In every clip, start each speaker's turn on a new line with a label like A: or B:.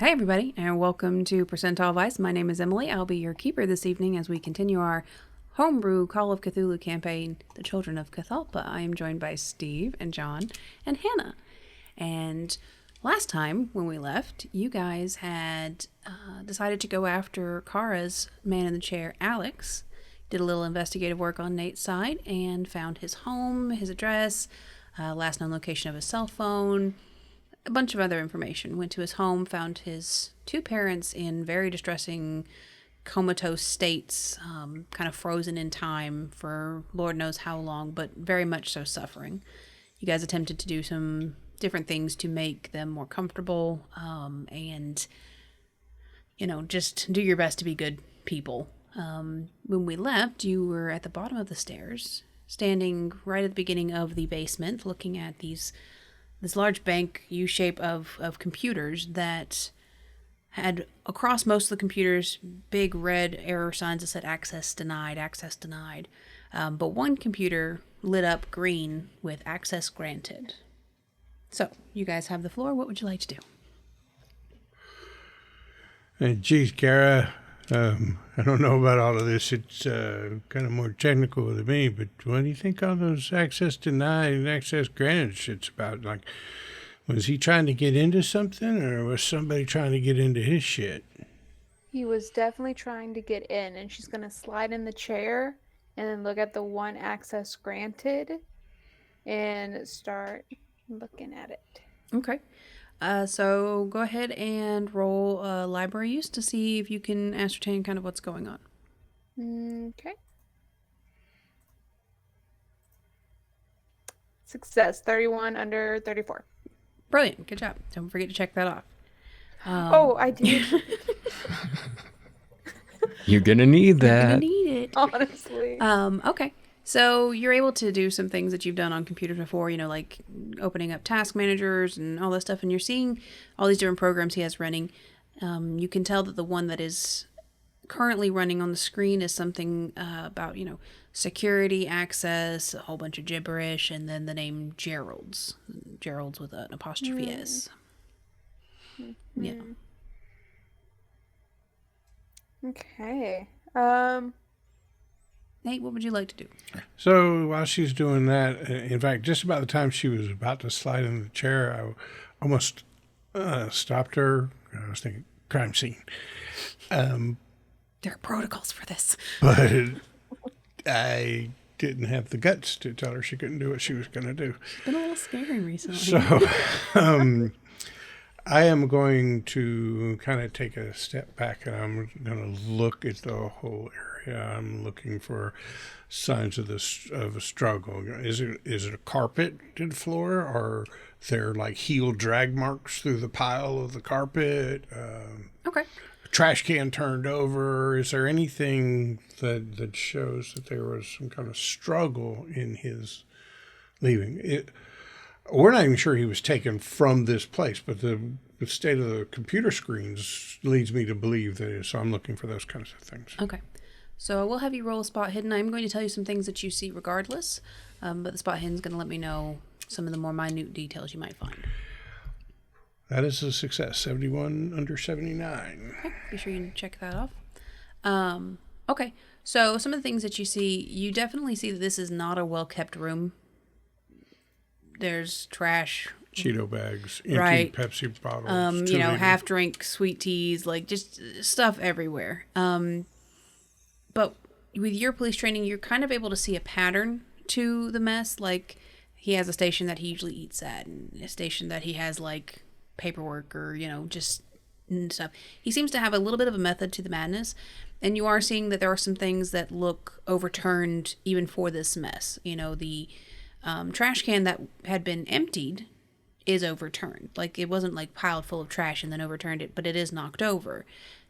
A: Hey everybody, and welcome to Percentile Vice. My name is Emily. I'll be your keeper this evening as we continue our homebrew Call of Cthulhu campaign, The Children of Cthalpa. I am joined by Steve and John and Hannah. And last time when we left, you guys had decided to go after Kara's man in the chair, Alex. Did a little investigative work on Nate's side and found his home, his address, last known location of his cell phone, a bunch of other information. Went to his home, found his two parents in very distressing comatose states, kind of frozen in time for Lord knows how long, but very much so suffering. You guys attempted to do some different things to make them more comfortable, and, just do your best to be good people. When we left, you were at the bottom of the stairs, standing right at the beginning of the basement, looking at this large bank U-shape of computers that had, across most of the computers, big red error signs that said access denied, access denied. But one computer lit up green with access granted. So, you guys have the floor. What would you like to do?
B: Geez, Kara, I don't know about all of this. It's kind of more technical than me, but what do you think all those access denied and access granted shit's about? Like, was he trying to get into something, or was somebody trying to get into his shit?
C: He was definitely trying to get in, and she's going to slide in the chair and then look at the one access granted and start looking at it.
A: Okay. So go ahead and roll library use to see if you can ascertain kind of what's going on.
C: Okay. Success, 31 under 34.
A: Brilliant. Good job. Don't forget to check that off.
C: I did.
D: You're going to need
A: You're
D: that.
A: gonna need it.
C: Honestly.
A: Okay. So you're able to do some things that you've done on computers before, like opening up task managers and all that stuff, and you're seeing all these different programs he has running. You can tell that the one that is currently running on the screen is something about, security, access, a whole bunch of gibberish, and then the name Gerald's. Gerald's with an apostrophe S. Yeah.
C: Okay.
A: Nate, what would you like to do?
B: So while she's doing that, in fact, just about the time she was about to slide in the chair, I almost stopped her. I was thinking, crime scene.
A: There are protocols for this.
B: But I didn't have the guts to tell her she couldn't do what she was going to do.
A: It's been a little scary recently.
B: So I am going to kind of take a step back, and I'm going to look at the whole area. I'm looking for signs of a struggle. Is it a carpeted floor, or there like heel drag marks through the pile of the carpet?
A: Okay.
B: A trash can turned over. Is there anything that shows that there was some kind of struggle in his leaving? We're not even sure he was taken from this place, but the state of the computer screens leads me to believe that it is. So I'm looking for those kinds of things.
A: Okay. So I will have you roll a spot hidden. I'm going to tell you some things that you see regardless, but the spot hidden is going to let me know some of the more minute details you might find.
B: That is a success. 71 under 79.
A: Okay. Be sure you check that off. Okay. So some of the things that you see, you definitely see that this is not a well-kept room. There's trash.
B: Cheeto bags, empty
A: Right.
B: Pepsi bottles.
A: Half-drink sweet teas, like just stuff everywhere. But with your police training, you're kind of able to see a pattern to the mess. Like, he has a station that he usually eats at, and a station that he has, like, paperwork or, just stuff. He seems to have a little bit of a method to the madness, and you are seeing that there are some things that look overturned even for this mess. The trash can that had been emptied is overturned. Like, it wasn't, like, piled full of trash and then overturned it, but it is knocked over.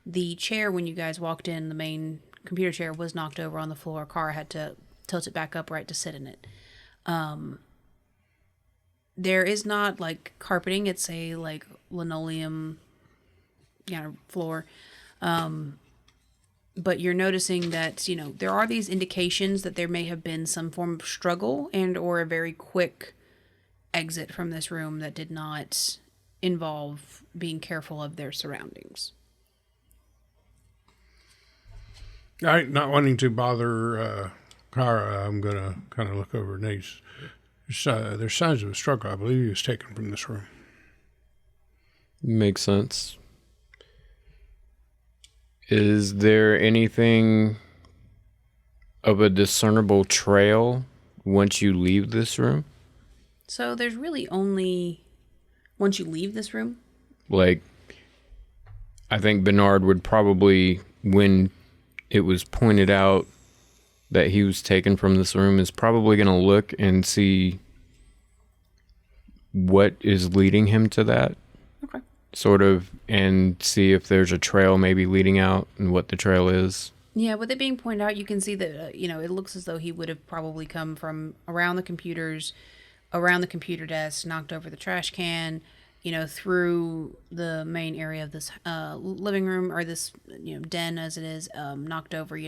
A: The chair, when you guys walked in, the main computer chair was knocked over on the floor. Kara had to tilt it back upright to sit in it. There is not like carpeting. It's a like linoleum floor. But you're noticing that, there are these indications that there may have been some form of struggle and or a very quick exit from this room that did not involve being careful of their surroundings.
B: All right, not wanting to bother Kara, I'm going to kind of look over Nate's. There's signs of a struggle. I believe he was taken from this room.
D: Makes sense. Is there anything of a discernible trail once you leave this room?
A: So there's really only, once you leave this room?
D: Like, I think Bernard would probably, when it was pointed out that he was taken from this room, is probably going to look and see what is leading him to that.
A: Okay.
D: Sort of, and see if there's a trail maybe leading out and what the trail is.
A: Yeah, with it being pointed out, you can see that, it looks as though he would have probably come from around the computers, around the computer desk, knocked over the trash can, through the main area of this living room, or this, den as it is, knocked over,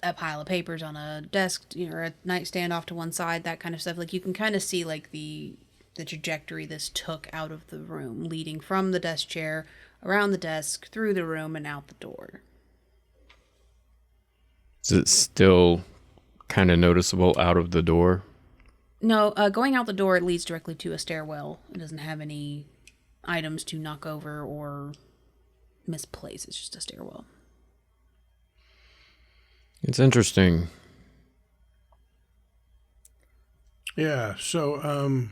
A: a pile of papers on a desk, or a nightstand off to one side, that kind of stuff. Like, you can kind of see, like, the trajectory this took out of the room, leading from the desk chair, around the desk, through the room, and out the door.
D: Is it still kind of noticeable out of the door?
A: No, going out the door, it leads directly to a stairwell. It doesn't have any items to knock over or misplace. It's just a stairwell.
D: It's interesting.
B: Yeah, so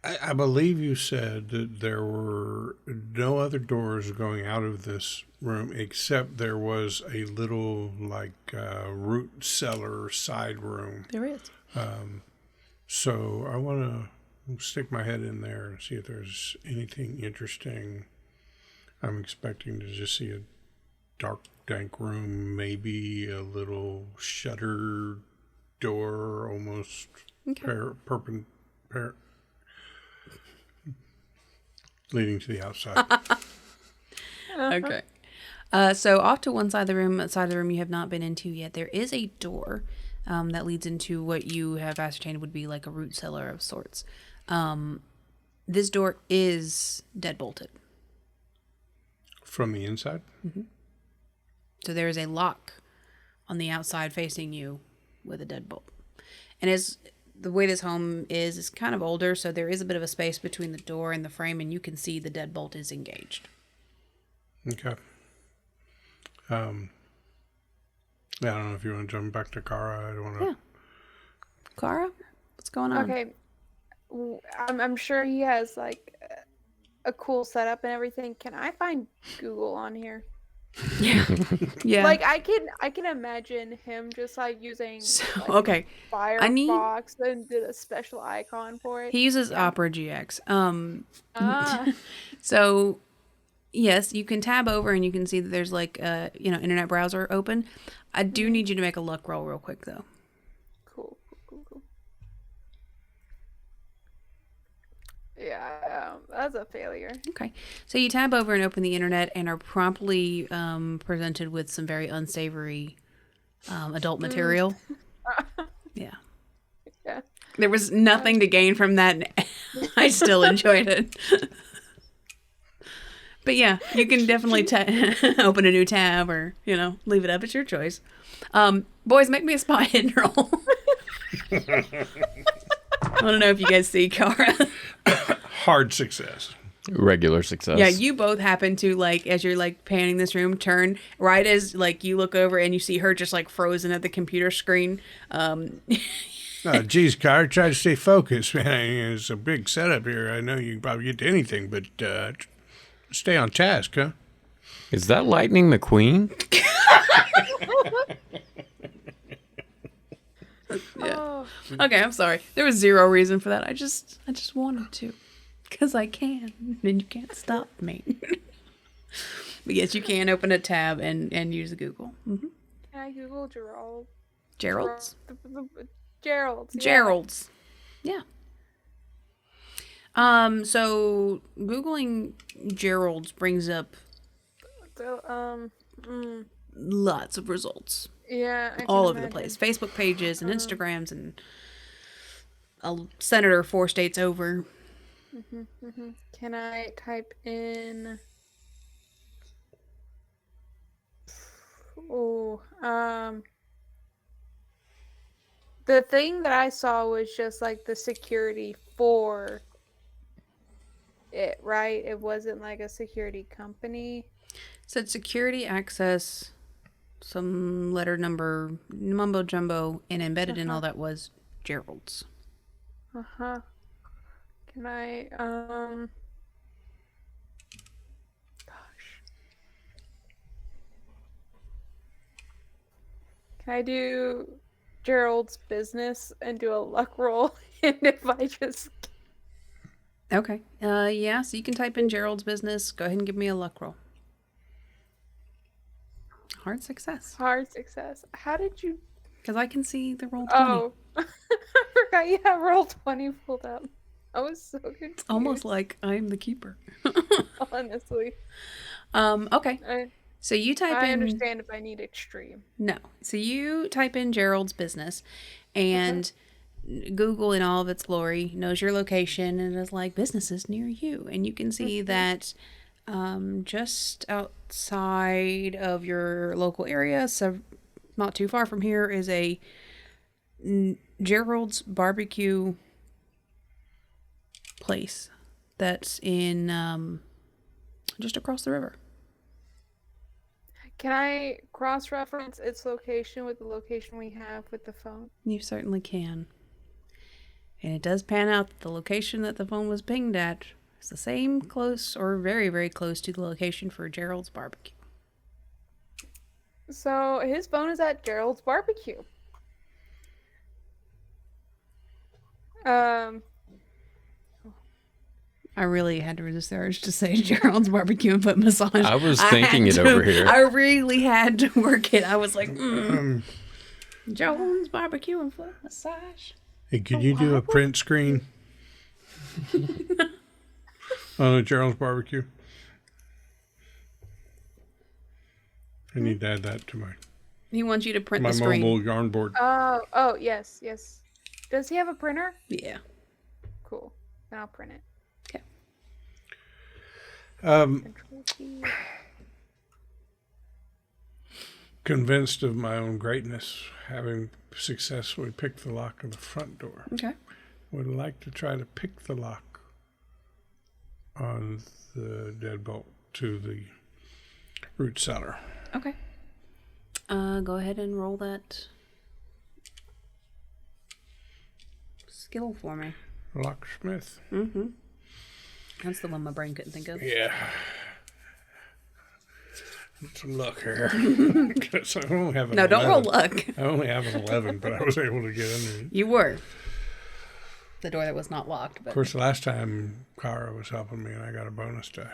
B: I believe you said that there were no other doors going out of this room except there was a little, root cellar side room.
A: There is.
B: So I want to stick my head in there and see if there's anything interesting. I'm expecting to just see a dark, dank room, maybe a little shutter door, almost perpendicular, leading to the outside.
A: Okay. So off to one side of the room you have not been into yet, there is a door that leads into what you have ascertained would be like a root cellar of sorts. This door is deadbolted.
B: From the inside?
A: Mm-hmm. So there is a lock on the outside facing you with a deadbolt. And as the way this home is kind of older, so there is a bit of a space between the door and the frame, and you can see the deadbolt is engaged.
B: Okay. Yeah, I don't know if you want to jump back to Kara. I don't want to.
A: Yeah. Kara, what's going on?
C: Okay. I'm sure he has a cool setup and everything. Can I find Google on here?
A: Yeah. Yeah.
C: I can imagine him just using
A: okay.
C: Firefox and did a special icon for it.
A: He uses Opera GX. So yes, you can tab over and you can see that there's internet browser open. I do need you to make a luck roll real quick though.
C: Cool. Yeah, that's a failure.
A: Okay. So you tab over and open the internet and are promptly presented with some very unsavory adult material. Yeah.
C: Yeah.
A: There was nothing to gain from that, and I still enjoyed it. But yeah, you can definitely open a new tab or, leave it up. It's your choice. Boys, make me a spot hidden roll. I don't know if you guys see Kara.
B: Hard success.
D: Regular success.
A: Yeah, you both happen to, as you're, panning this room, turn right as, you look over and you see her just, frozen at the computer screen.
B: Oh, geez, Kara, try to stay focused, man. It's a big setup here. I know you can probably get to anything, but stay on task, huh?
D: Is that Lightning McQueen?
A: Yeah.
C: Oh.
A: Okay, I'm sorry. There was zero reason for that. I just wanted to. Because I can. And you can't stop me. But yes, you can open a tab and use Google. Mm-hmm.
C: Can I Google Gerald?
A: Gerald's?
C: Gerald's. Yeah.
A: Gerald's. Yeah. So Googling Gerald's brings up lots of results.
C: Yeah.
A: All over the place. Facebook pages and Instagrams and a senator 4 states over.
C: Can I type in? The thing that I saw was just like the security for it, right? It wasn't like a security company.
A: Said security access, some letter number, mumbo jumbo, and embedded in all that was Gerald's.
C: Can I, Can I do Gerald's business and do a luck roll? And if I just...
A: Okay. Yeah, so you can type in Gerald's business. Go ahead and give me a luck roll. Hard success.
C: Hard success. How did you...
A: Because I can see the roll 20.
C: Oh, I forgot you have roll 20 pulled up. I was so confused.
A: It's almost like I'm the keeper.
C: Honestly.
A: Okay. So you type in...
C: I understand if I need extreme.
A: No. So you type in Gerald's business, and Google in all of its glory knows your location and is like, businesses near you. And you can see that just outside of your local area, so not too far from here, is a Gerald's barbecue place that's in just across the river.
C: Can I cross-reference its location with the location we have with the phone?
A: You certainly can. And it does pan out that the location that the phone was pinged at is the same close or very, very close to the location for Gerald's barbecue.
C: So his phone is at Gerald's barbecue.
A: I really had to resist the urge to say Gerald's barbecue and foot massage.
D: I was thinking it over here.
A: I really had to work it. I was like, Jones barbecue and foot massage.
B: Hey, can you do a print screen on a Gerald's barbecue? I need to add that to
A: He wants you to print
B: my
A: the screen.
B: mobile yarn board.
C: Oh, yes. Does he have a printer?
A: Yeah.
C: Cool. Then I'll print it.
B: Um,
C: Control-C.
B: Convinced of my own greatness, having successfully picked the lock of the front door,
A: Okay.
B: would like to try to pick the lock on the deadbolt to the root cellar.
A: Okay. Go ahead and roll that skill for me.
B: Locksmith.
A: Mm-hmm. That's the one my brain couldn't think of.
B: Yeah. Some luck here. I only have an
A: No, don't
B: 11.
A: roll luck.
B: I only have an 11, but I was able to get in there.
A: You were. The door that was not locked. But
B: Of course, the last time Kara was helping me and I got a bonus dice.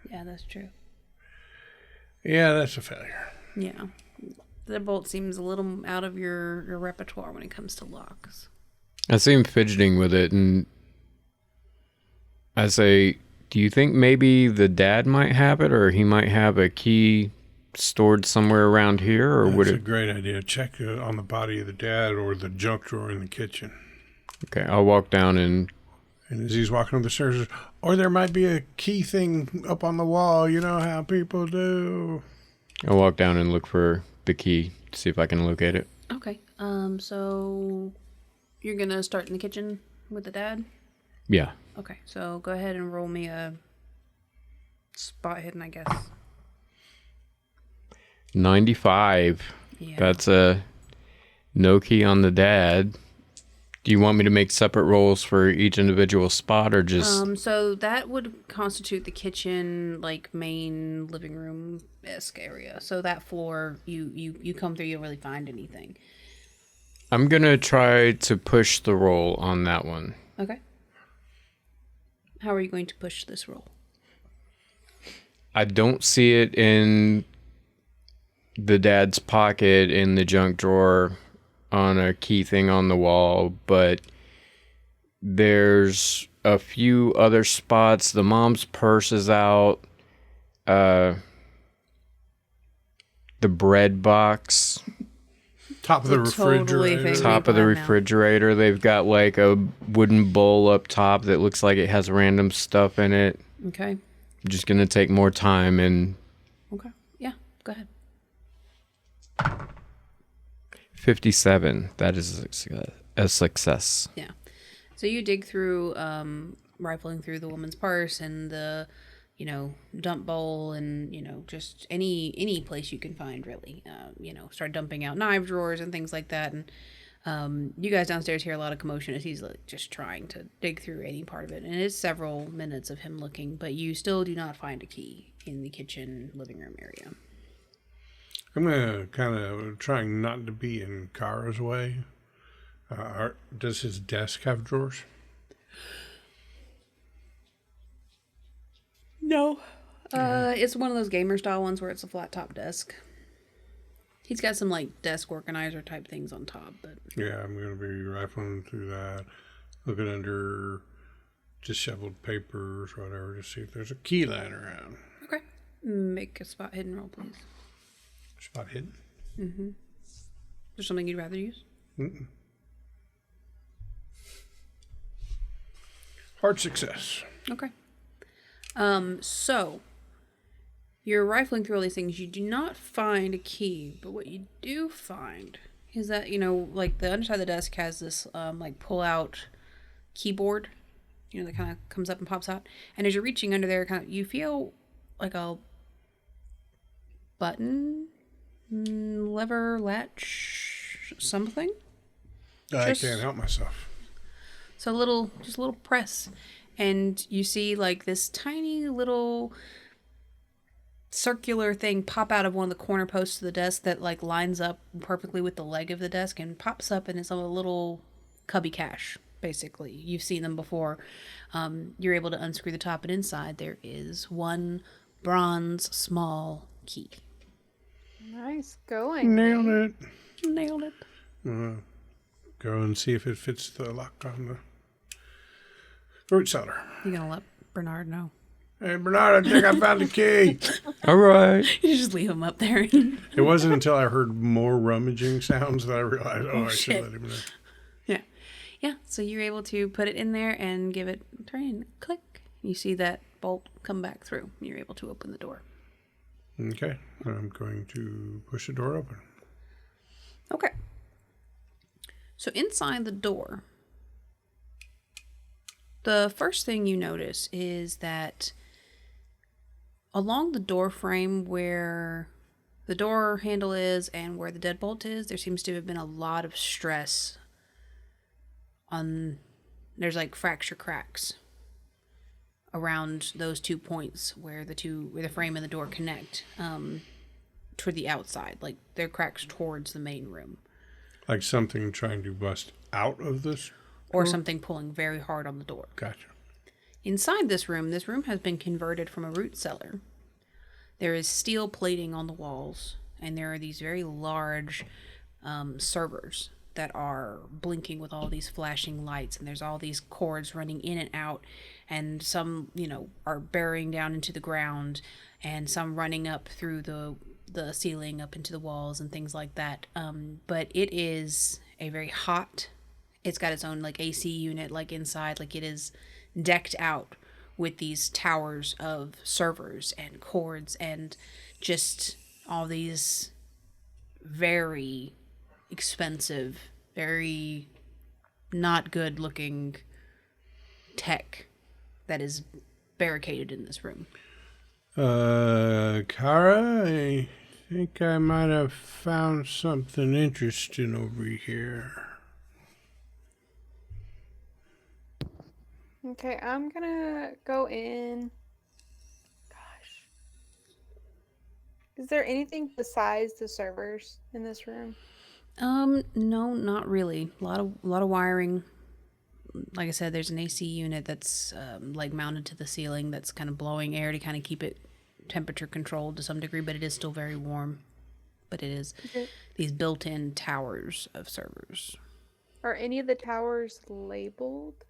A: yeah, that's true.
B: Yeah, that's a failure.
A: Yeah. The bolt seems a little out of your repertoire when it comes to locks.
D: I see him fidgeting with it, and I say, do you think maybe the dad might have it, or he might have a key stored somewhere around here, or would
B: That's a
D: it?
B: great idea. Check on the body of the dad or the junk drawer in the kitchen.
D: Okay, I'll walk down and
B: as he's walking up the stairs, or there might be a key thing up on the wall. You know how people do.
D: I'll walk down and look for the key to see if I can locate it.
A: Okay. So you're gonna start in the kitchen with the dad?
D: Yeah.
A: Okay. So go ahead and roll me a spot hidden, I guess.
D: 95.
A: Yeah.
D: That's a no key on the dad. Do you want me to make separate rolls for each individual spot, or just?
A: So that would constitute the kitchen, like main living room-esque area. So that floor, you come through, you don't really find anything.
D: I'm gonna try to push the roll on that one.
A: Okay. How are you going to push this roll?
D: I don't see it in the dad's pocket in the junk drawer on a key thing on the wall, but there's a few other spots. The mom's purse is out. The bread box
B: Top of the
A: totally
B: refrigerator.
A: thing.
D: Top of the
A: plan now.
D: refrigerator, they've got like a wooden bowl up top that looks like it has random stuff in it.
A: Okay.
D: Just gonna take more time and
A: Okay. Yeah. Go ahead.
D: 57. That is a success.
A: Yeah. So you dig through, rifling through the woman's purse and the, dump bowl and, just any place you can find, really. Start dumping out knife drawers and things like that. And you guys downstairs hear a lot of commotion as he's just trying to dig through any part of it. And it's several minutes of him looking, but you still do not find a key in the kitchen living room area.
B: I'm going to kind of trying not to be in Kara's way. Does his desk have drawers?
A: No. It's one of those gamer style ones where it's a flat top desk. He's got some desk organizer type things on top, but
B: Yeah, I'm going to be rifling through that, looking under disheveled papers, whatever, to see if there's a key lying around.
A: okay. Make a spot hidden roll, please.
B: Spot hidden?
A: Is there something you'd rather use?
B: Mm-mm. Hard success.
A: Okay. So you're rifling through all these things. You do not find a key, but what you do find is that, the underside of the desk has this, pull out keyboard, that kind of comes up and pops out. And as you're reaching under there, you feel like a button, lever, latch, something.
B: I can't help myself.
A: So just a little press. And you see this tiny little circular thing pop out of one of the corner posts of the desk that lines up perfectly with the leg of the desk and pops up, and it's a little cubby cache, basically. You've seen them before. You're able to unscrew the top, and inside there is one bronze small key.
C: Nice going.
B: Nailed it.
A: Nailed it.
B: Go and see if it fits the lock on the fruit cellar.
A: You gonna let Bernard know?
B: Hey, Bernard, I think I found the key.
D: All right.
A: You just leave him up there.
B: It wasn't until I heard more rummaging sounds that I realized, I should
A: shit.
B: let him know.
A: Yeah. Yeah, so you're able to put it in there and give it a turn. Click. You see that bolt come back through. You're able to open the door.
B: Okay, I'm going to push the door open.
A: Okay. So inside the door, the first thing you notice is that along the door frame where the door handle is and where the deadbolt is, there seems to have been a lot of stress on, there's fracture cracks around those 2 points where the frame and the door connect, toward the outside. They're cracks towards the main room.
B: Like something trying to bust out of this?
A: Or something pulling very hard on the door.
B: Gotcha.
A: Inside this room has been converted from a root cellar. There is steel plating on the walls, and there are these very large servers that are blinking with all these flashing lights, and there's all these cords running in and out, and some, are burying down into the ground, and some running up through the ceiling up into the walls and things like that. But it is a very hot, it's got its own AC unit inside, it is decked out with these towers of servers and cords and just all these very expensive, very not good looking tech that is barricaded in this room.
B: Kara, I think I might have found something interesting over here.
C: Okay, I'm gonna go in. Gosh. Is there anything besides the servers in this room?
A: No, not really. A lot of wiring. Like I said, there's an AC unit that's mounted to the ceiling that's kind of blowing air to kind of keep it temperature controlled to some degree, but it is still very warm. But it is these built-in towers of servers.
C: Are any of the towers labeled?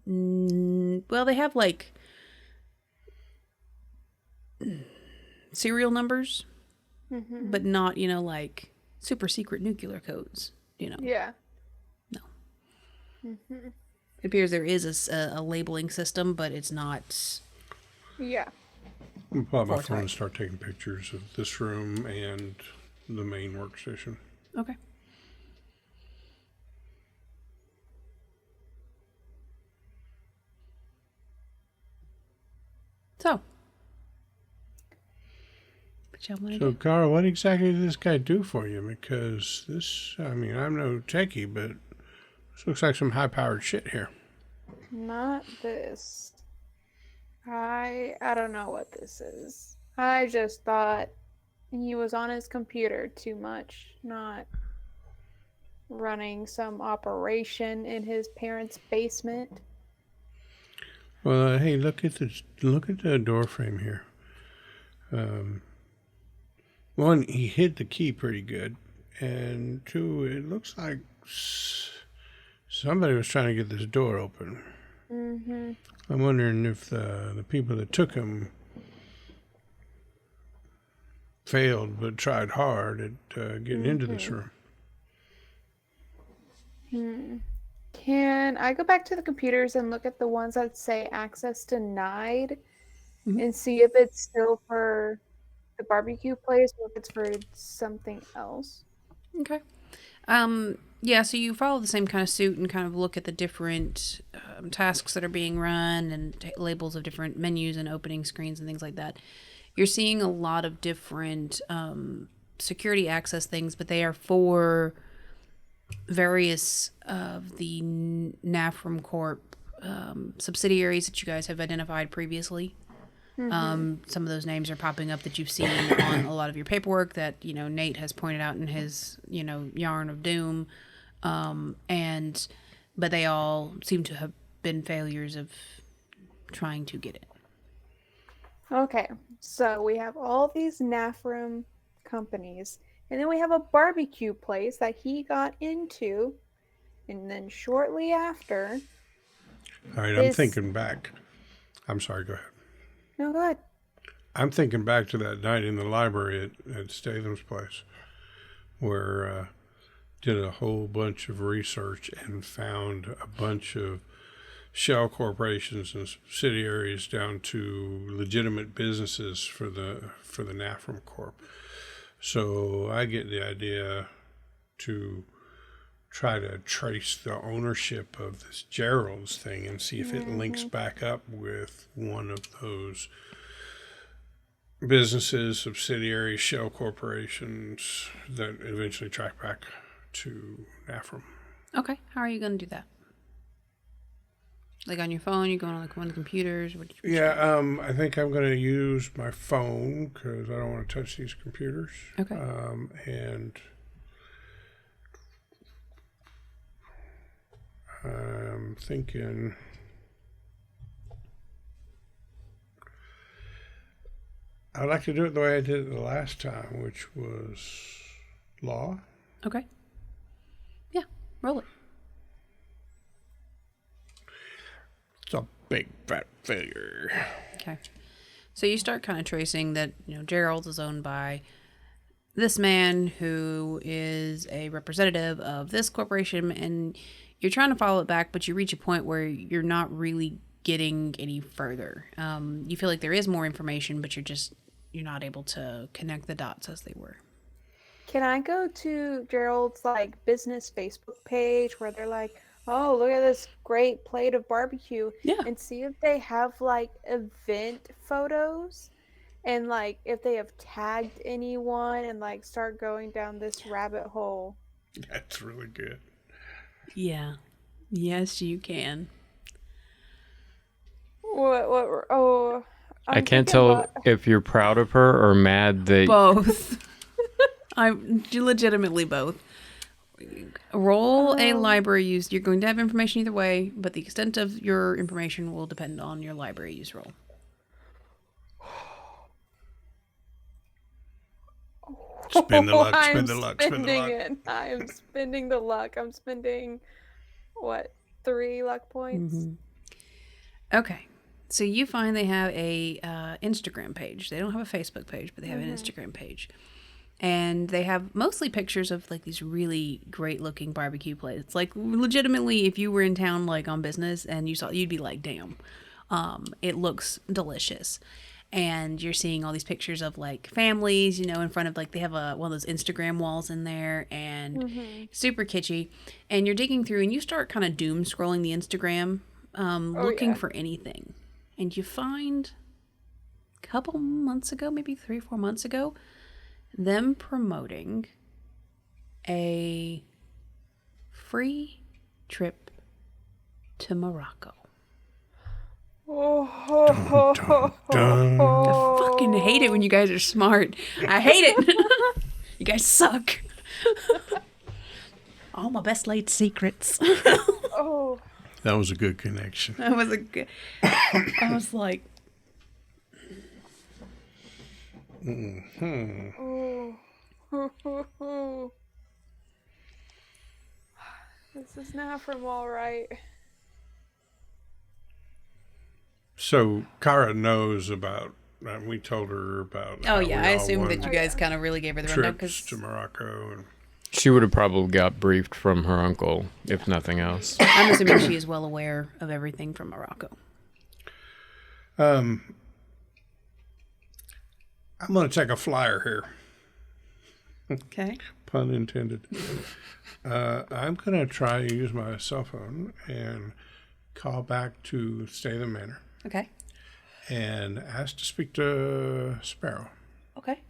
A: Well, they have serial numbers, but not, super secret nuclear codes,
C: Yeah.
A: No.
C: Mm-hmm.
A: It appears there is a labeling system, but it's not.
C: Yeah.
B: I'll pull out my phone
A: Forthright.
B: and start taking pictures of this room and the main workstation.
A: Okay. So. What y'all want to
B: So,
A: do?
B: Carl, what exactly did this guy do for you? Because this, I mean, I'm no techie, but this looks like some high-powered shit here.
C: Not this. I don't know what this is. I just thought he was on his computer too much, not running some operation in his parents' basement.
B: Well, hey, look at the door frame here. One, he hid the key pretty good, and two, it looks like somebody was trying to get this door open.
C: Mm-hmm.
B: I'm wondering if the people that took him failed but tried hard at getting into this room.
C: Can I go back to the computers and look at the ones that say access denied and see if it's still for the barbecue place or if it's for something else?
A: Okay. Yeah, so you follow the same kind of suit and kind of look at the different tasks that are being run and labels of different menus and opening screens and things like that. You're seeing a lot of different security access things, but they are for various of the NAFRM Corp subsidiaries that you guys have identified previously. Some of those names are popping up that you've seen on a lot of your paperwork that, Nate has pointed out in his, yarn of doom. But they all seem to have been failures of trying to get it.
C: Okay, so we have all these NAFRM companies, and then we have a barbecue place that he got into, and then shortly after...
B: All right, I'm thinking back. I'm sorry, go ahead.
C: No, go ahead.
B: I'm thinking back to that night in the library at Statham's place where did a whole bunch of research and found a bunch of shell corporations and subsidiaries down to legitimate businesses for the NAFRM Corp. So I get the idea to try to trace the ownership of this Gerald's thing and see if it links back up with one of those businesses, subsidiaries, shell corporations that eventually track back to NAFRM.
A: Okay, how are you going to do that? Like on your phone? You going on like one of the computers?
B: I think I'm going to use my phone because I don't want to touch these computers.
A: Okay.
B: And I'm thinking I'd like to do it the way I did it the last time, which was law.
A: Okay. Yeah, roll it.
B: It's a big fat failure.
A: Okay. So you start kind of tracing that, Gerald's is owned by this man who is a representative of this corporation, and you're trying to follow it back, but you reach a point where you're not really getting any further. You feel like there is more information, but you're not able to connect the dots as they were.
C: Can I go to Gerald's business Facebook page where they're like, oh, look at this great plate of barbecue, and see if they have event photos and if they have tagged anyone and start going down this rabbit hole?
B: That's really good.
A: Yeah. Yes, you can.
C: What? Oh,
D: I can't tell if you're proud of her or mad that...
A: Both. I'm legitimately both. Roll a library use. You're going to have information either way, but the extent of your information will depend on your library use roll.
B: Spend the luck, spend the luck, spend the luck.
C: I am spending the luck. I'm spending, 3 luck points?
A: Mm-hmm. Okay. So you find they have a Instagram page. They don't have a Facebook page, but they have an Instagram page. And they have mostly pictures of like these really great looking barbecue plates. Like legitimately, if you were in town like on business and you saw, you'd be like, damn, it looks delicious. And you're seeing all these pictures of like families, you know, in front of like they have one of those Instagram walls in there, and super kitschy. And you're digging through and you start kind of doom scrolling the Instagram, looking for anything. And you find a couple months ago, maybe 3 or 4 months ago, them promoting a free trip to Morocco.
B: Dun, dun, dun.
A: I fucking hate it when you guys are smart. I hate it. You guys suck. All my best laid secrets.
C: Oh.
B: That was a good connection.
A: That was a good. I was like.
C: This is not from all right.
B: So Kara knows about. We told her about.
A: Oh
B: how
A: yeah,
B: we
A: I
B: all
A: assumed that
B: won
A: you guys kind of really gave her the rundown
B: trips
A: because
B: to Morocco. And
D: She would have probably got briefed from her uncle, if nothing else.
A: I'm assuming she is well aware of everything from Morocco.
B: I'm going to take a flyer here.
A: Okay.
B: Pun intended. I'm going to try to use my cell phone and call back to Statham Manor
A: Okay.
B: and ask to speak to Sparrow,
A: Okay.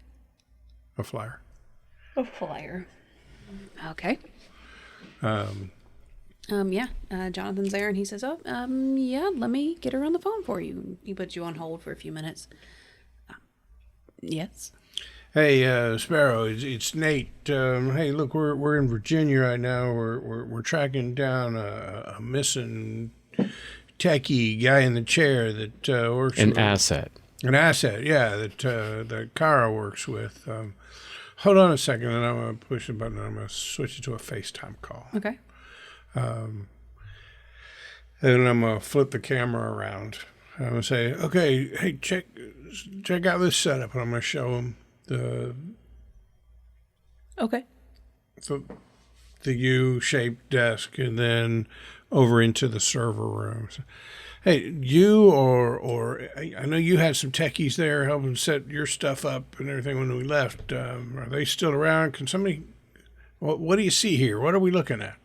B: a flyer.
A: A flyer. Okay. Yeah. Jonathan's there and he says, "Oh, yeah, let me get her on the phone for you." He puts you on hold for a few minutes. Yes.
B: Hey, Sparrow, it's Nate. Hey, look, we're in Virginia right now. We're tracking down a missing techie guy in the chair that works.
D: An asset.
B: An asset, yeah, that Kara works with. Hold on a second, and I'm going to push the button, and I'm going to switch it to a FaceTime call.
A: Okay.
B: And I'm going to flip the camera around. I'm going to say, okay, hey, check out this setup, and I'm going to show him
A: Okay.
B: the U-shaped desk, and then over into the server room. So, hey, you or I know you had some techies there helping set your stuff up and everything when we left. Are they still around? Can somebody? What do you see here? What are we looking at?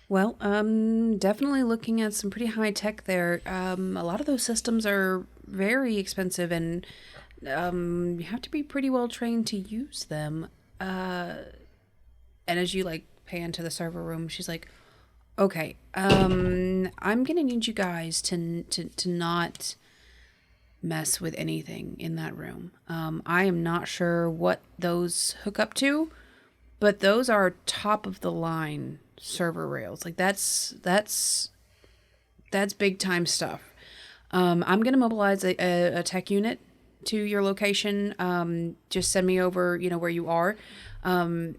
A: Well, definitely looking at some pretty high tech there. A lot of those systems are very expensive, and you have to be pretty well trained to use them. And as you like pan to the server room, she's like, "Okay, I'm gonna need you guys to not mess with anything in that room. I am not sure what those hook up to, but those are top of the line server rails. Like that's big time stuff. I'm gonna mobilize a tech unit to your location. Just send me over, where you are.
B: I'm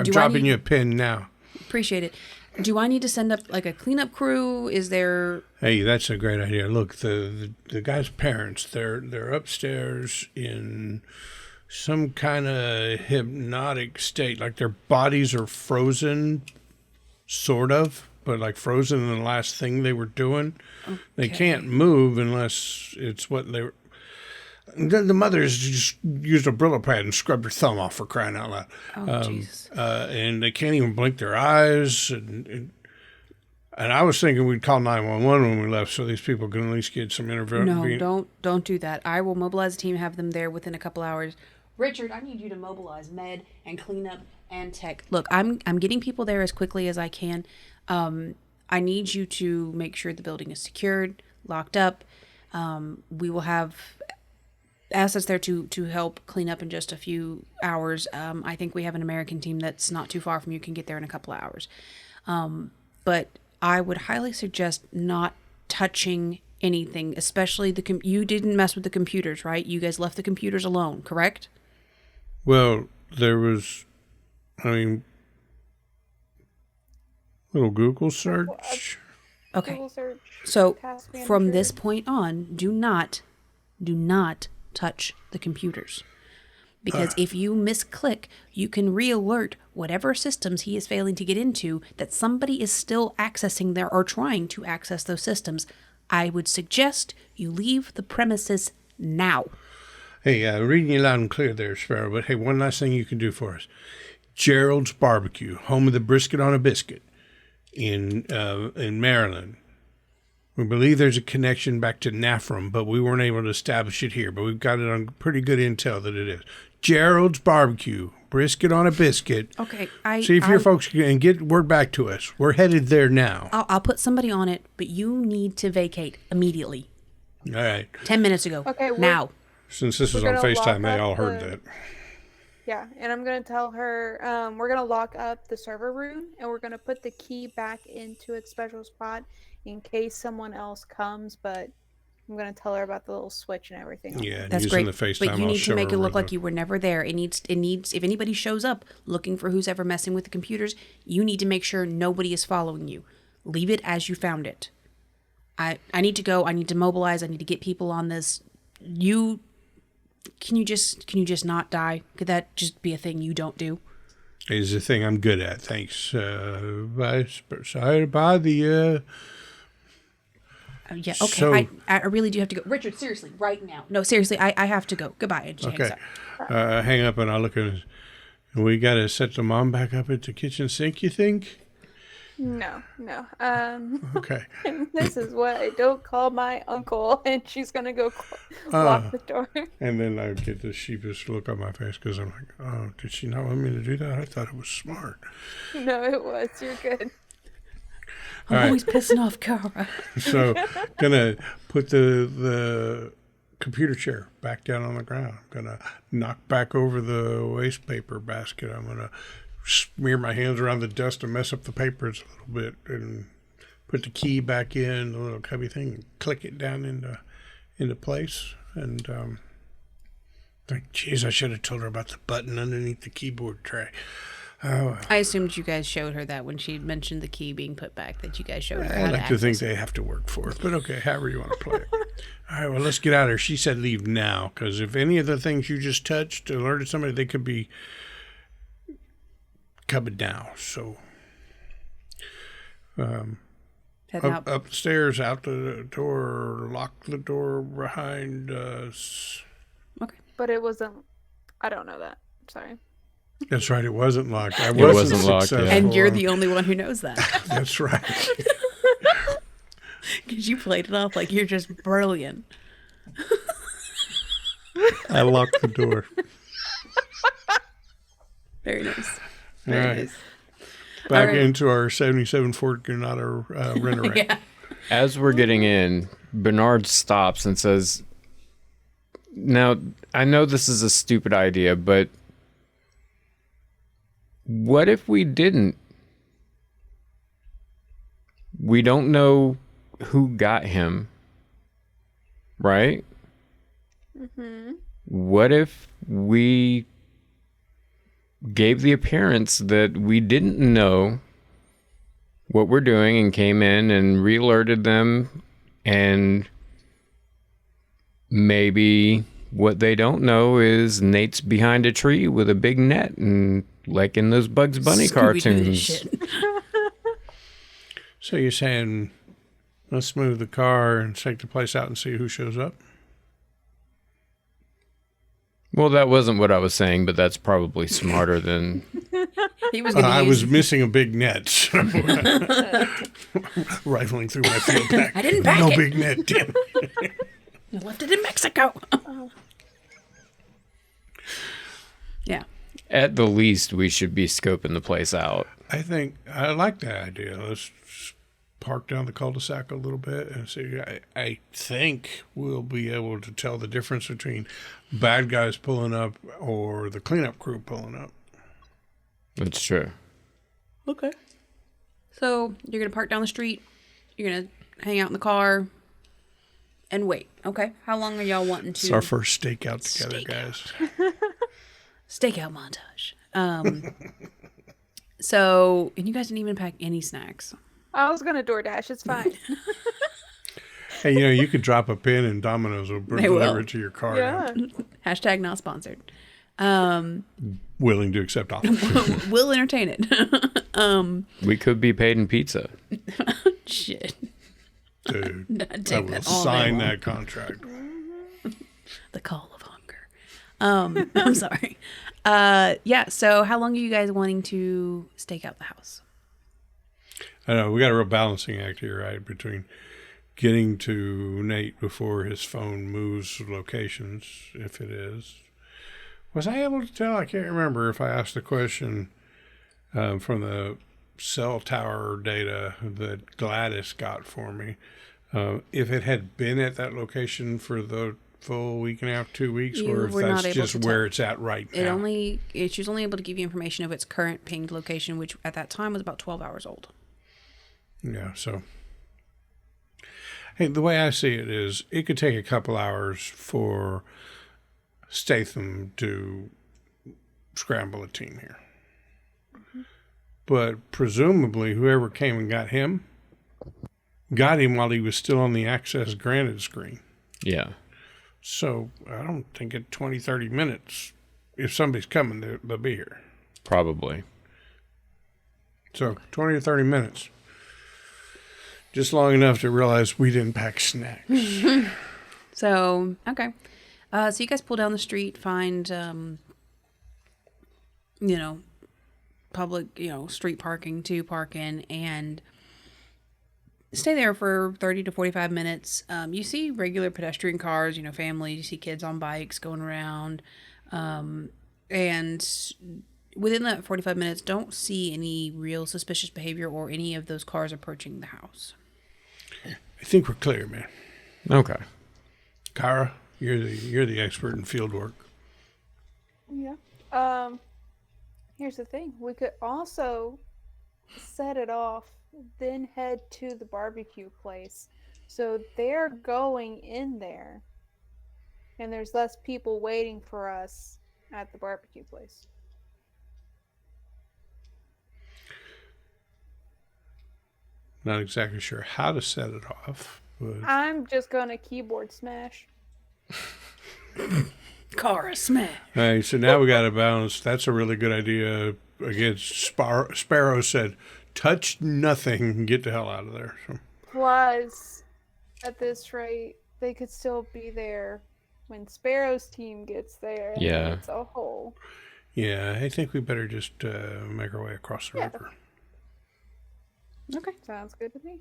B: dropping you a pin now.
A: Appreciate it. Do I need to send up like a cleanup crew? Is there?
B: Hey, that's a great idea. Look, the guy's parents, they're upstairs in some kind of hypnotic state. Like their bodies are frozen, sort of, but like frozen in the last thing they were doing. Okay. They can't move unless it's what they were. The mother's just used a Brillo pad and scrubbed her thumb off, for crying out loud.
A: Oh, Jesus.
B: And they can't even blink their eyes. And I was thinking we'd call 911 when we left so these people can at least get some intervention.
A: No, don't do that. I will mobilize a team, have them there within a couple hours. Richard, I need you to mobilize med and cleanup and tech. Look, I'm getting people there as quickly as I can. I need you to make sure the building is secured, locked up. We will have assets there to help clean up in just a few hours. I think we have an American team that's not too far from you, can get there in a couple of hours. But I would highly suggest not touching anything, especially you didn't mess with the computers, right? You guys left the computers alone, correct?
B: Well, there was, little Google search.
A: Okay.
C: Google search,
A: So
C: task
A: from
C: manager.
A: this point on, do not touch the computers, Because if you misclick, you can re-alert whatever systems he is failing to get into that somebody is still accessing there or trying to access those systems. I would suggest you leave the premises now.
B: Hey, reading you loud and clear there, Sparrow, but hey, one last thing you can do for us. Gerald's Barbecue, home of the brisket on a biscuit in Maryland. We believe there's a connection back to Nafram, but we weren't able to establish it here. But we've got it on pretty good intel that it is. Gerald's Barbecue, brisket on a biscuit.
A: Okay,
B: see if your folks can get word back to us. We're headed there now.
A: I'll put somebody on it, but you need to vacate immediately.
B: All right.
A: 10 minutes ago.
C: Okay,
A: now.
B: Since this is on FaceTime, they all heard that.
C: Yeah, and I'm going to tell her we're going to lock up the server room, and we're going to put the key back into its special spot in case someone else comes, but I'm going to tell her about the little switch and everything.
B: Yeah,
A: that's
B: using
A: great.
B: The FaceTime,
A: but you need to make it look like you were never there. It needs, if anybody shows up looking for who's ever messing with the computers, you need to make sure nobody is following you. Leave it as you found it. I need to go. I need to mobilize. I need to get people on this. Can you just not die? Could that just be a thing you don't do?
B: It's a thing I'm good at. Thanks. By the.
A: Yeah. Okay. So, I really do have to go. Richard, seriously, right now. No, seriously, I have to go. Goodbye. And she hangs up.
B: Hang up, and I'll look at it. We got to set the mom back up at the kitchen sink. You think?
C: No.
B: Okay.
C: This is what I don't call my uncle, and she's gonna go lock the door.
B: And then I get this sheepish look on my face because I'm like, "Oh, did she not want me to do that? I thought it was smart."
C: No, it was. You're good.
A: I'm always pissing off Kara.
B: So, gonna put the computer chair back down on the ground. I'm gonna knock back over the waste paper basket. I'm gonna smear my hands around the dust and mess up the papers a little bit, and put the key back in the little cubby thing and click it down into place. And think, geez, I should have told her about the button underneath the keyboard tray.
A: I assumed you guys showed her that when she mentioned the key being put back, that you guys showed her.
B: I like to think they have to work for it, but okay, however you want to play it. All right, well, let's get out of here. She said leave now, because if any of the things you just touched alerted somebody, they could be coming now. So upstairs, out the door, lock the door behind us.
A: Okay.
C: But it wasn't, I don't know that. Sorry.
B: That's right, it wasn't locked.
D: It wasn't locked, yeah.
A: And you're the only one who knows that.
B: That's right.
A: Because you played it off like you're just brilliant.
B: I locked the door.
A: Very nice.
B: Very nice. Back into our 77 Ford Granada Rent-A-Wreck.
A: Yeah.
D: As we're getting in, Bernard stops and says, "Now, I know this is a stupid idea, but what if we didn't? We don't know who got him, right?
C: Mm-hmm.
D: What if we gave the appearance that we didn't know what we're doing and came in and re-alerted them, and maybe what they don't know is Nate's behind a tree with a big net and like in those Bugs Bunny cartoons."
B: So you're saying, let's move the car and take the place out and see who shows up?
D: Well, that wasn't what I was saying, but that's probably smarter than...
A: He was
B: I was missing a big net. So rifling through my field pack.
A: I didn't pack
B: no
A: it.
B: big net, damn it.
A: You left it in Mexico. Yeah.
D: At the least, we should be scoping the place out.
B: I think I like that idea. Let's park down the cul-de-sac a little bit and see. I think we'll be able to tell the difference between bad guys pulling up or the cleanup crew pulling up.
D: That's true.
A: Okay. So you're going to park down the street. You're going to hang out in the car and wait. Okay. How long are y'all wanting to?
B: It's our first stakeout together, guys.
A: Stakeout montage. So, and you guys didn't even pack any snacks.
C: I was gonna DoorDash. It's fine.
B: Hey, you could drop a pin and Domino's will deliver it to your car.
C: Yeah.
A: Hashtag not sponsored.
B: Willing to accept offers.
A: We'll entertain it.
D: We could be paid in pizza.
A: Shit.
B: Dude,
A: I'd
B: I
A: take
B: will
A: that all day
B: sign
A: long.
B: that contract.
A: The call of hunger. I'm sorry. Yeah, so how long are you guys wanting to stake out the house?
B: I know, we got a real balancing act here, right? Between getting to Nate before his phone moves locations, if it is. Was I able to tell? I can't remember if I asked the question from the cell tower data that Gladys got for me. If it had been at that location for the full week and a half, 2 weeks,
A: You
B: or if
A: were not
B: that's
A: able
B: just
A: to
B: where
A: tell.
B: it's at right now.
A: She was only able to give you information of its current pinged location, which at that time was about 12 hours old.
B: Yeah, so. Hey, the way I see it is it could take a couple hours for Statham to scramble a team here.
A: Mm-hmm.
B: But presumably whoever came and got him while he was still on the access granted screen.
D: Yeah.
B: So I don't think in 20, 30 minutes, if somebody's coming, they'll be here.
D: Probably.
B: So 20 or 30 minutes. Just long enough to realize we didn't pack snacks.
A: So, okay. So you guys pull down the street, find, public, street parking to park in, and stay there for 30 to 45 minutes. You see regular pedestrian cars, families, you see kids on bikes going around. And within that 45 minutes, don't see any real suspicious behavior or any of those cars approaching the house.
B: I think we're clear, man.
D: Okay.
B: Kara, you're the expert in field work.
C: Yeah. Here's the thing. We could also set it off, then head to the barbecue place. So they're going in there, and there's less people waiting for us at the barbecue place.
B: Not exactly sure how to set it off. But
C: I'm just gonna keyboard smash.
A: Car smash.
B: all right, so now we got to balance. That's a really good idea. Again, Sparrow said, touch nothing, get the hell out of there. So.
C: Plus, at this rate, they could still be there when Sparrow's team gets there. And
D: Yeah.
C: it's a whole.
B: Yeah, I think we better just make our way across the river.
A: Okay.
C: Sounds good to me.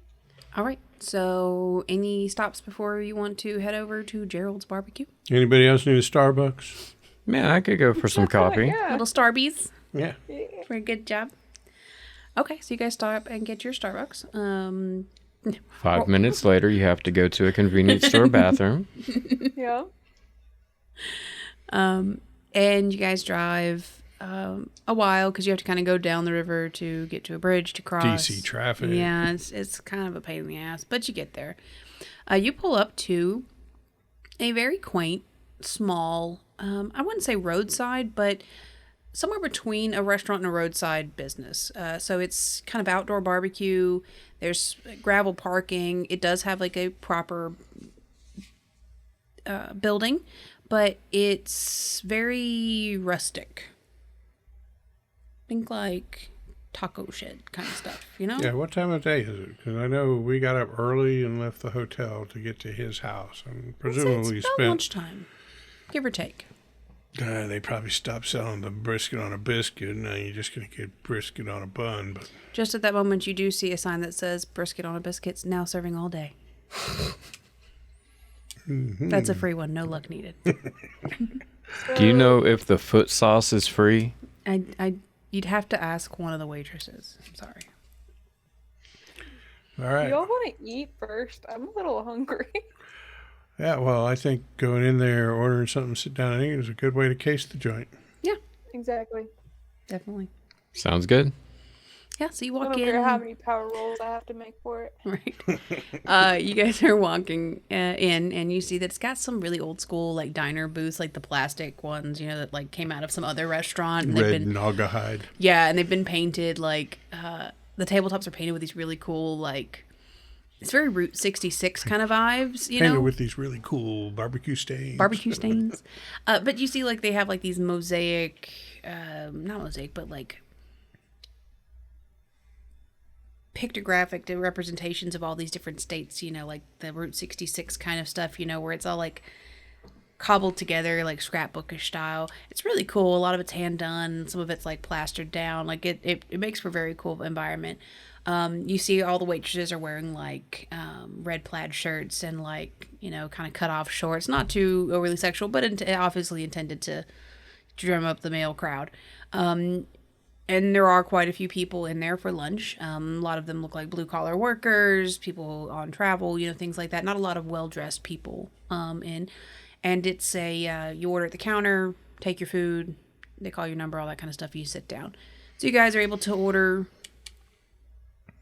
A: All right. So, any stops before you want to head over to Gerald's barbecue?
B: Anybody else need a Starbucks?
D: Yeah, I could go for some coffee.
C: Yeah.
A: Little Starbies.
B: Yeah.
A: Very good job. Okay, so you guys stop and get your Starbucks.
D: 5 minutes later, you have to go to a convenience store bathroom.
C: Yeah.
A: And you guys drive a while because you have to kind of go down the river to get to a bridge to cross.
B: DC traffic.
A: Yeah, it's kind of a pain in the ass, but you get there. You pull up to a very quaint, small, I wouldn't say roadside, but somewhere between a restaurant and a roadside business. So it's kind of outdoor barbecue. There's gravel parking. It does have like a proper building, but it's very rustic. Think like taco shed kind of stuff,
B: Yeah, what time of day is it? Because I know we got up early and left the hotel to get to his house. And presumably
A: It's about
B: spent...
A: lunchtime, give or take.
B: They probably stopped selling the brisket on a biscuit. Now you're just going to get brisket on a bun. But
A: Just at that moment, you do see a sign that says brisket on a biscuit's now serving all day. That's a free one. No luck needed.
D: Do you know if the foot sauce is free?
A: You'd have to ask one of the waitresses. I'm sorry.
B: all right.
C: Y'all want to eat first? I'm a little hungry.
B: Yeah, well, I think going in there, ordering something, sit down and eat is a good way to case the joint.
A: Yeah,
C: Exactly.
A: definitely.
D: Sounds good.
A: Yeah, so you
C: I
A: walk
C: don't
A: in.
C: care how many power rolls I have to make for it.
A: Right. You guys are walking in, and you see that it's got some really old school like diner booths, like the plastic ones, that like came out of some other restaurant. And
B: Red Naugahyde.
A: Yeah, and they've been painted like the tabletops are painted with these really cool like It's very Route 66 kind of vibes, you
B: Painted
A: know?
B: with these really cool barbecue stains.
A: Barbecue stains. But you see, like, they have, like, these mosaic, not mosaic, but, like, pictographic representations of all these different states, you know, like the Route 66 kind of stuff, you know, where it's all, like, cobbled together, like, scrapbookish style. It's really cool. A lot of it's hand done. Some of it's, like, plastered down. Like, it makes for a very cool environment. You see all the waitresses are wearing, like, red plaid shirts and, like, you know, kind of cut off shorts. Not too overly sexual, but obviously intended to drum up the male crowd. And there are quite a few people in there for lunch. A lot of them look like blue-collar workers, people on travel, you know, things like that. Not a lot of well-dressed people in. And it's you order at the counter, take your food, they call your number, all that kind of stuff, you sit down. So you guys are able to order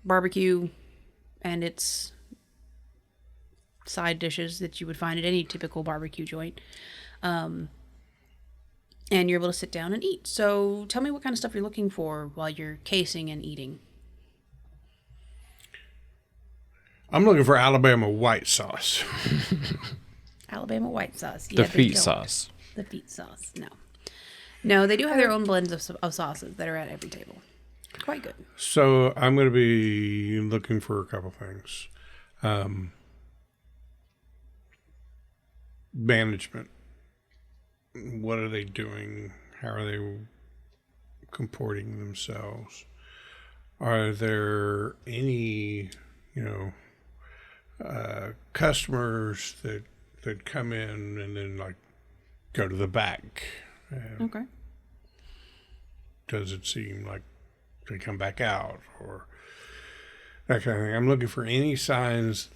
A: barbecue, and it's side dishes that you would find at any typical barbecue joint. And you're able to sit down and eat. So tell me what kind of stuff you're looking for while you're casing and eating.
B: I'm looking for Alabama white sauce.
A: Alabama white sauce.
D: The feet sauce.
A: The feet sauce. No, they do have their own blends of sauces that are at every table. Quite good.
B: So I'm going to be looking for a couple things. Management. What are they doing? How are they comporting themselves? Are there any, customers that come in and then like go to the back?
A: Okay.
B: Does it seem like they come back out or that kind of thing? I'm looking for any signs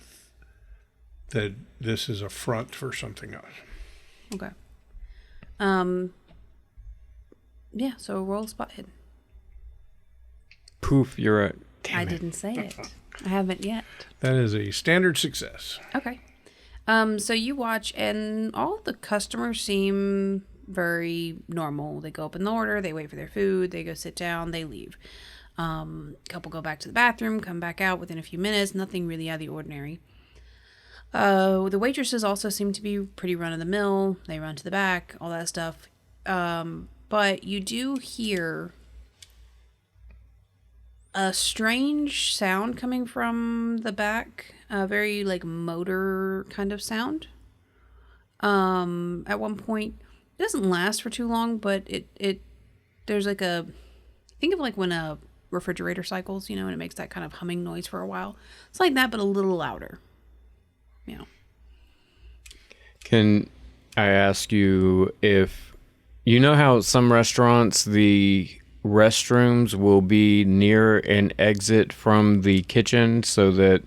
B: that this is a front for something else.
A: Okay. Yeah, so roll spot hidden.
D: Poof, you're at.
A: I didn't say it. I haven't yet.
B: That is a standard success.
A: Okay. So you watch, and all of the customers seem very normal. They go up in the order, they wait for their food, they go sit down, they leave. A couple go back to the bathroom, come back out within a few minutes, nothing really out of the ordinary. The waitresses also seem to be pretty run-of-the-mill. They run to the back, all that stuff. But you do hear a strange sound coming from the back, a very like motor kind of sound. At one point, it doesn't last for too long, but it there's like think of like when a refrigerator cycles, and it makes that kind of humming noise for a while. It's like that, but a little louder.
D: Can I ask you if you know how some restaurants, the restrooms will be near an exit from the kitchen so that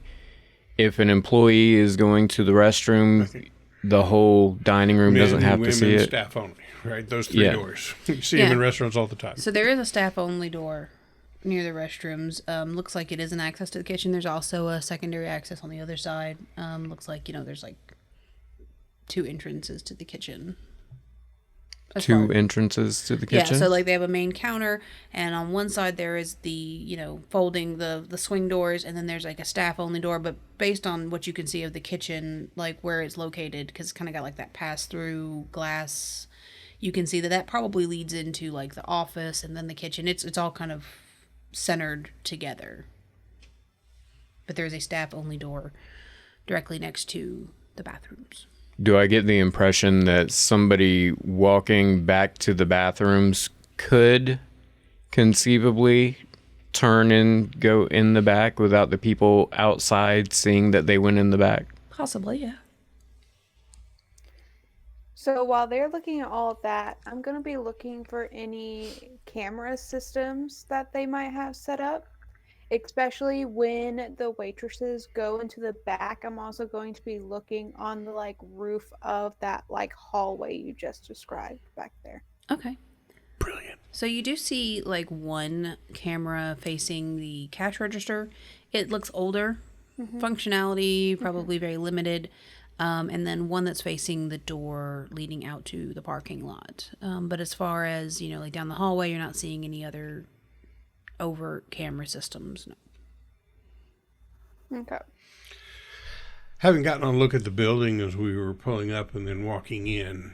D: if an employee is going to the restroom, the whole dining room doesn't have to see it?
B: Staff only, right? Those three doors. You see them in restaurants all the time.
A: So there is a staff-only door near the restrooms. Looks like it is an access to the kitchen. There's also a secondary access on the other side. Looks like, there's like 2 entrances to the kitchen.
D: Entrances to the kitchen?
A: Yeah, so like they have a main counter, and on one side there is the, folding the swing doors, and then there's like a staff-only door, but based on what you can see of the kitchen, like where it's located, because it's kind of got like that pass-through glass, you can see that probably leads into like the office and then the kitchen. It's all kind of centered together. But there's a staff-only door directly next to the bathrooms.
D: Do I get the impression that somebody walking back to the bathrooms could conceivably turn and go in the back without the people outside seeing that they went in the back?
A: Possibly, yeah.
C: So while they're looking at all of that, I'm going to be looking for any camera systems that they might have set up. Especially when the waitresses go into the back, I'm also going to be looking on the roof of that hallway you just described back there.
A: Okay.
B: Brilliant.
A: So you do see one camera facing the cash register. It looks older. Mm-hmm. Functionality probably very limited. And then one that's facing the door leading out to the parking lot. But as far as, down the hallway, you're not seeing any other overt camera systems. No.
C: Okay.
B: having gotten a look at the building as we were pulling up and then walking in,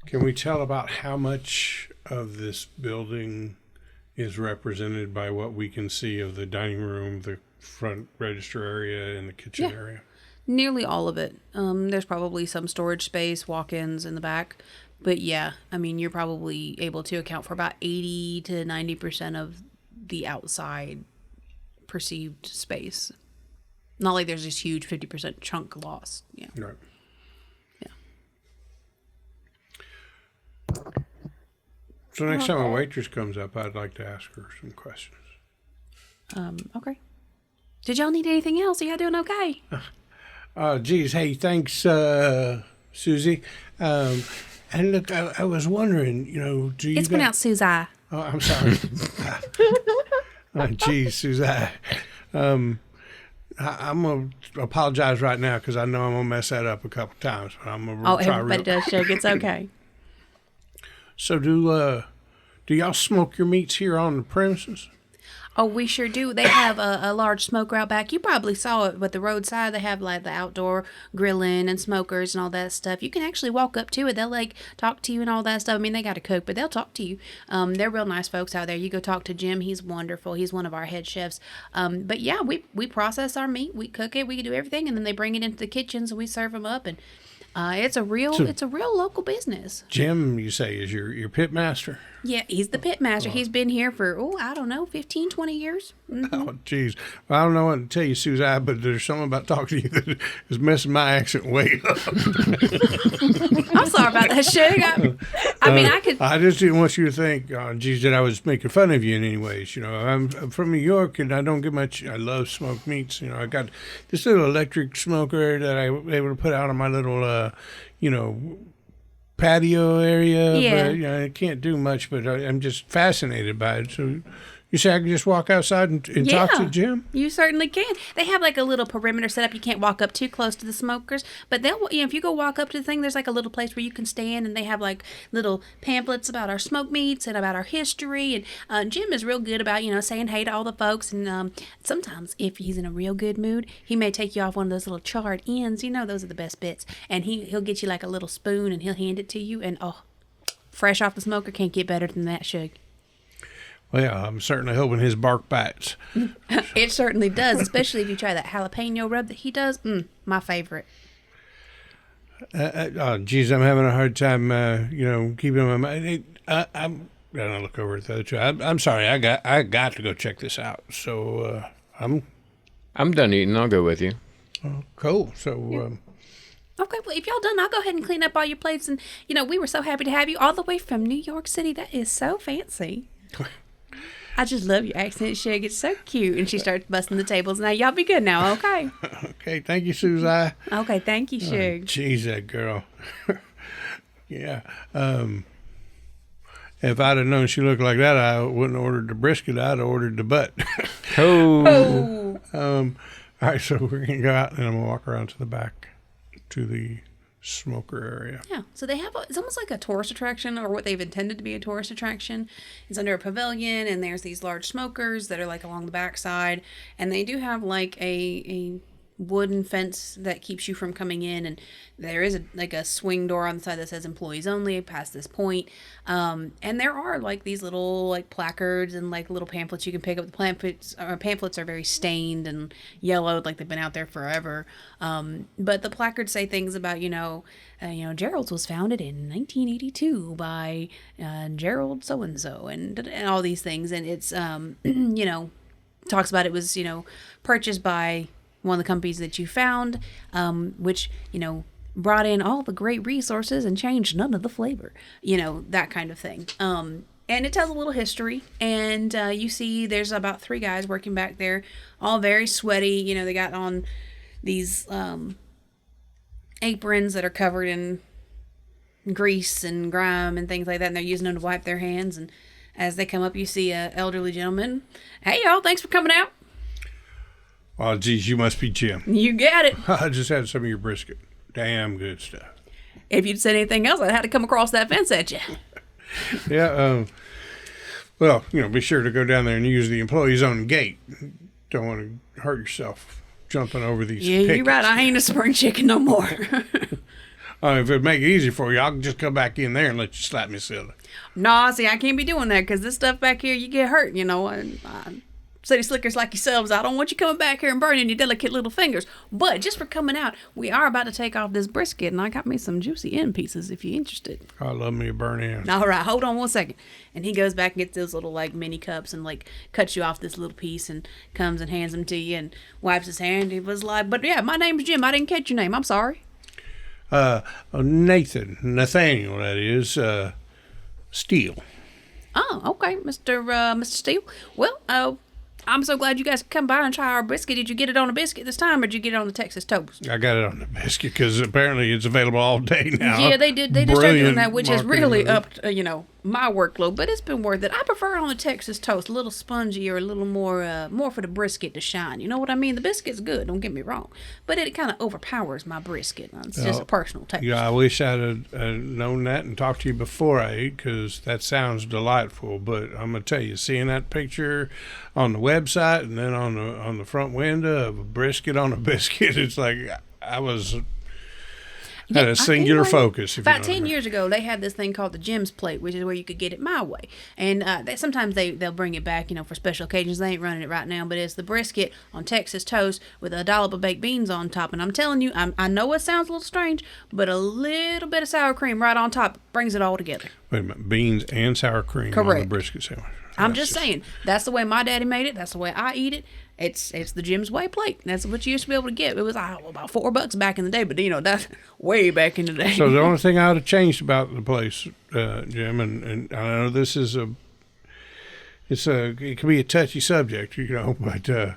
B: can we tell about how much of this building is represented by what we can see of the dining room, the front register area, and the kitchen area?
A: Nearly all of it. There's probably some storage space, walk-ins in the back. But yeah, I mean, you're probably able to account for about 80 to 90% of the outside perceived space. Not like there's this huge 50% chunk lost. Yeah.
B: Right.
A: Yeah.
B: So next time a waitress comes up, I'd like to ask her some questions.
A: Okay. Did y'all need anything else? Are y'all doing okay?
B: Geez, hey, thanks, Susie. And look, I was wondering, do you?
A: It's pronounced Susie.
B: Oh, I'm sorry. Geez, Susie. I'm gonna apologize right now because I know I'm gonna mess that up a couple times. But I'm gonna try.
A: Everybody does, Shug. It's okay.
B: So do y'all smoke your meats here on the premises?
A: Oh, we sure do. They have a large smoker out back. You probably saw it, but the roadside, they have like the outdoor grilling and smokers and all that stuff. You can actually walk up to it. They'll like talk to you and all that stuff. I mean, they got to cook, but they'll talk to you. They're real nice folks out there. You go talk to Jim. He's wonderful. He's one of our head chefs. But yeah, we process our meat. We cook it. We do everything. And then they bring it into the kitchens and we serve them up. And it's a real local business.
B: Jim, you say, is your pit master?
A: Yeah, he's the pit master. He's been here for, I don't know, 15, 20 years. Mm-hmm.
B: Oh, geez. Well, I don't know what to tell you, Susie, but there's something about talking to you that is messing my accent way up.
A: I'm sorry about that, Shug.
B: I just didn't want you to think, geez, that I was making fun of you in any ways. I'm from New York, and I don't get much. I love smoked meats. I got this little electric smoker that I was able to put out on my little, patio area.
A: Yeah.
B: But, I can't do much, but I'm just fascinated by it. So you say I can just walk outside and talk to Jim?
A: You certainly can. They have like a little perimeter set up. You can't walk up too close to the smokers, but they'll, if you go walk up to the thing, there's like a little place where you can stand, and they have like little pamphlets about our smoked meats and about our history. And Jim is real good about, saying hey to all the folks. And sometimes if he's in a real good mood, he may take you off one of those little charred ends. Those are the best bits. And he'll get you like a little spoon and he'll hand it to you. And fresh off the smoker, can't get better than that, Shug.
B: Well, yeah, I'm certainly hoping his bark bites.
A: It certainly does, especially if you try that jalapeno rub that he does. My favorite.
B: Geez, I'm having a hard time, keeping my mind. I'm gonna look over at the other two. I'm sorry, I got to go check this out. So I'm
D: done eating. I'll go with you.
B: Oh, cool. So.
A: Okay, well, if y'all done, I'll go ahead and clean up all your plates. And, we were so happy to have you all the way from New York City. That is so fancy. I just love your accent, Shug. It's so cute. And she starts busting the tables. Now, y'all be good now, okay?
B: Okay, thank you, Susie.
A: Okay, thank you, Shug.
B: Jeez, that girl. Yeah. If I'd have known she looked like that, I wouldn't have ordered the brisket. I'd have ordered the butt.
A: Oh.
B: All right, so we're going to go out, and I'm going to walk around to the back to the smoker area.
A: Yeah, so they have it's almost like a tourist attraction, or what they've intended to be a tourist attraction. It's under a pavilion, and there's these large smokers that are like along the backside, and they do have like a wooden fence that keeps you from coming in, and there is a swing door on the side that says employees only past this point, and there are like these little like placards and like little pamphlets you can pick up. The pamphlets are very stained and yellowed, like they've been out there forever, but the placards say things about Gerald's was founded in 1982 by Gerald so and so and all these things, and it's talks about it was purchased by one of the companies that you found, which, brought in all the great resources and changed none of the flavor, that kind of thing. And it tells a little history, and you see there's about 3 guys working back there, all very sweaty. They got on these aprons that are covered in grease and grime and things like that, and they're using them to wipe their hands. And as they come up, you see an elderly gentleman. Hey, y'all, thanks for coming out.
B: Oh, geez, you must be Jim.
A: You got it.
B: I just had some of your brisket. Damn good stuff.
A: If you'd said anything else, I'd have to come across that fence at you.
B: Yeah, well, be sure to go down there and use the employees' own gate. Don't want to hurt yourself jumping over these
A: Yeah,
B: pickets.
A: you're right. I ain't a spring chicken no more.
B: If it'd make it easy for you, I can just come back in there and let you slap me silly.
A: No, see, I can't be doing that because this stuff back here, you get hurt, you know. And city slickers like yourselves, I don't want you coming back here and burning your delicate little fingers. But just for coming out, we are about to take off this brisket, and I got me some juicy end pieces if you're interested.
B: I love me a burn in.
A: All right, hold on 1 second. And he goes back and gets those little, like, mini cups and, like, cuts you off this little piece and comes and hands them to you and wipes his hand. He was like, but yeah, my name's Jim. I didn't catch your name. I'm sorry.
B: Nathaniel, that is, Steele.
A: Oh, okay, Mr. Steele. Well, I'm so glad you guys could come by and try our biscuit. Did you get it on a biscuit this time, or did you get it on the Texas toast?
B: I got it on the biscuit because apparently it's available all day now.
A: Yeah, they did. They just started doing that, which has
B: marketing
A: really
B: move.
A: upped, my workload. But it's been worth it. I prefer it on the Texas toast, a little spongy or a little more for the brisket to shine. You know what I mean? The biscuit's good. Don't get me wrong, but it kind of overpowers my brisket. It's just a personal taste.
B: Yeah, I wish I'd have known that and talked to you before I ate because that sounds delightful. But I'm gonna tell you, seeing that picture on the website and then on the front window of a brisket on a biscuit, it's like I was had a singular focus. If
A: About
B: you know
A: 10
B: what I mean.
A: years ago, they had this thing called the Jim's Plate, which is where you could get it my way. And sometimes they'll bring it back, for special occasions. They ain't running it right now, but it's the brisket on Texas toast with a dollop of baked beans on top. And I'm telling you, I know it sounds a little strange, but a little bit of sour cream right on top brings it all together.
B: Wait a minute, beans and sour cream on the
A: Correct.
B: brisket sandwich.
A: I'm just saying, that's the way my daddy made it. That's the way I eat it. It's the Jim's Way plate. That's what you used to be able to get. It was about $4 back in the day, but that's way back in the day.
B: So the only thing I would have changed about the place, Jim, and I know this is it can be a touchy subject, but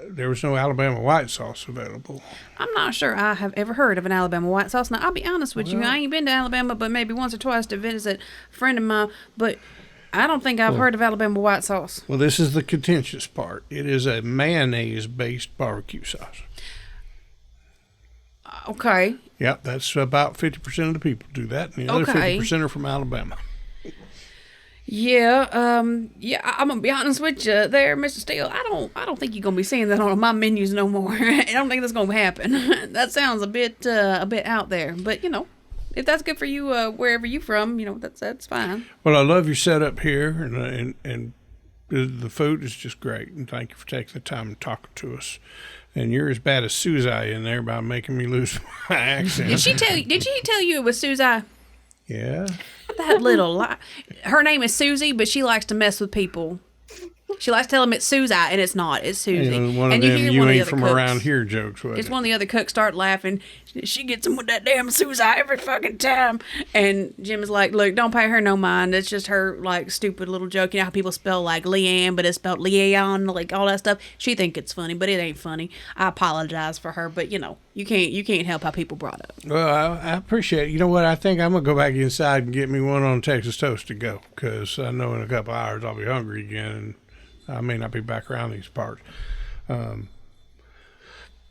B: there was no Alabama white sauce available.
A: I'm not sure I have ever heard of an Alabama white sauce. Now, I'll be honest with you. I ain't been to Alabama but maybe once or twice to visit a friend of mine, but I don't think I've heard of Alabama white sauce.
B: Well, this is the contentious part. It is a mayonnaise-based barbecue sauce.
A: Okay.
B: Yep, that's about 50% of the people do that, and the other 50% are from Alabama.
A: Yeah, I'm gonna be honest with you there, Mr. Steele. I don't think you're gonna be seeing that on my menus no more. I don't think that's gonna happen. That sounds a bit out there, but if that's good for you, wherever you from, that's fine.
B: Well, I love your setup here, and the food is just great. And thank you for taking the time and talking to us. And you're as bad as Susie in there by making me lose my accent.
A: Did she tell you it was Susie?
B: Yeah.
A: That little lie. Her name is Susie, but she likes to mess with people. She likes to tell them it's Susie, and it's not. It's Susie.
B: One of
A: and
B: them you ain't from
A: cooks.
B: around here jokes.
A: It's one of the other cooks start laughing. She gets them with that damn Susie every fucking time. And Jim is like, look, don't pay her no mind. It's just her, like, stupid little joke. You know how people spell, like, Leanne, but it's spelled Leon, like, all that stuff. She think it's funny, but it ain't funny. I apologize for her, but, you can't help how people brought up.
B: Well, I appreciate it. You know what? I think I'm going to go back inside and get me one on Texas toast to go, because I know in a couple hours I'll be hungry again, and I may not be back around these parts.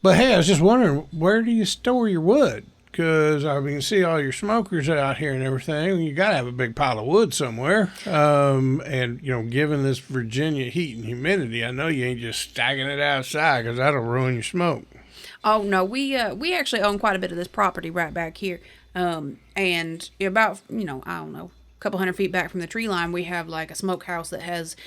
B: But hey, I was just wondering, where do you store your wood? Because I mean, see all your smokers out here and everything. You got to have a big pile of wood somewhere. And given this Virginia heat and humidity, I know you ain't just stacking it outside, because that'll ruin your smoke.
A: Oh no, we actually own quite a bit of this property right back here. And about I don't know, a couple 100 feet back from the tree line, we have like a smokehouse that has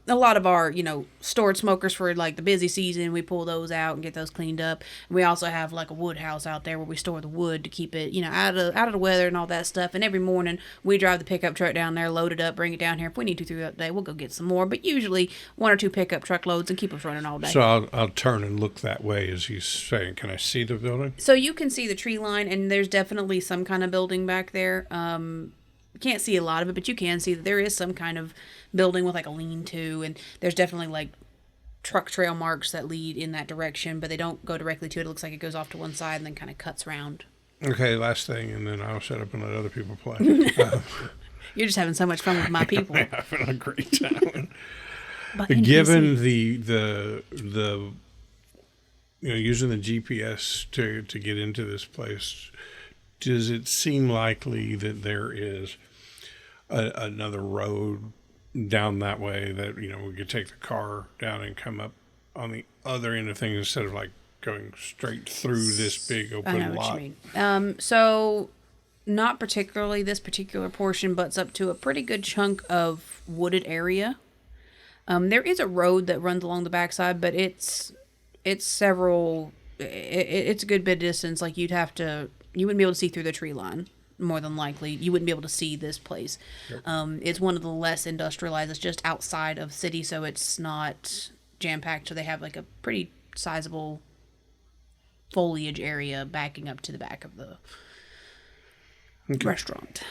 A: a lot of our, stored smokers for like the busy season. We pull those out and get those cleaned up. And we also have like a wood house out there where we store the wood to keep it, out of the weather and all that stuff. And every morning we drive the pickup truck down there, load it up, bring it down here. If we need to throughout the day, we'll go get some more. But usually 1 or 2 pickup truck loads and keep us running all day.
B: So I'll turn and look that way as he's saying. Can I see the building?
A: So you can see the tree line, and there's definitely some kind of building back there. Can't see a lot of it, but you can see that there is some kind of building with like a lean-to, and there's definitely like truck trail marks that lead in that direction, but they don't go directly to it. It looks like it goes off to one side and then kind of cuts around.
B: Okay, last thing, and then I'll shut up and let other people play.
A: You're just having so much fun with my people.
B: I'm having a great time.
A: Given
B: the using the GPS to get into this place, does it seem likely that there is another road down that way that we could take the car down and come up on the other end of things instead of like going straight through this big open
A: I know
B: lot.
A: what you mean. So not particularly this particular portion, but it's up to a pretty good chunk of wooded area. There is a road that runs along the backside, but it's several. It's a good bit of distance. Like you wouldn't be able to see through the tree line. More than likely, you wouldn't be able to see this place. Yep. It's one of the less industrialized. It's just outside of city, so it's not jam packed. So they have like a pretty sizable foliage area backing up to the back of the restaurant.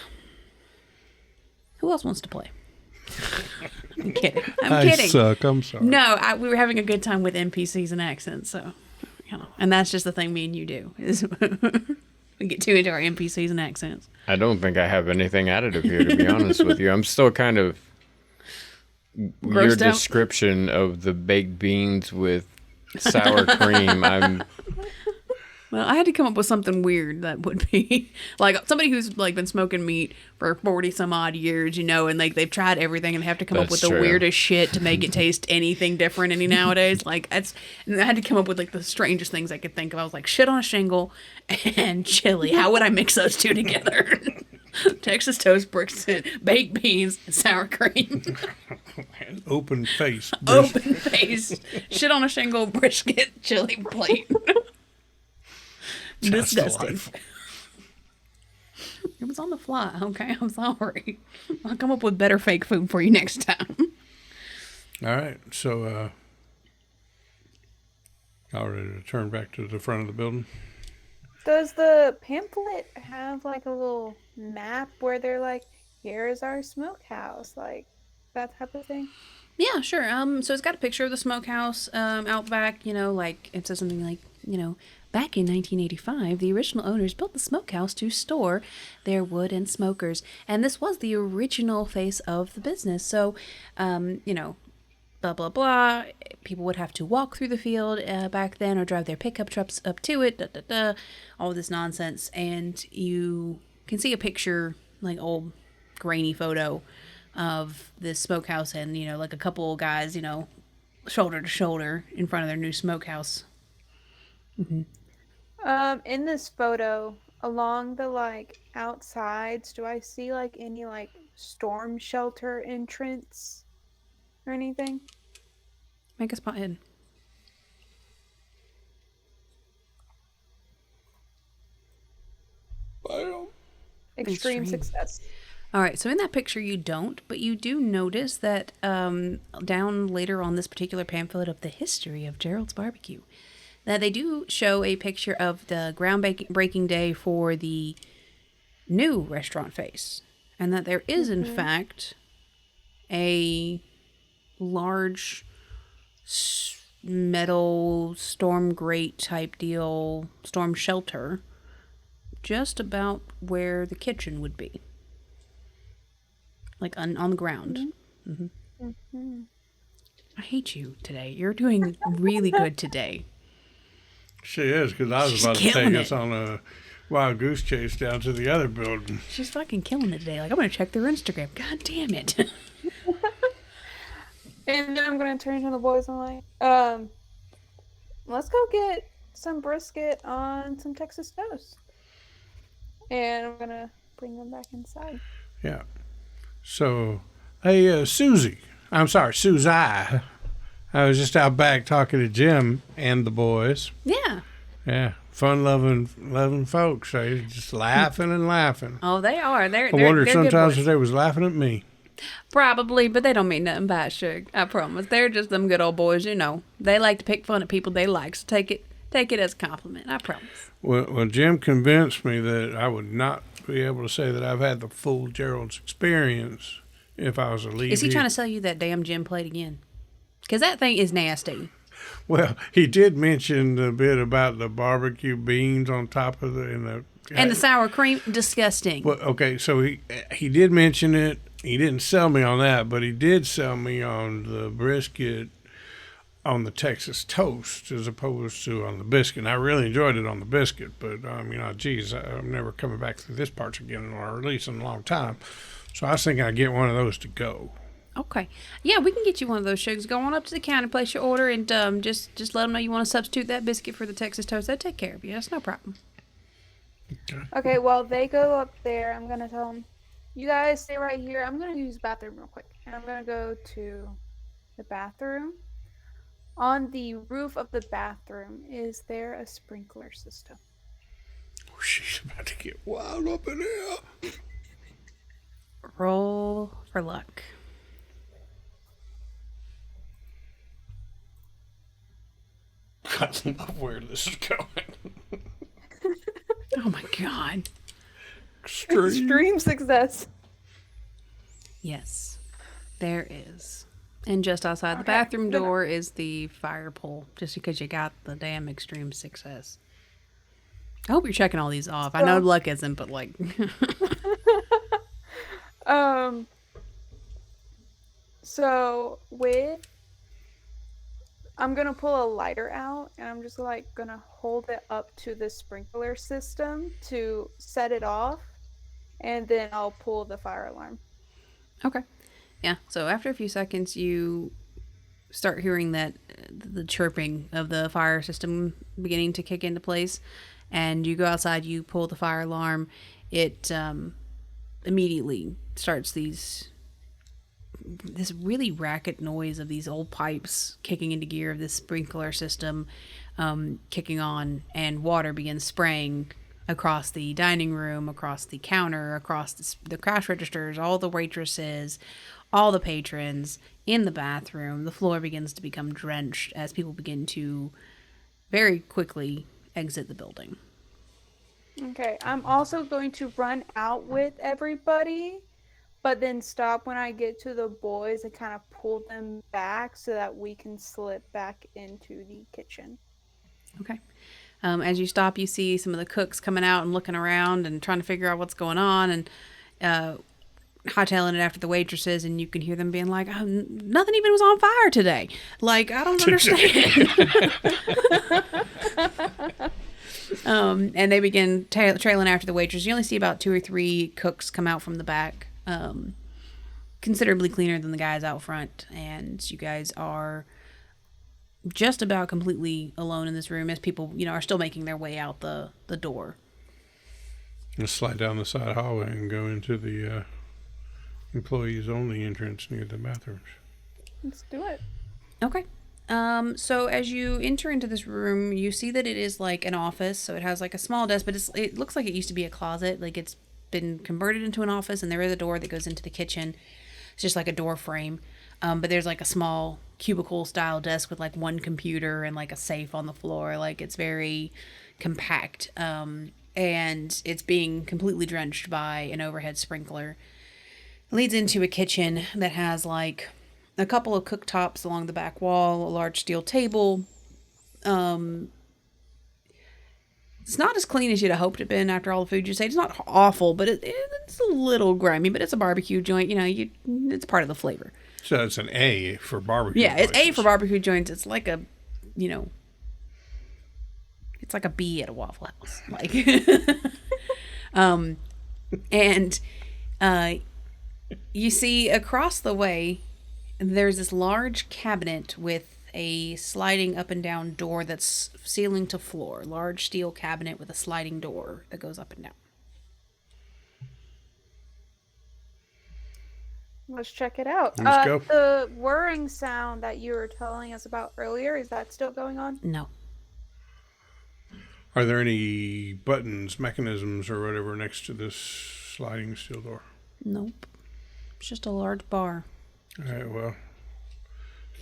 A: Who else wants to play? I'm kidding. I'm kidding.
B: I suck. I'm sorry.
A: No, we were having a good time with NPCs and accents, so and that's just the thing me and you do is we get too into our NPCs and accents.
D: I don't think I have anything additive here, to be honest with you. I'm still kind of
A: grossed
D: your
A: out.
D: Description of the baked beans with sour cream.
A: Well, I had to come up with something weird that would be like somebody who's like been smoking meat for 40 some odd years, and like they've tried everything and they have to come up with the weirdest shit to make it taste anything different any nowadays. Like and I had to come up with like the strangest things I could think of. I was like shit on a shingle and chili. How would I mix those two together? Texas toast bricks, baked beans, and sour cream.
B: Open face.
A: Open face. Shit on a shingle, brisket, chili plate. Disgusting. It was on the fly. Okay, I'm sorry. I'll come up with better fake food for you next time.
B: All right, so y'all ready to turn back to the front of the building?
C: Does the pamphlet have like a little map where they're like, here's our smokehouse, like that type of thing?
A: Yeah, sure. So it's got a picture of the smokehouse out back. Like it says something like, back in 1985, the original owners built the smokehouse to store their wood and smokers, and this was the original face of the business. So, blah blah blah. People would have to walk through the field back then, or drive their pickup trucks up to it. All this nonsense, and you can see a picture, like old grainy photo of this smokehouse, and like a couple of guys, shoulder to shoulder in front of their new smokehouse. Mm-hmm.
C: In this photo, along the like outsides, do I see like any like storm shelter entrance or anything?
A: Make a spot hidden.
C: Extreme success.
A: All right, so in that picture you don't, but you do notice that down later on this particular pamphlet of the history of Gerald's Barbecue, that they do show a picture of the groundbreaking day for the new restaurant face, and that there is in fact a large metal storm grate type deal, storm shelter, just about where the kitchen would be. Like on the ground. Mm-hmm. Mm-hmm. I hate you today. You're doing really good today.
B: She is, because I was about to take us on a wild goose chase down to the other building.
A: She's fucking killing it today. Like, I'm going to check their Instagram. God damn it.
C: And then I'm going to turn to the boys and like, let's go get some brisket on some Texas toast. And I'm going to bring them back inside.
B: Yeah. So, hey, Susie. I was just out back talking to Jim and the boys.
A: Yeah.
B: Yeah. Fun-loving folks. They're just laughing and laughing.
A: Oh, they are.
B: I wonder sometimes if they was laughing at me.
A: Probably, but they don't mean nothing by it, Suge. I promise. They're just them good old boys, They like to pick fun at people they like, so take it as a compliment. I promise.
B: Well, Jim convinced me that I would not be able to say that I've had the full Gerald's experience if I was a lead.
A: Is he trying to sell you that damn Jim plate again? Because that thing is nasty.
B: Well, he did mention a bit about the barbecue beans on top of and the
A: sour cream. Disgusting.
B: Well, okay, so he did mention it. He didn't sell me on that, but he did sell me on the brisket on the Texas toast as opposed to on the biscuit. And I really enjoyed it on the biscuit, but geez, I'm never coming back through this parts again, or at least in a long time. So I was thinking I'd get one of those to go.
A: Okay. Yeah, we can get you one of those shakes. Go on up to the counter, place your order, and just let them know you want to substitute that biscuit for the Texas toast. They'll take care of you. That's no problem.
C: Okay, well, they go up there. I'm going to tell them, you guys stay right here. I'm going to use the bathroom real quick. And I'm going to go to the bathroom. On the roof of the bathroom, is there a sprinkler system?
B: Oh, she's about to get wild up in here.
A: Roll for luck.
B: I love where this is going.
A: Oh my god.
C: Extreme success.
A: Yes, there is. And just outside the bathroom door is the fire pole, just because you got the damn extreme success. I hope you're checking all these off. I know luck isn't, but like...
C: So I'm gonna pull a lighter out, and I'm just like gonna hold it up to the sprinkler system to set it off, and then I'll pull the fire alarm.
A: Okay. Yeah, so after a few seconds, you start hearing that the chirping of the fire system beginning to kick into place, and you go outside, you pull the fire alarm. It immediately starts this really racket noise of these old pipes kicking into gear, of this sprinkler system kicking on, and water begins spraying across the dining room, across the counter, across the cash registers, all the waitresses, all the patrons in the bathroom. The floor begins to become drenched as people begin to very quickly exit the building.
C: Okay, I'm also going to run out with everybody, but then stop when I get to the boys and kind of pull them back so that we can slip back into the kitchen.
A: Okay. As you stop, you see some of the cooks coming out and looking around and trying to figure out what's going on, and hightailing it after the waitresses, and you can hear them being like, oh, nothing even was on fire today. Like, I don't understand. And they begin trailing after the waitress. You only see about 2 or 3 cooks come out from the back, considerably cleaner than the guys out front, and you guys are just about completely alone in this room as people, are still making their way out the door.
B: Let's slide down the side hallway and go into the employees only entrance near the bathrooms.
C: Let's do it.
A: Okay. So as you enter into this room, you see that it is like an office. So it has like a small desk, but it looks like it used to be a closet. Like it's been converted into an office, and there is a door that goes into the kitchen. It's just like a door frame. But there's like a small cubicle style desk with like one computer and like a safe on the floor. Like it's very compact. And it's being completely drenched by an overhead sprinkler. It leads into a kitchen that has like a couple of cooktops along the back wall, a large steel table. It's not as clean as you'd have hoped it'd been after all the food you ate. It's not awful, but it's a little grimy, but it's a barbecue joint. It's part of the flavor.
B: So it's an A for barbecue.
A: Yeah, it's A for barbecue joints. It's like a, it's like a B at a Waffle House. Like, and you see across the way, there's this large cabinet with a sliding up and down door that's ceiling to floor. Large steel cabinet with a sliding door that goes up and down.
C: Let's check it out.
B: Let's go.
C: The whirring sound that you were telling us about earlier, is that still going on?
A: No.
B: Are there any buttons, mechanisms, or whatever next to this sliding steel door?
A: Nope. It's just a large bar.
B: All right, well,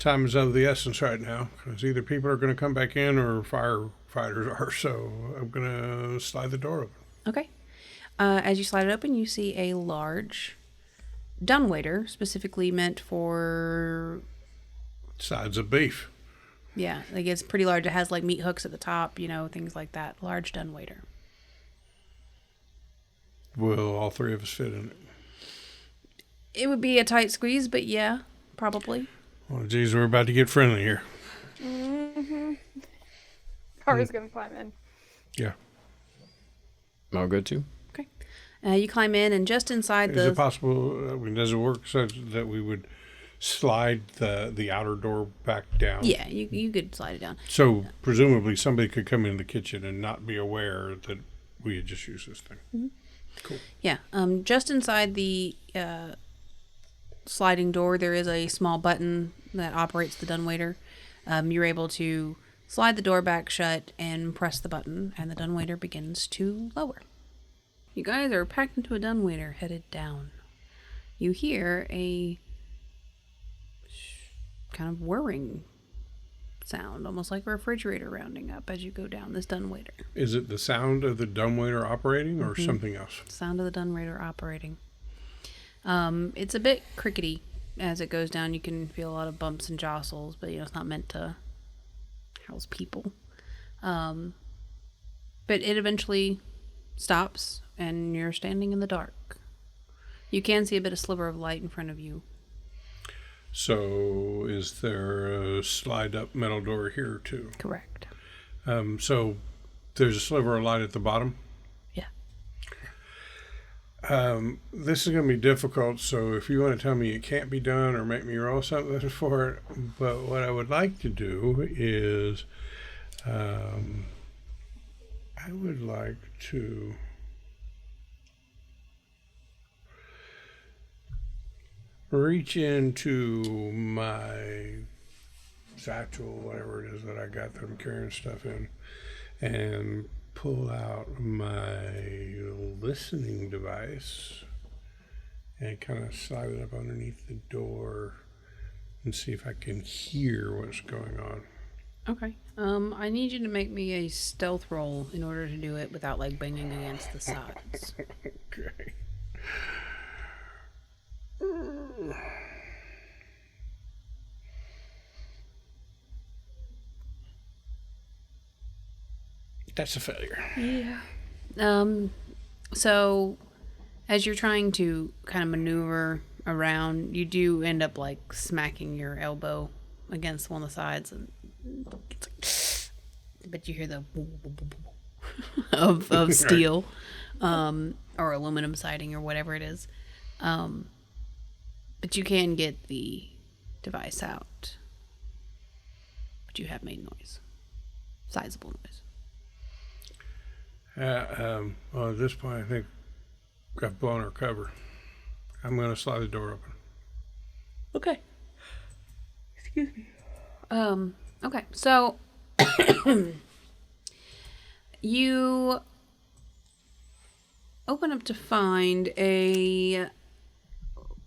B: time is of the essence right now, because either people are going to come back in or firefighters are, so I'm going to slide the door open.
A: Okay. As you slide it open, you see a large dumbwaiter, specifically meant for...
B: Sides of beef.
A: Yeah, like it's pretty large. It has like meat hooks at the top, things like that. Large dumbwaiter.
B: Will all 3 of us fit in it?
A: It would be a tight squeeze, but yeah, probably.
B: Well, geez, we're about to get friendly here.
C: Mm-hmm. Carter's going to climb in.
B: Yeah.
D: I'll go too.
A: Okay. You climb in, and just inside
B: Is it possible, does it work such that we would slide the outer door back down?
A: Yeah, you could slide it down.
B: So presumably somebody could come in the kitchen and not be aware that we had just used this thing.
A: Mm-hmm.
B: Cool.
A: Yeah. Just inside the sliding door, there is a small button that operates the dumbwaiter. You're able to slide the door back shut and press the button, and the dumbwaiter begins to lower. You guys are packed into a dumbwaiter headed down. You hear a kind of whirring sound, almost like a refrigerator rounding up as you go down this dumbwaiter.
B: Is it the sound of the dumbwaiter operating or something else?
A: Sound of the dumbwaiter operating. It's a bit crickety as it goes down. You can feel a lot of bumps and jostles, but it's not meant to house people. But it eventually stops, and you're standing in the dark. You can see a bit of sliver of light in front of you.
B: So is there a slide-up metal door here, too?
A: Correct.
B: So there's a sliver of light at the bottom?
A: Yeah.
B: This is going to be difficult, so if you want to tell me it can't be done or make me roll something for it, but what I would like to do is I would like to reach into my satchel, whatever it is that I got that I'm carrying stuff in, and pull out my listening device and kind of slide it up underneath the door and see if I can hear what's going on.
A: Okay. I need you to make me a stealth roll in order to do it without banging against the sides.
B: Okay. That's a failure.
A: Yeah. So as you're trying to kind of maneuver around, you do end up smacking your elbow against one of the sides, and but you hear the of steel, or aluminum siding or whatever it is. But you can get the device out. But you have made noise. Sizable noise.
B: Well, at this point, I think I've blown our cover. I'm going to slide the door open.
A: Okay. Excuse me. Okay, so you open up to find a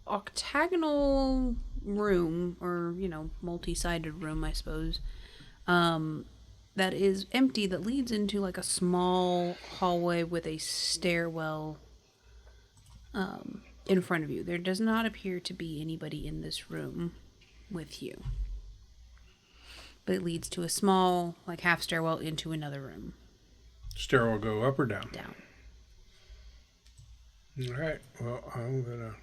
A: octagonal room, or multi-sided room, I suppose, that is empty, that leads into a small hallway with a stairwell in front of you. There does not appear to be anybody in this room with you, but it leads to a small half stairwell into another room.
B: Stairwell go up or down?
A: Down.
B: All right. Well, I'm going to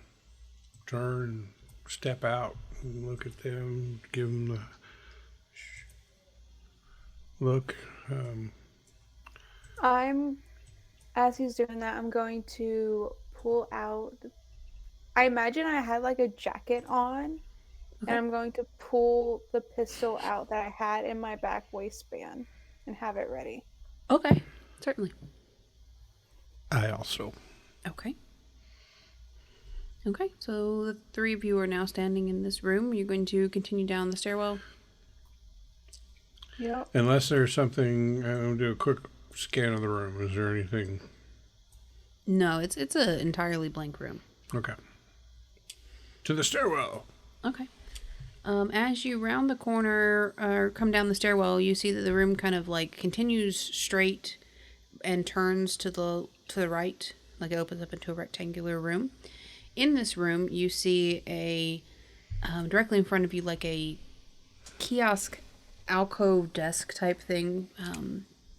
B: turn, step out, and look at them, give them the look.
C: As he's doing that, I'm going to pull out, I imagine I had a jacket on, and I'm going to pull the pistol out that I had in my back waistband and have it ready.
A: Okay, certainly.
B: I also.
A: Okay. Okay, so the three of you are now standing in this room. You're going to continue down the stairwell?
C: Yep.
B: Unless there's something, I'll do a quick scan of the room. Is there anything?
A: No, it's an entirely blank room.
B: Okay. To the stairwell.
A: Okay. As you round the corner or come down the stairwell, you see that the room kind of continues straight and turns to the right, it opens up into a rectangular room. In this room, you see a directly in front of you a kiosk alcove desk type thing,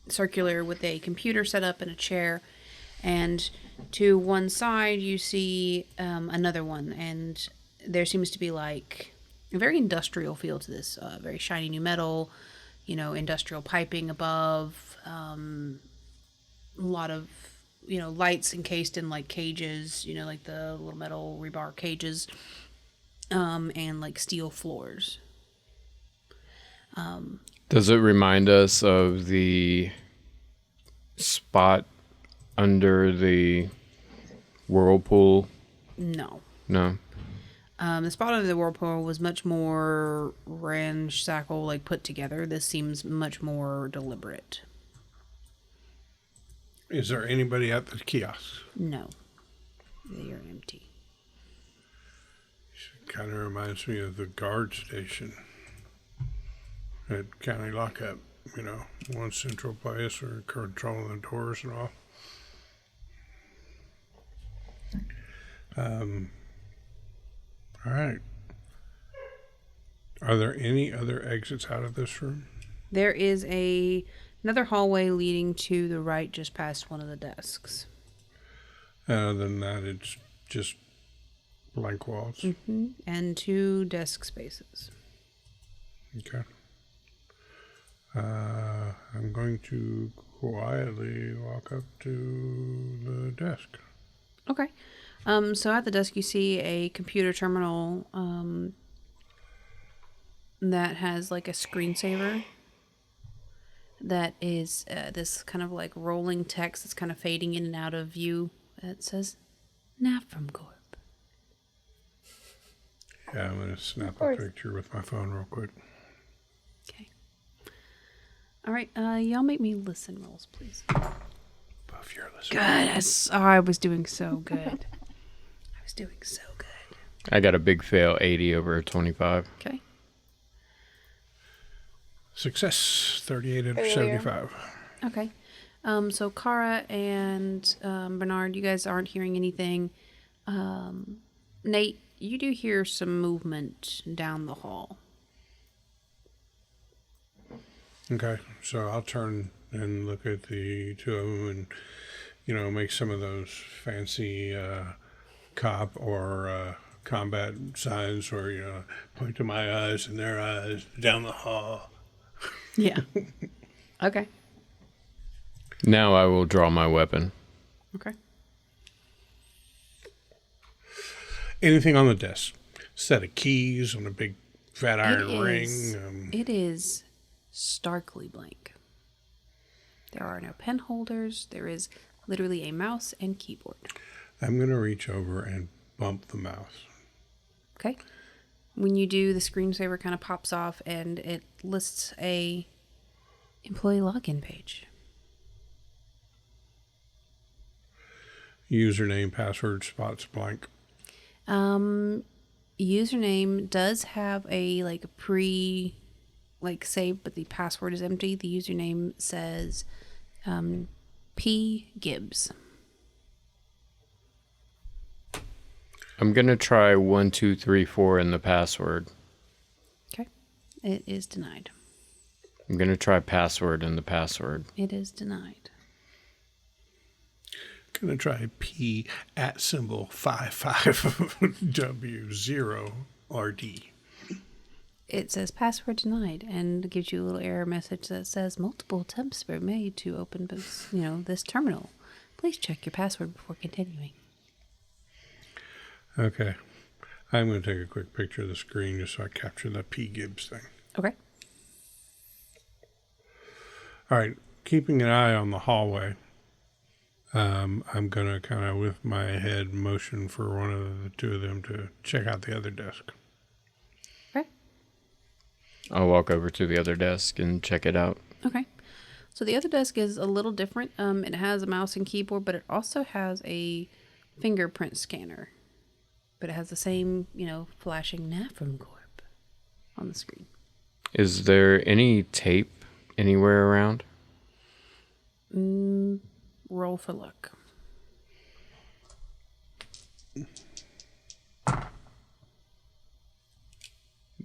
A: circular, with a computer set up and a chair. And to one side, you see another one, and there seems to be a very industrial feel to this. Very shiny new metal, industrial piping above, a lot of lights encased in cages, the little metal rebar cages. and like steel floors.
D: Does it remind us of the spot under the whirlpool?
A: No.
D: No.
A: The spot under the whirlpool was much more ramshackle, like put together. This seems much more deliberate.
B: Is there anybody at the kiosk?
A: No. They are empty.
B: Kind of reminds me of the guard station at County Lockup. You know, one central place for controlling the doors and all. All right. Are there any other exits out of this room?
A: There is another hallway leading to the right just past one of the desks.
B: Other than that, it's just blank walls.
A: Mm-hmm. And 2 desk spaces.
B: Okay. I'm going to quietly walk up to the desk.
A: Okay. So at the desk you see a computer terminal that has like a screensaver that is this kind of like rolling text that's kind of fading in and out of view. It says, Nafram Corp.
B: Yeah, I'm going to snap a picture with my phone real quick.
A: Okay. All right, y'all make me listen rolls, please.
B: Buff your listen.
A: Good. I was doing so good. Doing so good.
D: I got a big fail, 80 over 25.
A: Okay.
B: Success, 38 out of 75.
A: Okay. So Kara and Bernard, you guys aren't hearing anything. Nate, you do hear some movement down the hall.
B: Okay, so I'll turn and look at the 2 of them and, you know, make some of those fancy cop or combat signs where, you know, point to my eyes and their eyes down the hall.
A: Yeah. Okay.
D: Now I will draw my weapon.
A: Okay.
B: Anything on the desk? Set of keys on a big fat iron ring.
A: It is starkly blank. There are no pen holders. There is literally a mouse and keyboard.
B: I'm going to reach over and bump the mouse.
A: Okay. When you do, the screensaver kind of pops off and it lists a employee login page.
B: Username, password, spots blank.
A: Username does have a save, but the password is empty. The username says P Gibbs.
D: I'm going to try 1, 2, 3, 4 in the password.
A: Okay. It is denied.
D: I'm going to try password in the password.
A: It is denied.
B: Gonna try P @ 55W0RD.
A: It says password denied and gives you a little error message that says multiple attempts were made to open this terminal. Please check your password before continuing.
B: Okay. I'm going to take a quick picture of the screen just so I capture the P. Gibbs thing.
A: Okay.
B: All right. Keeping an eye on the hallway, I'm going to kind of, with my head, motion for one of the 2 of them to check out the other desk.
A: Okay.
D: I'll walk over to the other desk and check it out.
A: Okay. So the other desk is a little different. It has a mouse and keyboard, but it also has a fingerprint scanner. But it has the same, flashing Nafram Corp on the screen.
D: Is there any tape anywhere around?
A: Roll for luck.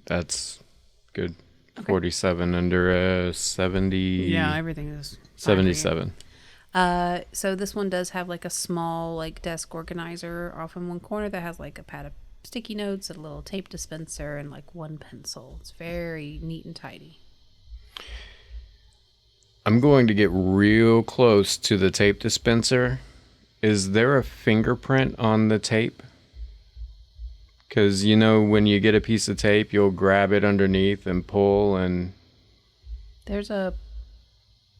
D: That's good.
A: Okay.
D: 47 under 70.
A: Yeah, everything is
D: 77.
A: So this one does have like a small desk organizer off in one corner that has like a pad of sticky notes, a little tape dispenser, and like one pencil. It's very neat and tidy.
D: I'm going to get real close to the tape dispenser. Is there a fingerprint on the tape? Because, when you get a piece of tape, you'll grab it underneath and pull and...
A: There's a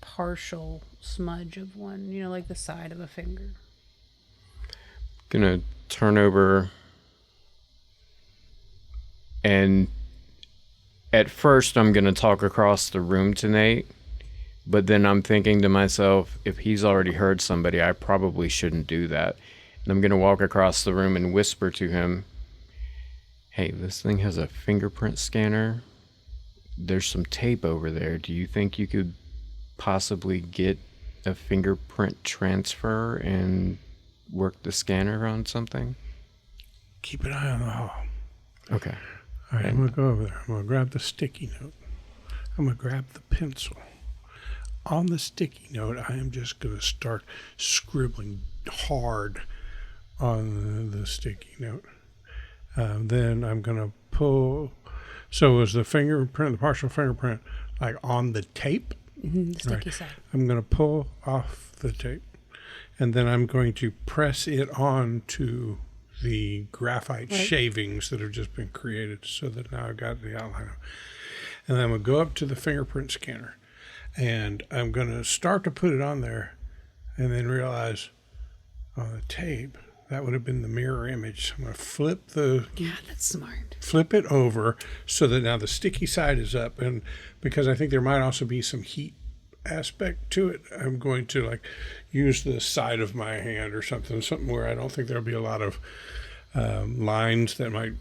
A: partial smudge of one, like the side of a finger.
D: Gonna turn over, and at first I'm gonna talk across the room to Nate, but then I'm thinking to myself, if he's already heard somebody, I probably shouldn't do that. And I'm gonna walk across the room and whisper to him, hey, this thing has a fingerprint scanner. There's some tape over there. Do you think you could possibly get a fingerprint transfer and work the scanner on something?
B: Keep an eye on the hall.
D: Okay.
B: All right, I'm going to go over there. I'm going to grab the sticky note. I'm going to grab the pencil. On the sticky note, I am just going to start scribbling hard on the sticky note. Then I'm going to pull. So is the fingerprint, the partial fingerprint, like on the tape?
A: Mm-hmm, the sticky side.
B: I'm going to pull off the tape. And then I'm going to press it on to the graphite shavings that have just been created, so that now I've got the outline. And then I'm going to go up to the fingerprint scanner, and I'm going to start to put it on there, and then realize on the tape, that would have been the mirror image. I'm going to flip
A: that's smart.
B: Flip it over so that now the sticky side is up. And because I think there might also be some heat aspect to it, I'm going to use the side of my hand or something where I don't think there'll be a lot of lines that might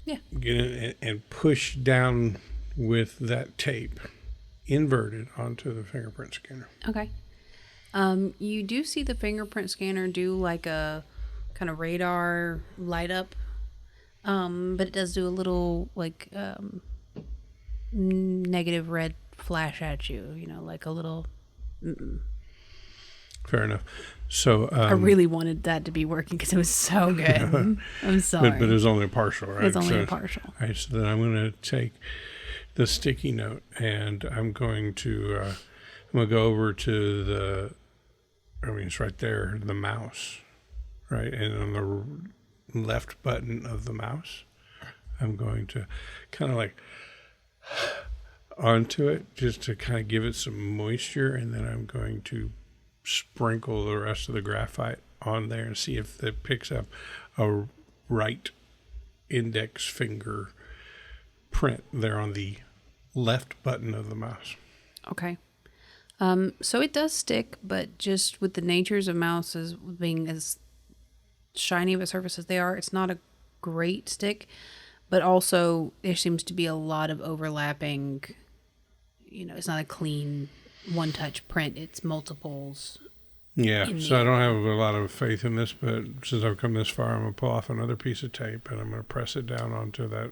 B: get in and push down with that tape inverted onto the fingerprint scanner.
A: Okay. You do see the fingerprint scanner do like a kind of radar light up, but it does do a little negative red flash at you, like a little
B: Fair enough. So
A: I really wanted that to be working because it was so good. I'm sorry,
B: but it was only a partial, right?
A: It's only a partial.
B: All right, so then I'm going to take the sticky note, and I'm going to go over to it's right there, the mouse, right? And on the left button of the mouse, I'm going to kind of onto it just to kind of give it some moisture, and then I'm going to sprinkle the rest of the graphite on there and see if it picks up a right index finger print there on the left button of the mouse.
A: Okay. So it does stick, but just with the natures of mouses being as shiny of a surface as they are, it's not a great stick, but also there seems to be a lot of overlapping. It's not a clean one-touch print. It's multiples.
B: Yeah, so I don't have a lot of faith in this, but since I've come this far, I'm going to pull off another piece of tape, and I'm going to press it down onto that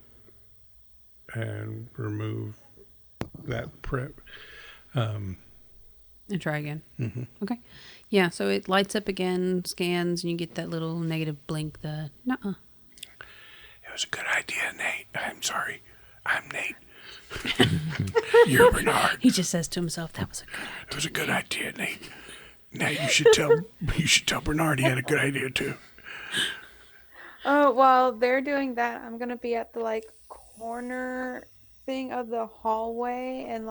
B: and remove that print.
A: And try again.
B: Mm-hmm.
A: Okay. Yeah, so it lights up again, scans, and you get that little negative blink. It
B: was a good idea, Nate. I'm sorry. I'm Nate. You're Bernard.
A: He just says to himself, that was a good idea.
B: It was a good idea, Nate. Nate, you should tell Bernard he had a good idea too.
C: Oh, while they're doing that, I'm gonna be at the corner thing of the hallway and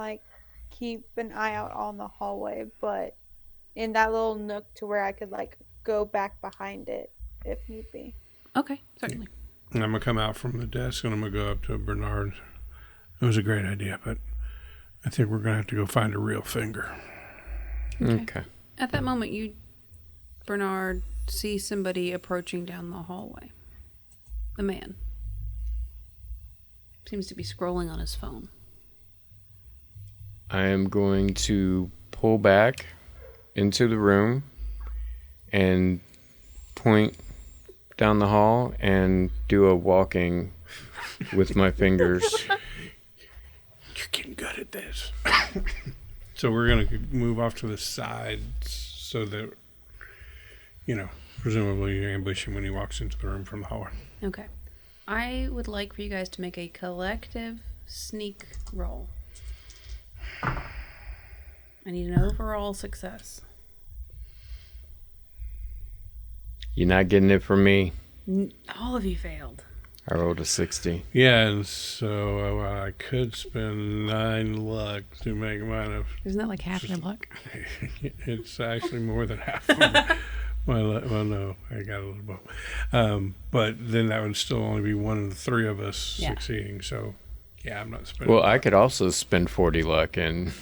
C: keep an eye out on the hallway, but in that little nook to where I could go back behind it if need be.
A: Okay, certainly.
B: And I'm gonna come out from the desk and I'm gonna go up to Bernard. It was a great idea, but I think we're gonna have to go find a real finger.
D: Okay.
A: At that moment, Bernard, see somebody approaching down the hallway. A man. Seems to be scrolling on his phone.
D: I am going to pull back into the room and point down the hall and do a walking with my fingers.
B: You're getting good at this. So we're going to move off to the side so that, presumably you ambush him when he walks into the room from the hallway.
A: Okay. I would like for you guys to make a collective sneak roll. I need an overall success.
D: You're not getting it from me.
A: All of you failed.
D: I rolled a 60.
B: Yeah, and so I could spend 9 luck to make mine a...
A: Isn't that like half your luck?
B: It's actually more than half of my luck. Well, no, I got a little bit. But then that would still only be one of the 3 of us succeeding. So, yeah, I'm not spending...
D: Well, I could also spend 40 luck and...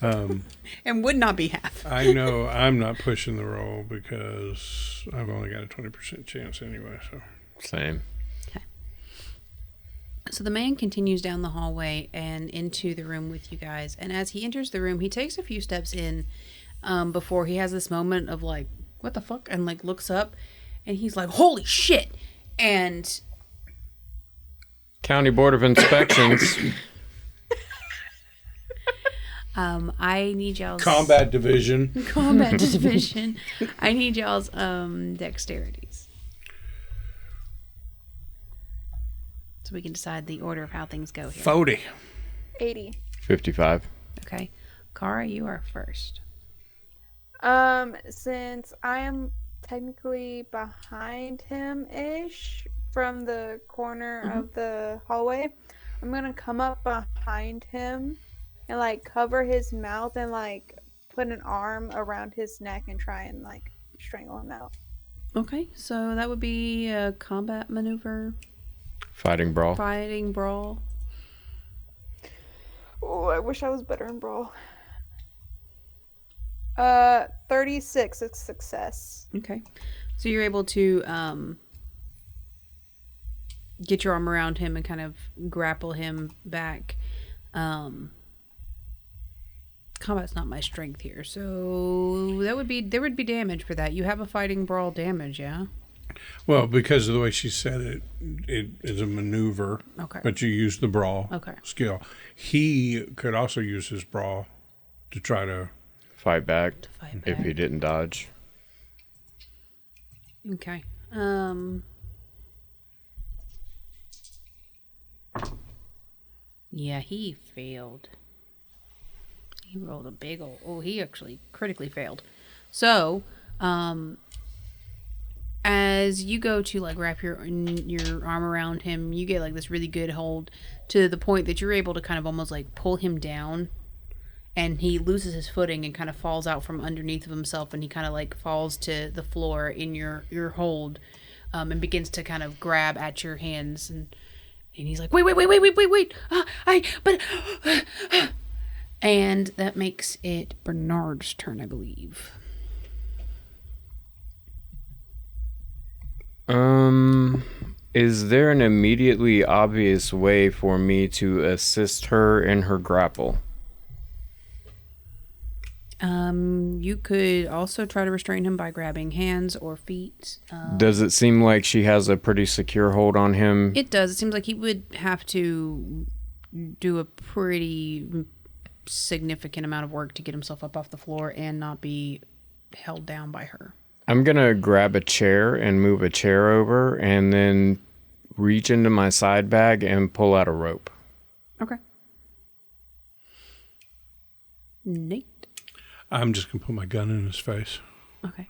A: and would not be half.
B: I know I'm not pushing the roll because I've only got a 20% chance anyway. So
D: Same.
A: Okay. So the man continues down the hallway and into the room with you guys. And as he enters the room, he takes a few steps in before he has this moment of like, what the fuck? And like looks up and he's like, holy shit. And
D: County Board of Inspections.
A: I need y'all's
B: combat division.
A: I need y'all's dexterities, so we can decide the order of how things go here.
B: 40.
C: 80.
D: 55.
A: Okay, Kara, you are first.
C: Since I am technically behind him-ish from the corner of the hallway, I'm gonna come up behind him and like cover his mouth and like put an arm around his neck and try and like strangle him out.
A: Okay, so that would be a combat maneuver.
D: Fighting brawl.
C: Oh, I wish I was better in brawl. 36 is success.
A: Okay, so you're able to get your arm around him and kind of grapple him back. Combat's not my strength here, so there would be damage for that. You have a fighting brawl damage, yeah?
B: Well, because of the way she said it, it is a maneuver.
A: Okay.
B: But you use the brawl
A: skill.
B: He could also use his brawl to try to
D: fight back if he didn't dodge.
A: Okay. Yeah, he failed. He rolled a big old... Oh, he actually critically failed. So, as you go to, like, wrap your arm around him, you get, like, this really good hold to the point that you're able to kind of almost, like, pull him down. And he loses his footing and kind of falls out from underneath of himself. And he kind of, like, falls to the floor in your hold and begins to kind of grab at your hands. And he's like, wait. And that makes it Bernard's turn, I believe.
D: Is there an immediately obvious way for me to assist her in her grapple?
A: You could also try to restrain him by grabbing hands or feet.
D: Does it seem like she has a pretty secure hold on him?
A: It does. It seems like he would have to do a pretty significant amount of work to get himself up off the floor and not be held down by her.
D: I'm gonna grab a chair and move a chair over and then reach into my side bag and pull out a rope.
A: Okay. Nate?
B: I'm just gonna put my gun in his face.
A: Okay.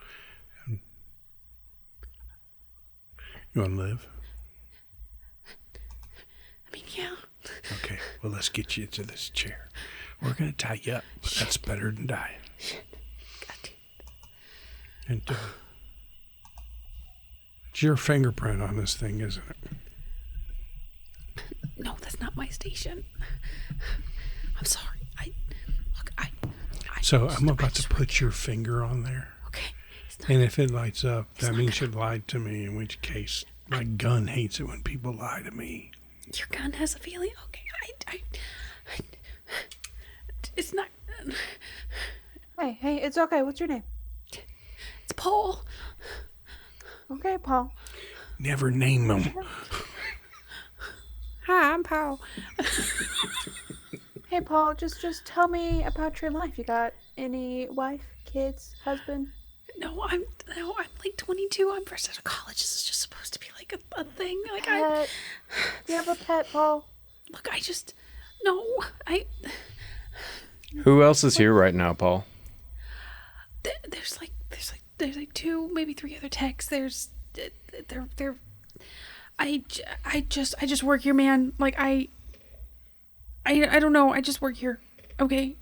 B: You want to live?
A: I mean, yeah.
B: Okay, well, let's get you into this chair. We're going to tie you up. But that's better than dying. And it's your fingerprint on this thing, isn't it?
A: No, that's not my station. I'm sorry.
B: So I'm about to put your finger on there.
A: Okay.
B: And if it lights up, that means you lied to me, in which case my gun hates it when people lie to me.
A: Your gun has a feeling? Okay, it's not...
C: Hey, it's okay. What's your name?
A: It's Paul.
C: Okay, Paul.
B: Never name him.
A: Hi, I'm Paul.
C: Hey, Paul, just tell me about your life. You got any wife, kids, husband?
A: No, I'm like 22. I'm first out of college. This is just supposed to be like a thing. Like
C: pet. Do you have a pet, Paul?
A: Look,
D: Who else is here right now, Paul?
A: There's like 2, maybe 3 other techs. I just work here, man. Like, I don't know. I just work here. Okay.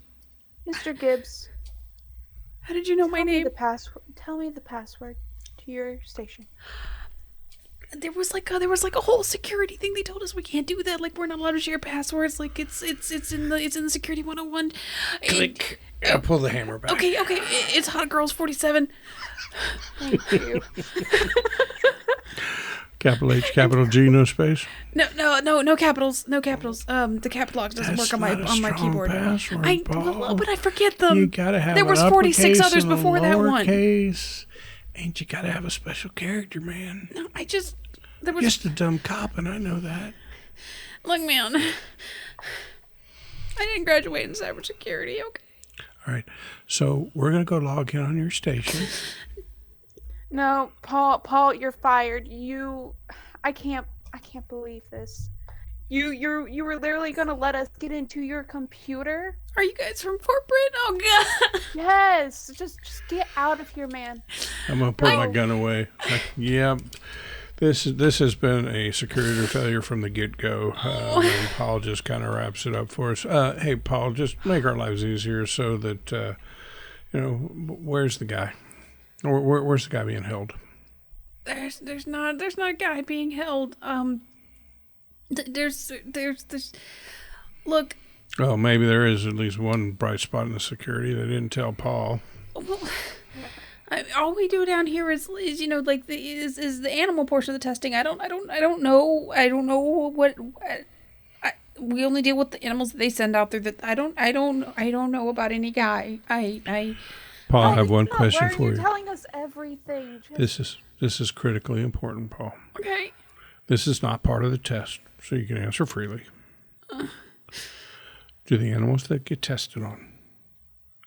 C: Mr. Gibbs.
A: How did you know my name?
C: Tell me the password to your station.
A: There was like a whole security thing. They told us we can't do that. Like, we're not allowed to share passwords. Like, it's in the security 101.
B: Click. I'll pull the hammer back.
A: Okay. It's Hot Girls 47.
C: Thank you.
B: Capital H, capital G, no space.
A: No capitals. No capitals. The capital lock doesn't work on my keyboard.
B: Password,
A: but I forget them.
B: You gotta have
A: there was 46 others
B: and a
A: before that one.
B: Lowercase. And you gotta have a special character, man.
A: No, there was
B: just a dumb cop, and I know that.
A: Look, man, I didn't graduate in cybersecurity. Okay.
B: All right, so we're gonna go log in on your station.
C: No, Paul, you're fired. I can't believe this. You were literally gonna let us get into your computer?
A: Are you guys from corporate? Oh god.
C: Yes. Just get out of here, man.
B: I'm gonna put my gun away. Yeah. This has been a security failure from the get-go. And Paul just kind of wraps it up for us. Hey, Paul, just make our lives easier so that where's the guy? Where's the guy being held?
A: There's not a guy being held. There's look.
B: Well, maybe there is at least one bright spot in the security. They didn't tell Paul.
A: Well, all we do down here is like the animal portion of the testing. I don't know what. We only deal with the animals that they send out there. That I don't know about any guy.
B: Paul, I have one question for you.
C: You're telling us everything.
B: This is critically important, Paul.
A: Okay.
B: This is not part of the test, so you can answer freely. Do the animals that get tested on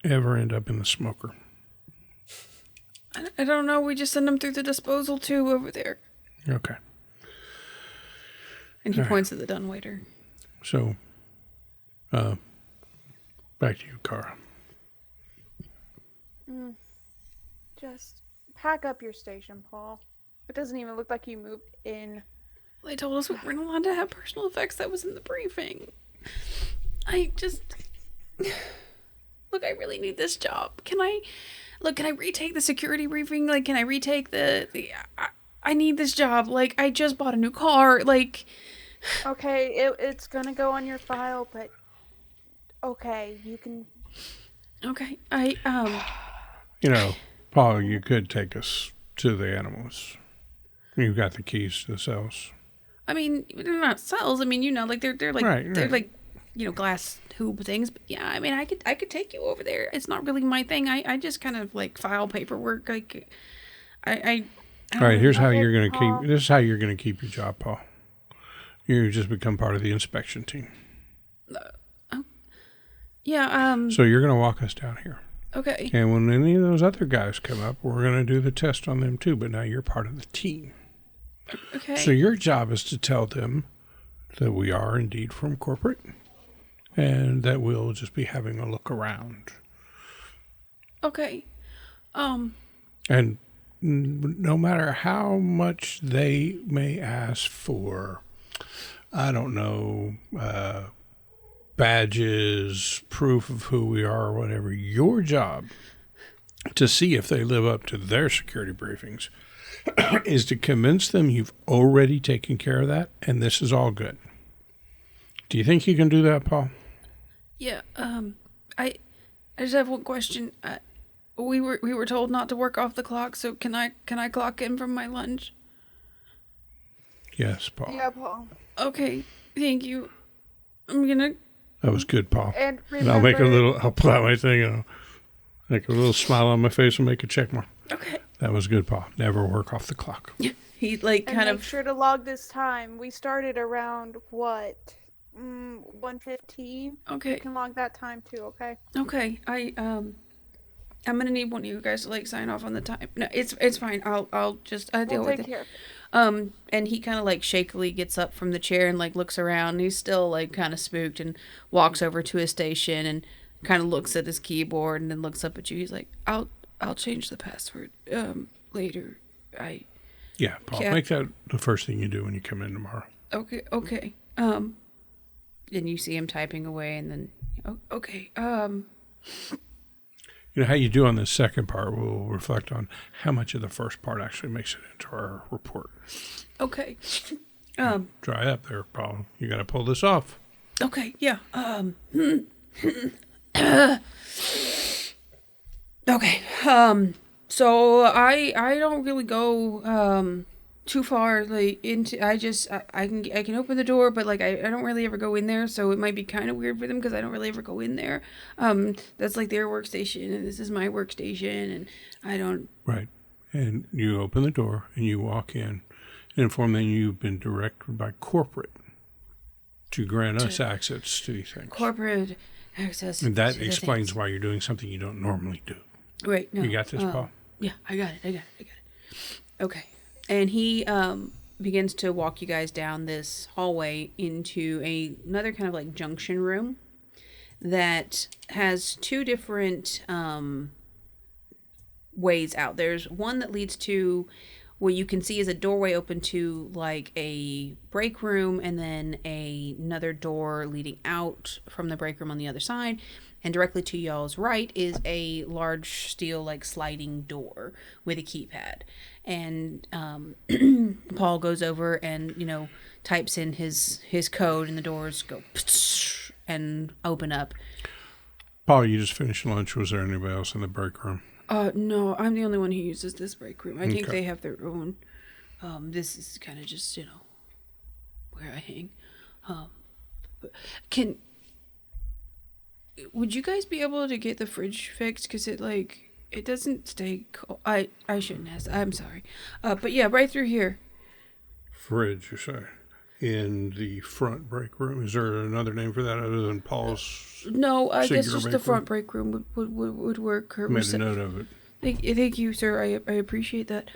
B: ever end up in the smoker?
A: I don't know. We just send them through the disposal tube over there.
B: Okay.
A: And he points at the dumbwaiter.
B: So, back to you, Kara.
C: Just pack up your station, Paul. It doesn't even look like you moved in.
A: They told us we weren't allowed to have personal effects. That was in the briefing. Look, I really need this job. Can I retake the security briefing? Like, can I retake I need this job. Like, I just bought a new car. Like,
C: okay, it's gonna go on your file, but okay, you can.
A: Okay,
B: Paul, you could take us to the animals. You've got the keys to the cells.
A: I mean, they're not cells. I mean, like they're like
B: right.
A: They're like glass tube things. But yeah, I mean, I could take you over there. It's not really my thing. I just kind of like file paperwork. Like I
B: all right. Here's how you're gonna keep. This is how you're gonna keep your job, Paul. You just become part of the inspection team.
A: Yeah.
B: So you're gonna walk us down here.
A: Okay.
B: And when any of those other guys come up, we're gonna do the test on them too. But now you're part of the team.
A: Okay.
B: So your job is to tell them that we are indeed from corporate, and that we'll just be having a look around.
A: Okay.
B: And no matter how much they may ask for, I don't know, badges, proof of who we are, or whatever, your job to see if they live up to their security briefings is to convince them you've already taken care of that, and this is all good. Do you think you can do that, Paul?
A: Yeah. I just have one question. We were told not to work off the clock, so can I clock in from my lunch?
B: Yes, Paul.
C: Yeah, Paul.
A: Okay. Thank you. I'm gonna.
B: That was good, Paul.
C: And
B: I'll make I'll pull out my thing and I'll make a little smile on my face and make a check mark.
A: Okay.
B: That was good, Paul. Never work off the clock.
A: He kind of.
C: Make sure to log this time. We started around what? 1:15.
A: Okay.
C: You can log that time too. Okay.
A: Okay. I'm gonna need one of you guys to sign off on the time. No, it's fine. I'll just deal with it.
C: Care of it.
A: And he kind of shakily gets up from the chair and looks around. He's still kind of spooked and walks over to his station and kind of looks at his keyboard and then looks up at you. He's like, I'll change the password later.
B: Yeah, Paul, make that the first thing you do when you come in tomorrow.
A: Okay. And you see him typing away, and then, okay.
B: You know, how you do on the second part will reflect on how much of the first part actually makes it into our report.
A: Okay.
B: Dry up there, Paul. You got to pull this off.
A: Okay, yeah. Okay. So I don't really go too far into. I can open the door, but I don't really ever go in there. So it might be kind of weird for them because I don't really ever go in there. That's their workstation, and this is my workstation, and I don't.
B: Right, and you open the door and you walk in, and inform them you've been directed by corporate to grant us access to these things.
A: Corporate access.
B: And that explains why you're doing something you don't normally do.
A: Right. No.
B: You got this, Paul?
A: Yeah, I got it. Okay. And he begins to walk you guys down this hallway into another kind of junction room that has two different ways out. There's one that leads to what you can see is a doorway open to a break room, and then another door leading out from the break room on the other side. And directly to y'all's right is a large steel sliding door with a keypad. And Paul goes over and types in his code, and the doors go and open up.
B: Paul, you just finished lunch. Was there anybody else in the break room?
A: No, I'm the only one who uses this break room. I think they have their own. This is kind of just, where I hang. Would you guys be able to get the fridge fixed? Because it doesn't stay cold. I shouldn't ask. I'm sorry. But yeah, right through here.
B: Fridge, you say? In the front break room? Is there another name for that other than Paul's?
A: No, I guess just the front break room would work.
B: Made a note of it.
A: Thank you, sir. I appreciate that.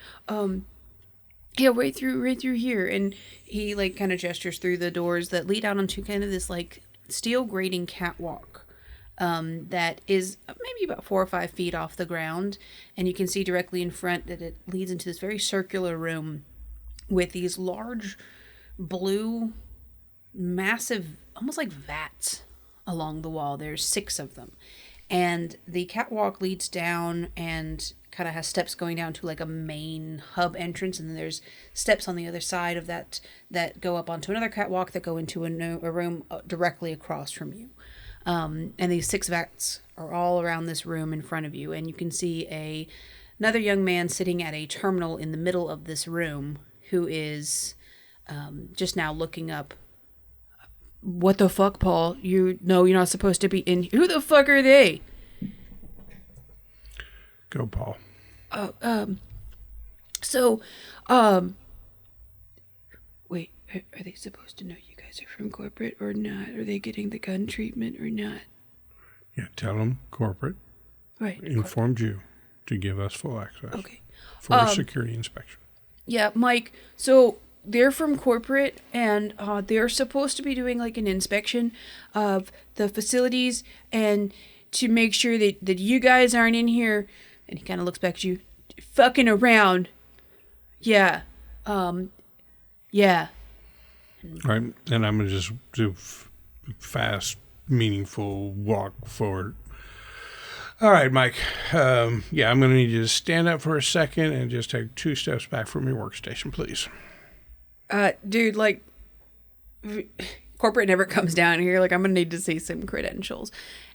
A: Yeah, right through here, and he kind of gestures through the doors that lead out onto kind of this steel grating catwalk. That is maybe about 4 or 5 feet off the ground, and you can see directly in front that it leads into this very circular room with these large blue, massive, almost like vats along the wall. There's 6 of them, and the catwalk leads down and kind of has steps going down to a main hub entrance, and then there's steps on the other side of that go up onto another catwalk that go into a room directly across from you. And these 6 vats are all around this room in front of you, and you can see another young man sitting at a terminal in the middle of this room who is just now looking up. What the fuck, Paul? You're not supposed to be in here. Who the fuck are they?
B: Go, Paul.
A: Wait, are they supposed to know you guys are from corporate or not? Are they getting the gun treatment or not?
B: Yeah, tell them corporate.
A: Right.
B: Informed you to give us full access.
A: Okay.
B: For a security inspection.
A: Yeah, Mike, so they're from corporate, and they're supposed to be doing an inspection of the facilities and to make sure that you guys aren't in here. And he kind of looks back at you, fucking around. Yeah. Yeah.
B: Right, and I'm going to just do fast, meaningful walk forward. All right, Mike. I'm going to need you to stand up for a second and just take 2 steps back from your workstation, please.
A: Dude, corporate never comes down here. I'm going to need to see some credentials.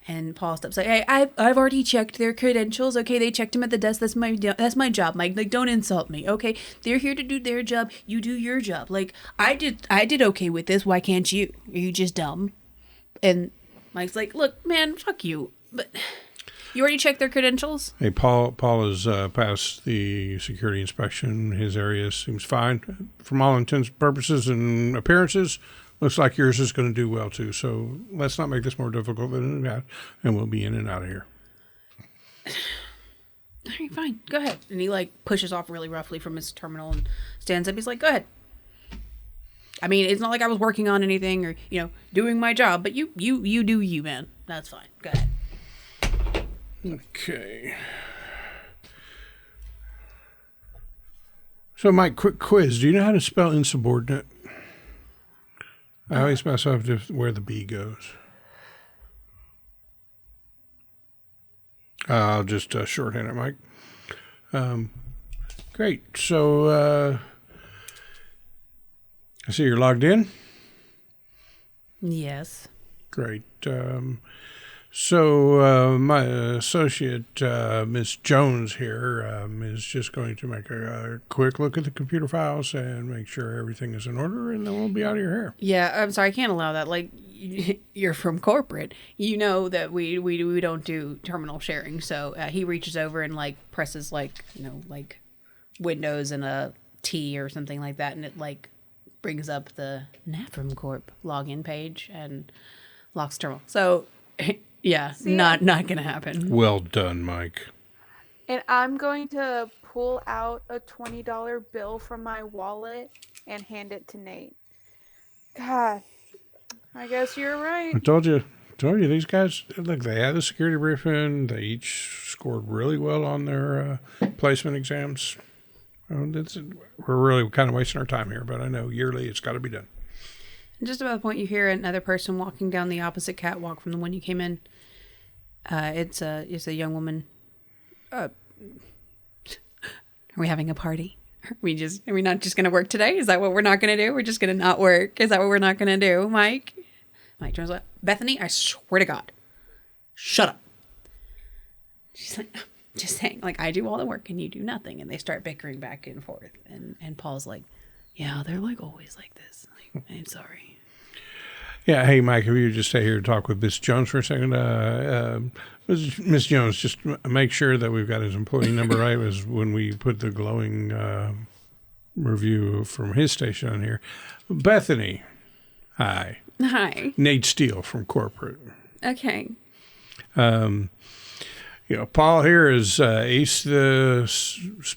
A: And Paul steps hey, I've already checked their credentials. Okay, they checked them at the desk. That's my job, Mike. Don't insult me. Okay, they're here to do their job. You do your job. I did okay with this. Why can't you? Are you just dumb? And Mike's look, man, fuck you. But you already checked their credentials?
B: Hey, Paul has passed the security inspection. His area seems fine. From all intents and purposes and appearances, looks like yours is going to do well, too. So let's not make this more difficult than it has, and we'll be in and out of here.
A: All right, fine. Go ahead. And he, pushes off really roughly from his terminal and stands up. He's go ahead. I mean, it's not like I was working on anything or, doing my job, but you do you, man. That's fine. Go ahead.
B: Okay. So, Mike, quick quiz. Do you know how to spell insubordinate? I always mess up just where the B goes. I'll just shorthand it, Mike. Great. So, I see you're logged in.
A: Yes.
B: Great. So my associate, Miss Jones here, is just going to make a quick look at the computer files and make sure everything is in order, and then we'll be out of your hair.
A: Yeah, I'm sorry, I can't allow that. Like, you're from corporate. You know that we don't do terminal sharing. So he reaches over and, like, presses, like, you know, like Windows and a T or something like that, and it, like, brings up the Nafrim Corp login page and locks terminal. So... Yeah, not going to happen.
B: Well done, Mike.
C: And I'm going to pull out a $20 bill from my wallet and hand it to Nate. God, I guess you're right.
B: I told you, these guys, look, they had the security briefing. They each scored really well on their placement exams. We're really kind of wasting our time here, but I know yearly it's got to be done.
A: Just about the point you hear another person walking down the opposite catwalk from the one you came in. It's a young woman. Are we having a party? Are we not just going to work today? Is that what we're not going to do? We're just going to not work. Is that what we're not going to do, Mike? Mike turns like, Bethany, I swear to God, shut up. She's like, just saying, like, I do all the work and you do nothing. And they start bickering back and forth. And Paul's like, yeah, they're like always like this. Like, I'm sorry.
B: Yeah, hey, Mike, if you just stay here to talk with Miss Jones for a second. Miss Jones, just make sure that we've got his employee number right as when we put the glowing review from his station on here. Bethany, hi.
A: Hi.
B: Nate Steele from corporate.
A: Okay.
B: Paul here is ace the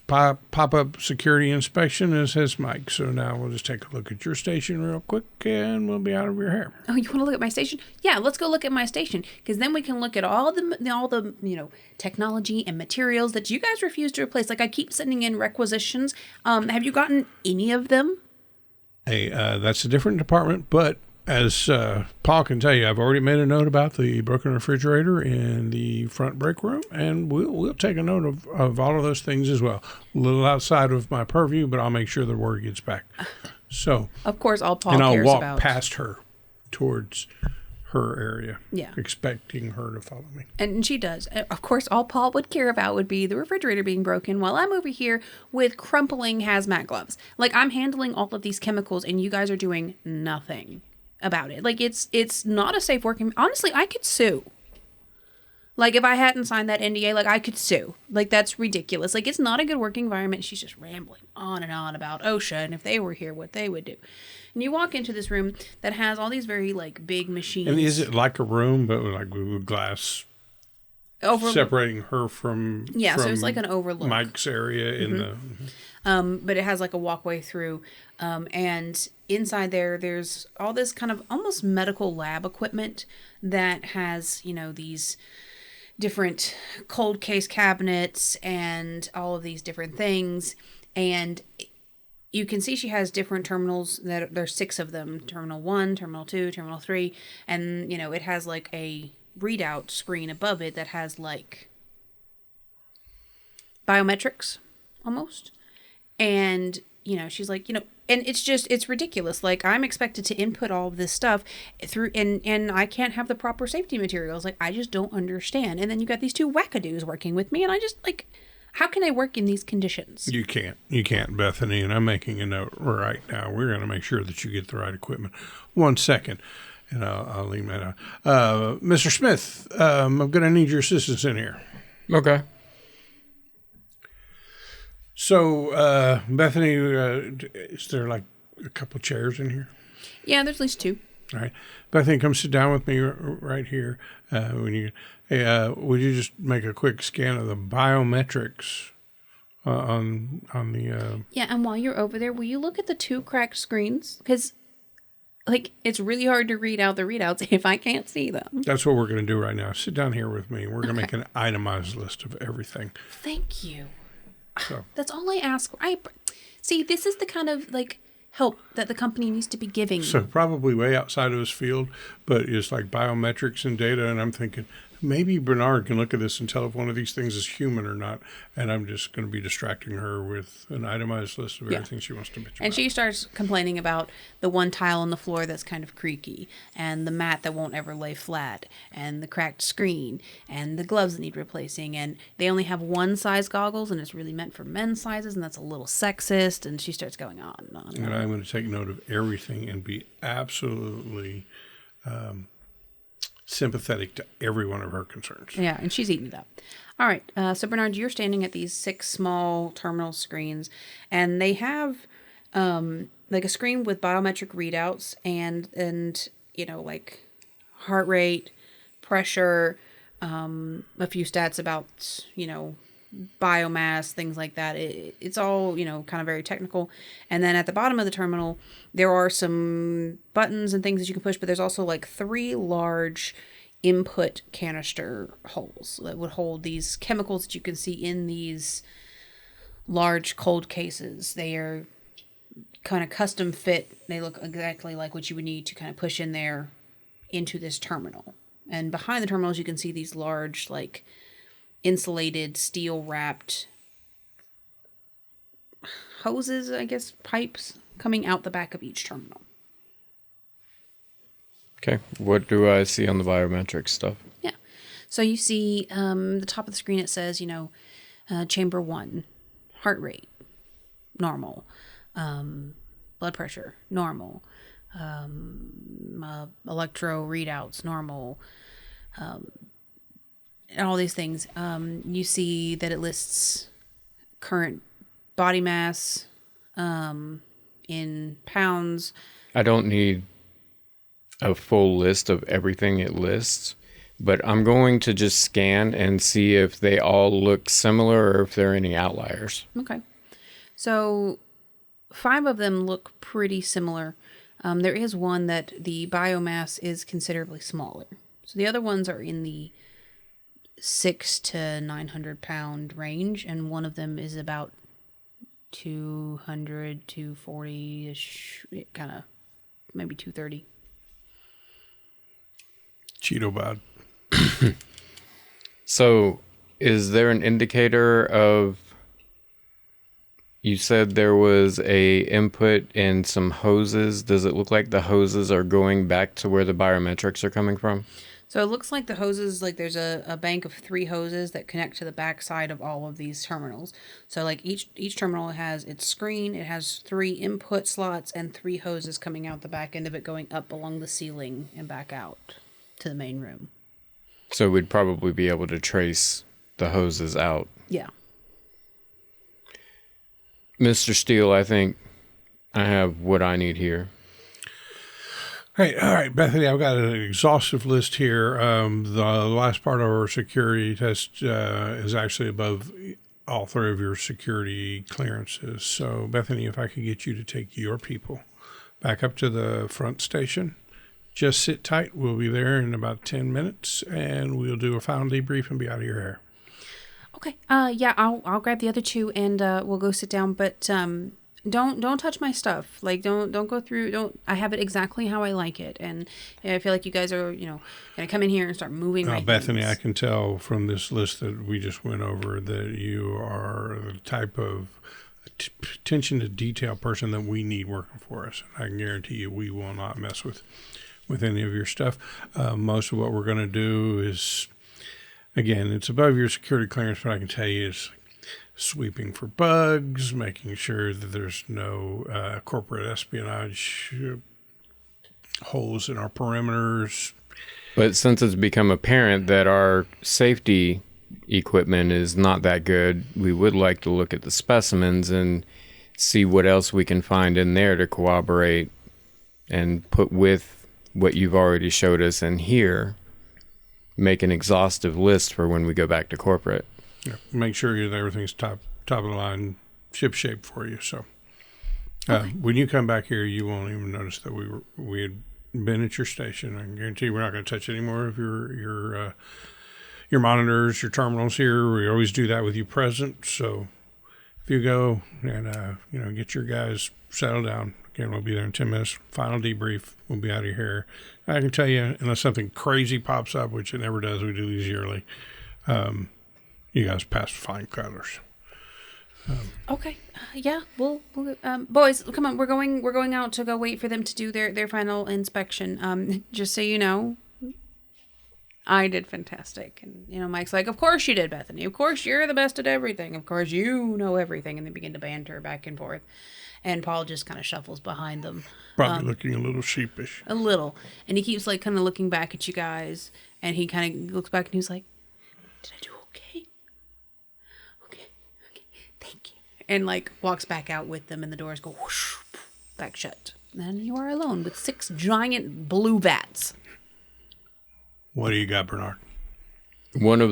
B: pop-up security inspection, as has Mike. So now we'll just take a look at your station real quick, and we'll be out of your hair.
A: Oh, you want to look at my station? Yeah, let's go look at my station, because then we can look at all the technology and materials that you guys refuse to replace. Like, I keep sending in requisitions. Have you gotten any of them?
B: Hey, that's a different department, but as Paul can tell you, I've already made a note about the broken refrigerator in the front break room, and we'll take a note of all of those things as well. A little outside of my purview, but I'll make sure the word gets back. So,
A: of course, all Paul
B: cares about. And I'll walk past her towards her area, expecting her to follow me.
A: And she does. Of course, all Paul would care about would be the refrigerator being broken while I'm over here with crumpling hazmat gloves. Like, I'm handling all of these chemicals, and you guys are doing nothing about it. Like, it's not a safe working. Honestly, I could sue. Like, if I hadn't signed that NDA, like, I could sue. Like, that's ridiculous. Like, it's not a good working environment. She's just rambling on and on about OSHA and if they were here, what they would do. And you walk into this room that has all these very, like, big machines.
B: And is it like a room, but like with glass separating her from
A: so it's like an overlook.
B: Mike's area in the...
A: But it has like a walkway through, and inside there's all this kind of almost medical lab equipment that has, these different cold case cabinets and all of these different things. And you can see she has different terminals. There's 6 of them: Terminal 1, Terminal 2, Terminal 3, and it has like a readout screen above it that has like biometrics almost. And, she's like, and it's ridiculous. Like, I'm expected to input all of this stuff through, and I can't have the proper safety materials. Like, I just don't understand. And then you got these 2 wackadoos working with me, and I just, like, how can I work in these conditions? You
B: can't, Bethany, and I'm making a note right now. We're going to make sure that you get the right equipment. 1 second, and I'll leave that out. Mr. Smith, I'm going to need your assistance in here.
D: Okay.
B: So, Bethany, is there like a couple chairs in here?
A: Yeah, there's at least 2.
B: All right. Bethany, come sit down with me right here. Would you just make a quick scan of the biometrics on the...
A: Yeah, and while you're over there, will you look at the 2 cracked screens? Because, like, it's really hard to read out the readouts if I can't see them.
B: That's what we're going to do right now. Sit down here with me. We're going to make an itemized list of everything.
A: Thank you.
B: So.
A: That's all I ask. See, this is the kind of like help that the company needs to be giving.
B: So probably way outside of his field, but it's like biometrics and data. And I'm thinking maybe Bernard can look at this and tell if one of these things is human or not. And I'm just going to be distracting her with an itemized list of everything she wants to bitch about.
A: And she starts complaining about the one tile on the floor that's kind of creaky, and the mat that won't ever lay flat, and the cracked screen, and the gloves that need replacing. And they only have one size goggles, and it's really meant for men's sizes, and that's a little sexist. And she starts going on and on.
B: And I'm going to take note of everything and be absolutely sympathetic to every one of her concerns.
A: Yeah, and she's eating it up. All right, so Bernard, you're standing at these 6 small terminal screens, and they have like a screen with biometric readouts and you know, like heart rate, pressure, a few stats about, you know, biomass, things like that. It's all, you know, kind of very technical. And then at the bottom of the terminal, there are some buttons and things that you can push, but there's also like 3 large input canister holes that would hold these chemicals that you can see in these large cold cases. They are kind of custom fit. They look exactly like what you would need to kind of push in there into this terminal. And behind the terminals, you can see these large, like, insulated, steel-wrapped hoses, I guess, pipes, coming out the back of each terminal.
D: Okay, what do I see on the biometric stuff?
A: Yeah. So you see the top of the screen, it says, you know, chamber 1, heart rate, normal, blood pressure, normal, electro readouts, normal, and all these things. You see that it lists current body mass in pounds.
D: I don't need a full list of everything it lists, but I'm going to just scan and see if they all look similar or if there are any outliers.
A: Okay. So 5 of them look pretty similar. There is one that the biomass is considerably smaller. So the other ones are in the 600 to 900 pound range, and one of them is about 200, 240-ish, kind of, maybe 230.
B: Cheeto bod.
D: So is there an indicator of, you said there was a input in some hoses. Does it look like the hoses are going back to where the biometrics are coming from?
A: So it looks like the hoses, like there's a bank of 3 hoses that connect to the back side of all of these terminals. So like each terminal has its screen, it has 3 input slots and 3 hoses coming out the back end of it, going up along the ceiling and back out to the main room.
D: So we'd probably be able to trace the hoses out.
A: Yeah.
D: Mr. Steele, I think I have what I need here.
B: All right, Bethany, I've got an exhaustive list here. The last part of our security test is actually above all 3 of your security clearances. So, Bethany, if I could get you to take your people back up to the front station, just sit tight. We'll be there in about 10 minutes, and we'll do a final debrief and be out of your hair.
A: Okay. Yeah, I'll grab the other 2 and we'll go sit down. But don't touch my stuff. Like don't go through. I have it exactly how I like it, and I feel like you guys are gonna come in here and start moving.
B: Bethany,
A: things.
B: I can tell from this list that we just went over that you are the type of attention to detail person that we need working for us. I can guarantee you we will not mess with any of your stuff. Most of what we're going to do is, again, it's above your security clearance, but I can tell you is sweeping for bugs, making sure that there's no corporate espionage holes in our perimeters.
D: But since it's become apparent that our safety equipment is not that good, we would like to look at the specimens and see what else we can find in there to corroborate and put with what you've already showed us in here. Make an exhaustive list for when we go back to corporate.
B: Yeah, make sure that everything's top of the line, ship shape for you. So when you come back here, you won't even notice that we had been at your station. I can guarantee we're not going to touch any more of your monitors, your terminals here. We always do that with you present. So if you go and, get your guys settled down. Again, we'll be there in 10 minutes. Final debrief. We'll be out of here. I can tell you, unless something crazy pops up, which it never does, we do these yearly, you guys pass flying colors.
A: Okay. Yeah. We'll boys, come on. We're going out to go wait for them to do their final inspection. Just so you know, I did fantastic. And, Mike's like, of course you did, Bethany. Of course you're the best at everything. Of course you know everything. And they begin to banter back and forth. And Paul just kind of shuffles behind them.
B: Probably looking a little sheepish.
A: A little. And he keeps like kind of looking back at you guys. And he kind of looks back and he's like, did I do okay? Okay. Thank you. And like walks back out with them and the doors go whoosh, back shut. Then you are alone with 6 giant blue vats.
B: What do you got, Bernard?
D: Most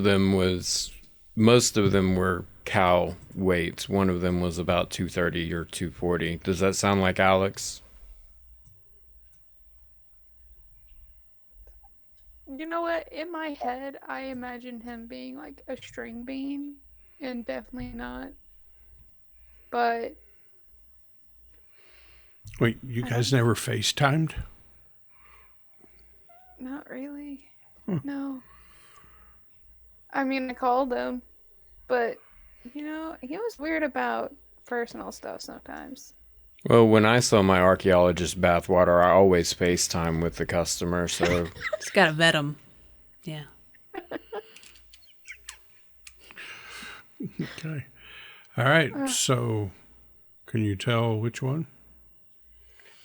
D: of them were cow weights. One of them was about 230 or 240. Does that sound like Alex?
C: You know what? In my head, I imagined him being like a string bean, and definitely not. But...
B: Wait, you guys never FaceTimed?
C: Not really. No. I mean, I called him, but, he was weird about personal stuff sometimes.
D: Well, when I sell my archaeologist bathwater, I always FaceTime with the customer, so...
A: Just gotta vet them. Yeah.
B: Okay. All right, so can you tell which one?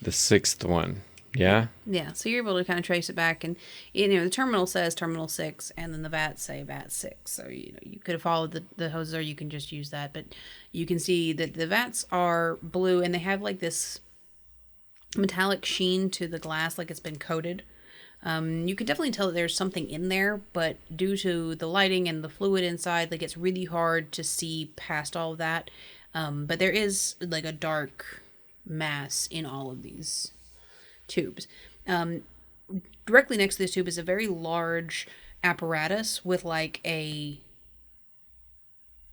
D: The 6th one. Yeah?
A: Yeah, so you're able to kind of trace it back, and the terminal says terminal 6, and then the vats say vat 6. So you could have followed the hoses, or you can just use that. But you can see that the vats are blue, and they have like this metallic sheen to the glass, like it's been coated. You can definitely tell that there's something in there, but due to the lighting and the fluid inside, like it's really hard to see past all of that. But there is like a dark mass in all of these tubes. Directly next to this tube is a very large apparatus with like I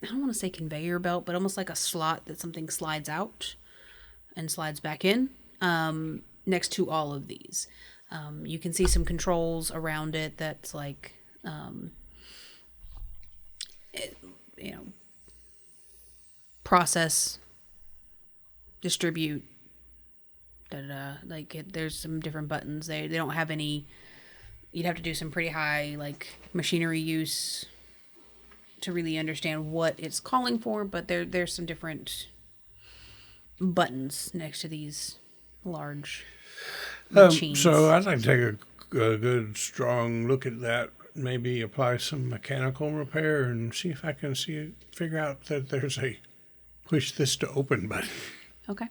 A: don't want to say conveyor belt, but almost like a slot that something slides out and slides back in next to all of these. You can see some controls around it that's like, process, distribute, there's some different buttons. They don't have any. You'd have to do some pretty high like machinery use to really understand what it's calling for. But there's some different buttons next to these large machines.
B: So I'd like to take a good strong look at that. Maybe apply some mechanical repair and see if I can figure out that there's a push this to open button.
A: Okay.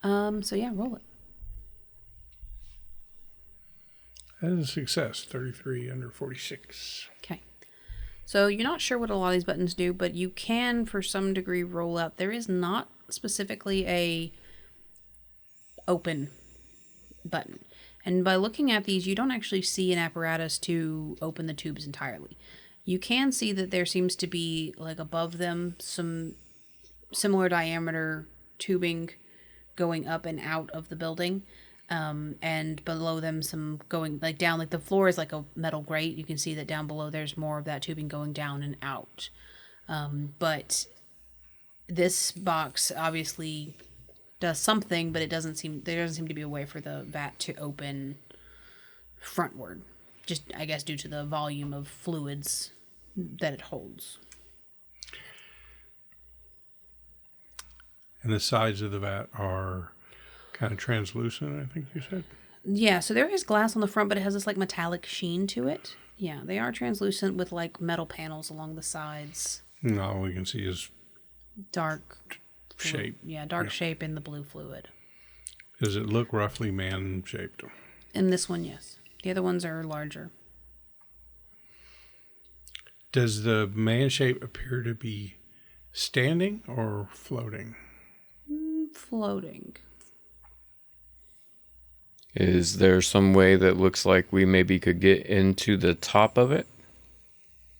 A: So yeah, roll it.
B: That is a success. 33 under 46.
A: Okay. So you're not sure what a lot of these buttons do, but you can, for some degree, roll out. There is not specifically a open button. And by looking at these, you don't actually see an apparatus to open the tubes entirely. You can see that there seems to be, like above them, some similar diameter tubing going up and out of the building, and below them some going like down, like the floor is like a metal grate. You can see that down below there's more of that tubing going down and out. But this box obviously does something, but there doesn't seem to be a way for the vat to open frontward, just I guess due to the volume of fluids that it holds.
B: And the sides of the vat are kind of translucent, I think you said?
A: Yeah, so there is glass on the front, but it has this like metallic sheen to it. Yeah, they are translucent with like metal panels along the sides.
B: And all we can see is
A: dark
B: shape.
A: Dark shape in the blue fluid.
B: Does it look roughly man-shaped?
A: In this one, yes. The other ones are larger.
B: Does the man shape appear to be standing or floating?
A: Floating.
D: Is there some way that looks like we maybe could get into the top of it?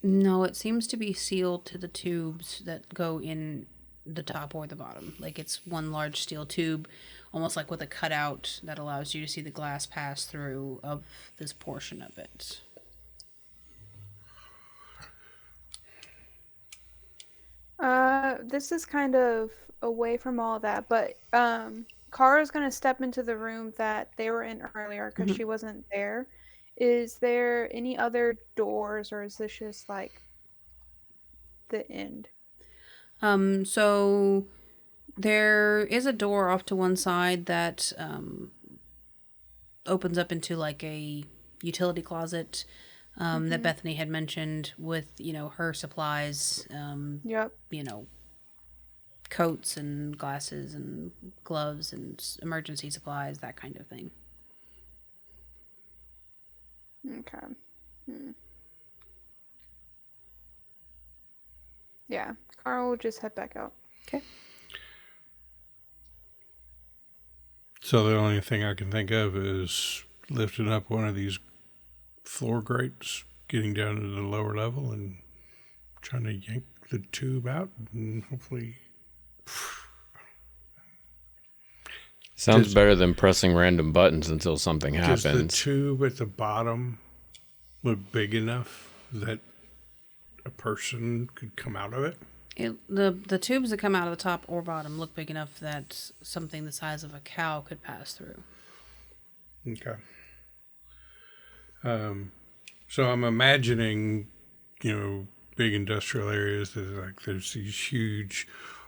A: No, it seems to be sealed to the tubes that go in the top or the bottom. Like it's one large steel tube, almost like with a cutout that allows you to see the glass pass through of this portion of it.
C: This is kind of away from all that, but Kara's gonna step into the room that they were in earlier because she wasn't there. Is there any other doors, or is this just like the end?
A: So there is a door off to one side that opens up into like a utility closet that Bethany had mentioned with, her supplies,
C: Yep.
A: Coats and glasses and gloves and emergency supplies, that kind of thing.
C: Okay. Yeah, Kara will just head back out.
A: Okay.
B: So the only thing I can think of is lifting up one of these floor grates, getting down to the lower level and trying to yank the tube out and hopefully...
D: Sounds better than pressing random buttons until something happens.
B: Does the tube at the bottom look big enough that a person could come out of it?
A: The tubes that come out of the top or bottom look big enough that something the size of a cow could pass through.
B: Okay. So I'm imagining, big industrial areas that there's these huge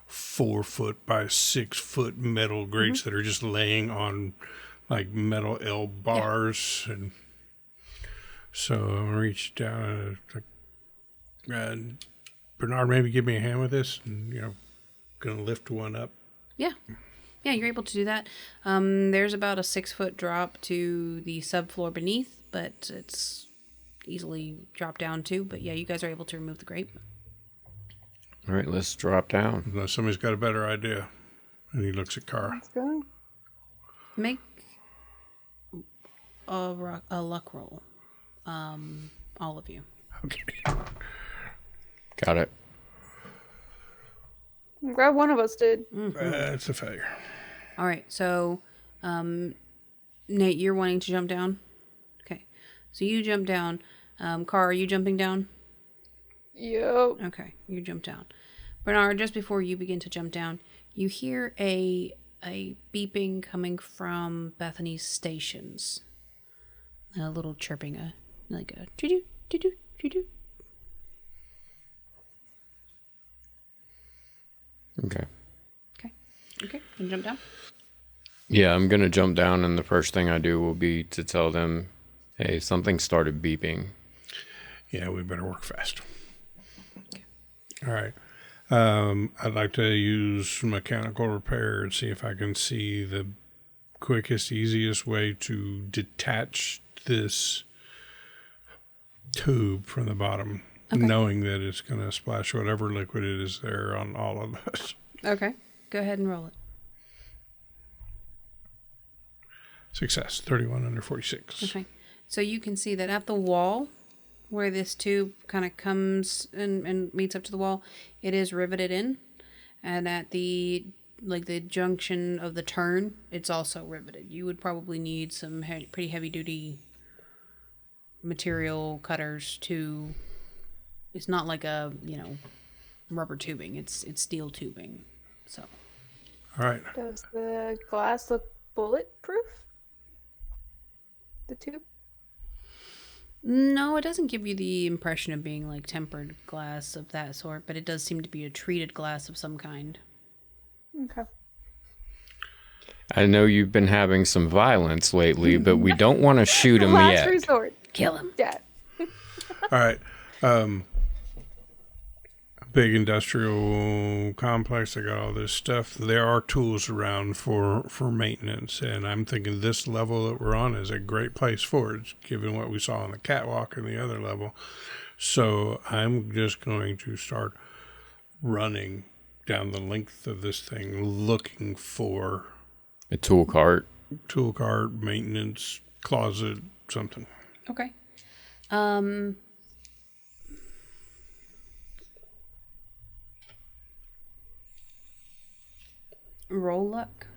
B: 4-foot by 6-foot metal grates that are just laying on like metal L bars. Yeah. And so I'm gonna reach down and Bernard, maybe give me a hand with this, and gonna lift one up.
A: Yeah, you're able to do that. There's about a 6-foot drop to the subfloor beneath, but it's easily dropped down too. But yeah, you guys are able to remove the grate.
D: All right, let's drop down.
B: Unless somebody's got a better idea. And he looks at Kara.
C: Let's go.
A: Make a luck roll. All of you.
B: Okay.
D: Got it.
C: I'm glad one of us did.
B: It's a failure.
A: All right, so Nate, you're wanting to jump down? Okay, so you jump down. Kara, are you jumping down?
C: Yep.
A: Okay, you jump down. Bernard, just before you begin to jump down, you hear a beeping coming from Bethany's stations. A little chirping, like a choo-choo, choo-choo, choo-choo.
D: Okay.
A: You jump down?
D: Yeah, I'm going to jump down, and the first thing I do will be to tell them, hey, something started beeping.
B: Yeah, we better work fast. Okay. All right. I'd like to use mechanical repair and see if I can see the quickest, easiest way to detach this tube from the bottom, knowing that it's going to splash whatever liquid it is there on all of us.
A: Okay. Go ahead and roll it.
B: Success, 31 under 46.
A: Okay. So you can see that at the wall, where this tube kind of comes and meets up to the wall, it is riveted in. And at the junction of the turn, it's also riveted. You would probably need some pretty heavy-duty material cutters to... It's not like a, rubber tubing. It's steel tubing. So.
B: All right.
C: Does the glass look bulletproof? The tube?
A: No, it doesn't give you the impression of being like tempered glass of that sort, but it does seem to be a treated glass of some kind.
C: Okay.
D: I know you've been having some violence lately, but we don't want to shoot him
C: Last
D: yet.
C: resort.
A: Kill him.
C: Yeah.
B: All right. Big industrial complex. They got all this stuff. There are tools around for maintenance, and I'm thinking this level that we're on is a great place for it, given what we saw on the catwalk and the other level. So I'm just going to start running down the length of this thing, looking for
D: a tool cart,
B: maintenance closet, something.
A: Okay. Roll luck.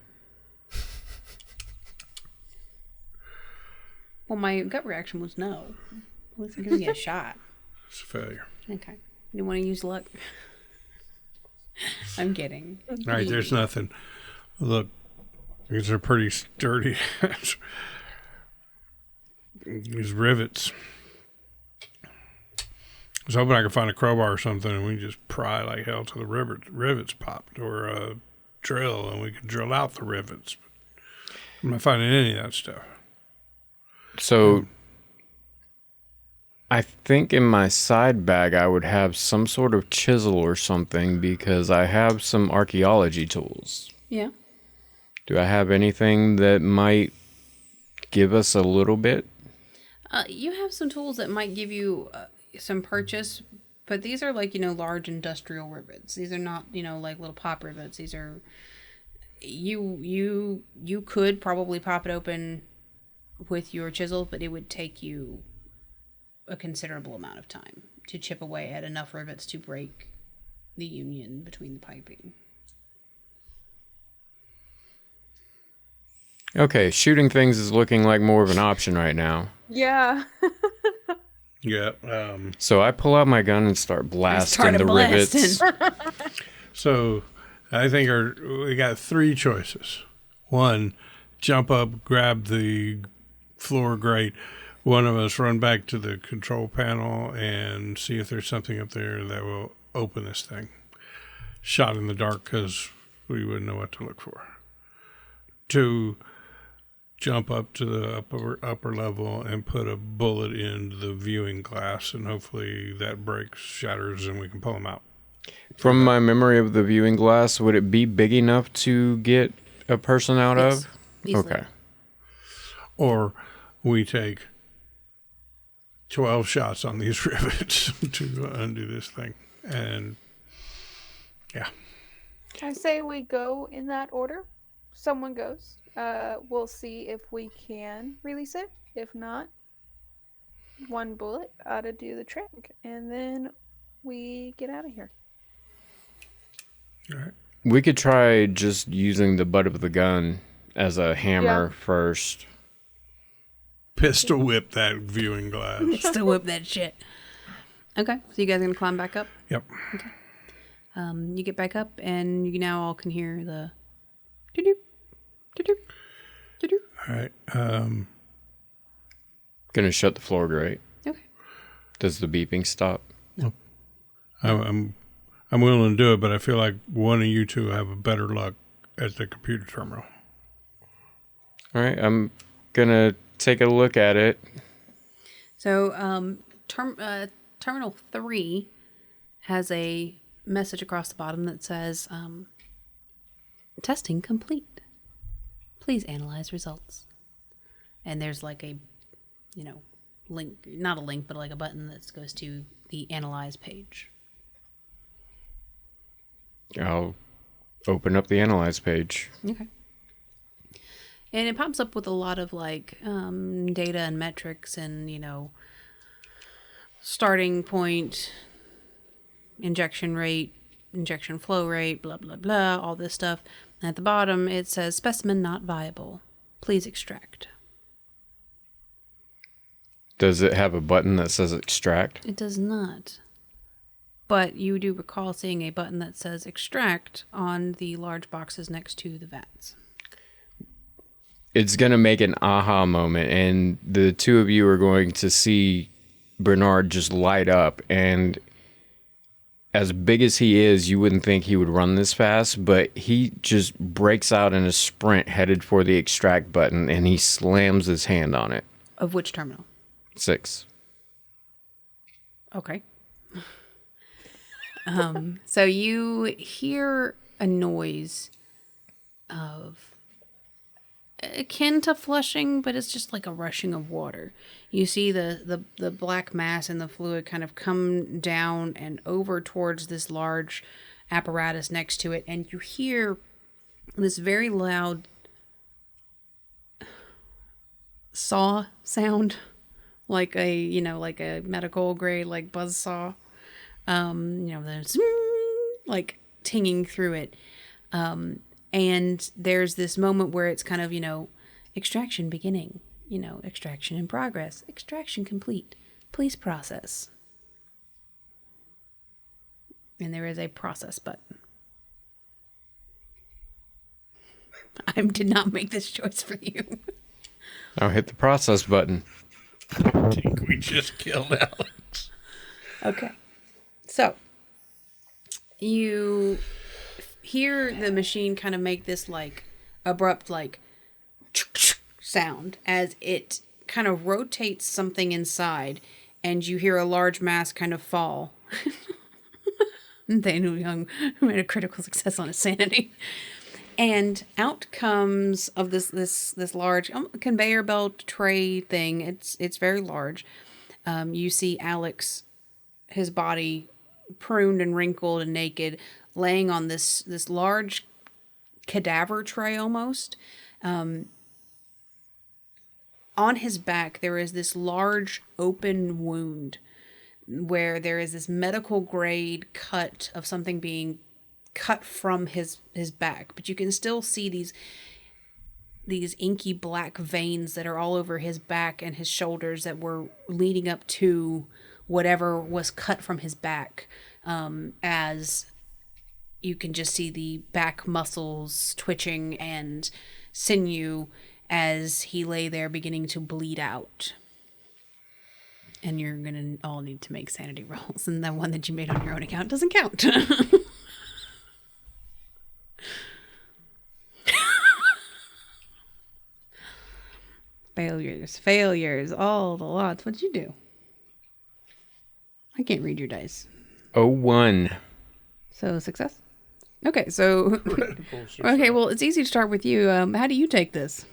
A: Well, my gut reaction was no. At least I'm giving you a shot.
B: It's a failure.
A: Okay. You want to use luck? I'm kidding.
B: All right, there's nothing. Look, these are pretty sturdy. These rivets. I was hoping I could find a crowbar or something and we can just pry like hell till the rivets popped, or a drill and we could drill out the rivets. I'm not finding any of that stuff.
D: So, I think in my side bag I would have some sort of chisel or something because I have some archaeology tools.
A: Yeah.
D: Do I have anything that might give us a little bit?
A: You have some tools that might give you some purchase, but these are like, large industrial rivets. These are not, like little pop rivets. These are, you could probably pop it open with your chisel, but it would take you a considerable amount of time to chip away at enough rivets to break the union between the piping.
D: Okay, shooting things is looking like more of an option right now.
C: Yeah.
B: Yeah.
D: So I pull out my gun and start blasting the rivets.
B: So I think we got three choices. One, jump up, grab the floor grate. One of us run back to the control panel and see if there's something up there that will open this thing. Shot in the dark because we wouldn't know what to look for. Two, jump up to the upper level and put a bullet in the viewing glass, and hopefully that breaks, shatters, and we can pull them out.
D: From my memory of the viewing glass, would it be big enough to get a person out of?
A: Easily.
D: Okay.
B: Or we take 12 shots on these rivets to undo this thing. And yeah.
C: I say we go in that order. Someone goes. We'll see if we can release it. If not, one bullet ought to do the trick. And then we get out of here.
B: All right.
D: We could try just using the butt of the gun as a hammer first.
B: Pistol whip that viewing glass.
A: Pistol whip that shit. Okay, so you guys are going to climb back up?
B: Yep.
A: Okay. You get back up, and you now all can hear the doo-doo, doo-doo, doo-doo.
B: All right.
D: Gonna shut the floor grate.
A: Okay.
D: Does the beeping stop?
B: I'm willing to do it, but I feel like one of you two have a better luck at the computer terminal.
D: All right, I'm gonna take a look at it.
A: So, Terminal 3 has a message across the bottom that says, testing complete. Please analyze results. And there's like a, link, not a link, but like a button that goes to the analyze page.
D: I'll open up the analyze page.
A: Okay. And it pops up with a lot of like data and metrics and, starting point, injection rate, injection flow rate, blah, blah, blah, all this stuff. And at the bottom, it says specimen not viable. Please extract.
D: Does it have a button that says extract?
A: It does not. But you do recall seeing a button that says extract on the large boxes next to the vats.
D: It's going to make an aha moment, and the two of you are going to see Bernard just light up. And as big as he is, you wouldn't think he would run this fast, but he just breaks out in a sprint headed for the extract button, and he slams his hand on it.
A: Of which terminal?
D: 6.
A: Okay. So you hear a noise of akin to flushing, but it's just like a rushing of water. You see the black mass in the fluid kind of come down and over towards this large apparatus next to it, and you hear this very loud saw sound, like a like a medical grade like buzz saw. The like tinging through it. And there's this moment where it's kind of, extraction beginning, extraction in progress, extraction complete, please process. And there is a process button. I did not make this choice for you.
D: I'll hit the process button.
B: I think we just killed Alex.
A: Okay. So, you hear the machine kind of make this, abrupt, sound as it kind of rotates something inside, and you hear a large mass kind of fall. Daniel Young made a critical success on his sanity. And out comes of this large conveyor belt tray thing. It's very large. You see Alex, his body pruned and wrinkled and naked, laying on this large cadaver tray almost. On his back, there is this large open wound where there is this medical grade cut of something being cut from his back, but you can still see these inky black veins that are all over his back and his shoulders that were leading up to whatever was cut from his back, as you can just see the back muscles twitching and sinew as he lay there beginning to bleed out. And you're gonna all need to make sanity rolls, and that one that you made on your own account doesn't count. Failures, all the lots. What'd you do? I can't read your dice.
D: 01.
A: So success? Okay, so... okay, well, it's easy to start with you. How do you take this?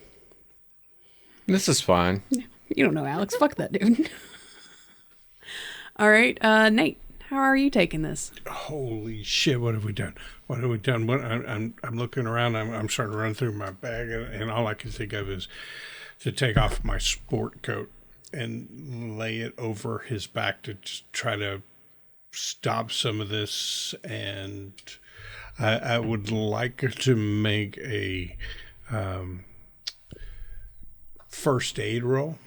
D: This is fine.
A: You don't know, Alex. Fuck that dude. All right, Nate, how are you taking this?
B: Holy shit! What have we done? What have we done? I'm looking around. I'm starting to run through my bag, and all I can think of is to take off my sport coat and lay it over his back to just try to stop some of this. And I would like to make a first aid roll.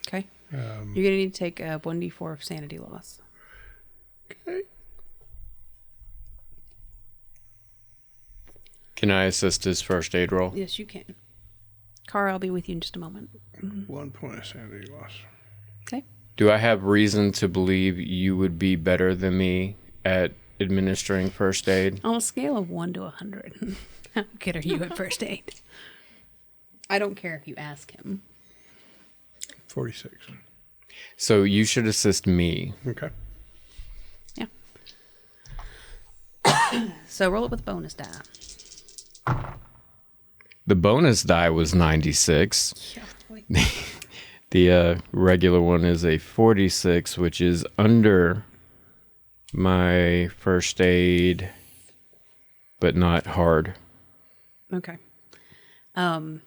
A: Okay. You're going to need to take a 1d4 of sanity loss.
B: Okay.
D: Can I assist his first aid roll?
A: Yes, you can. Cara, I'll be with you in just a moment.
B: 1 point of sanity loss.
A: Okay.
D: Do I have reason to believe you would be better than me at administering first aid?
A: On a scale of 1 to 100, how good are you at first aid? I don't care if you ask him.
B: 46.
D: So you should assist me.
B: Okay.
A: Yeah. So roll it with bonus die.
D: The bonus die was 96.
A: Yeah.
D: The regular one is a 46, which is under my first aid, but not hard.
A: Okay.
D: Couldn't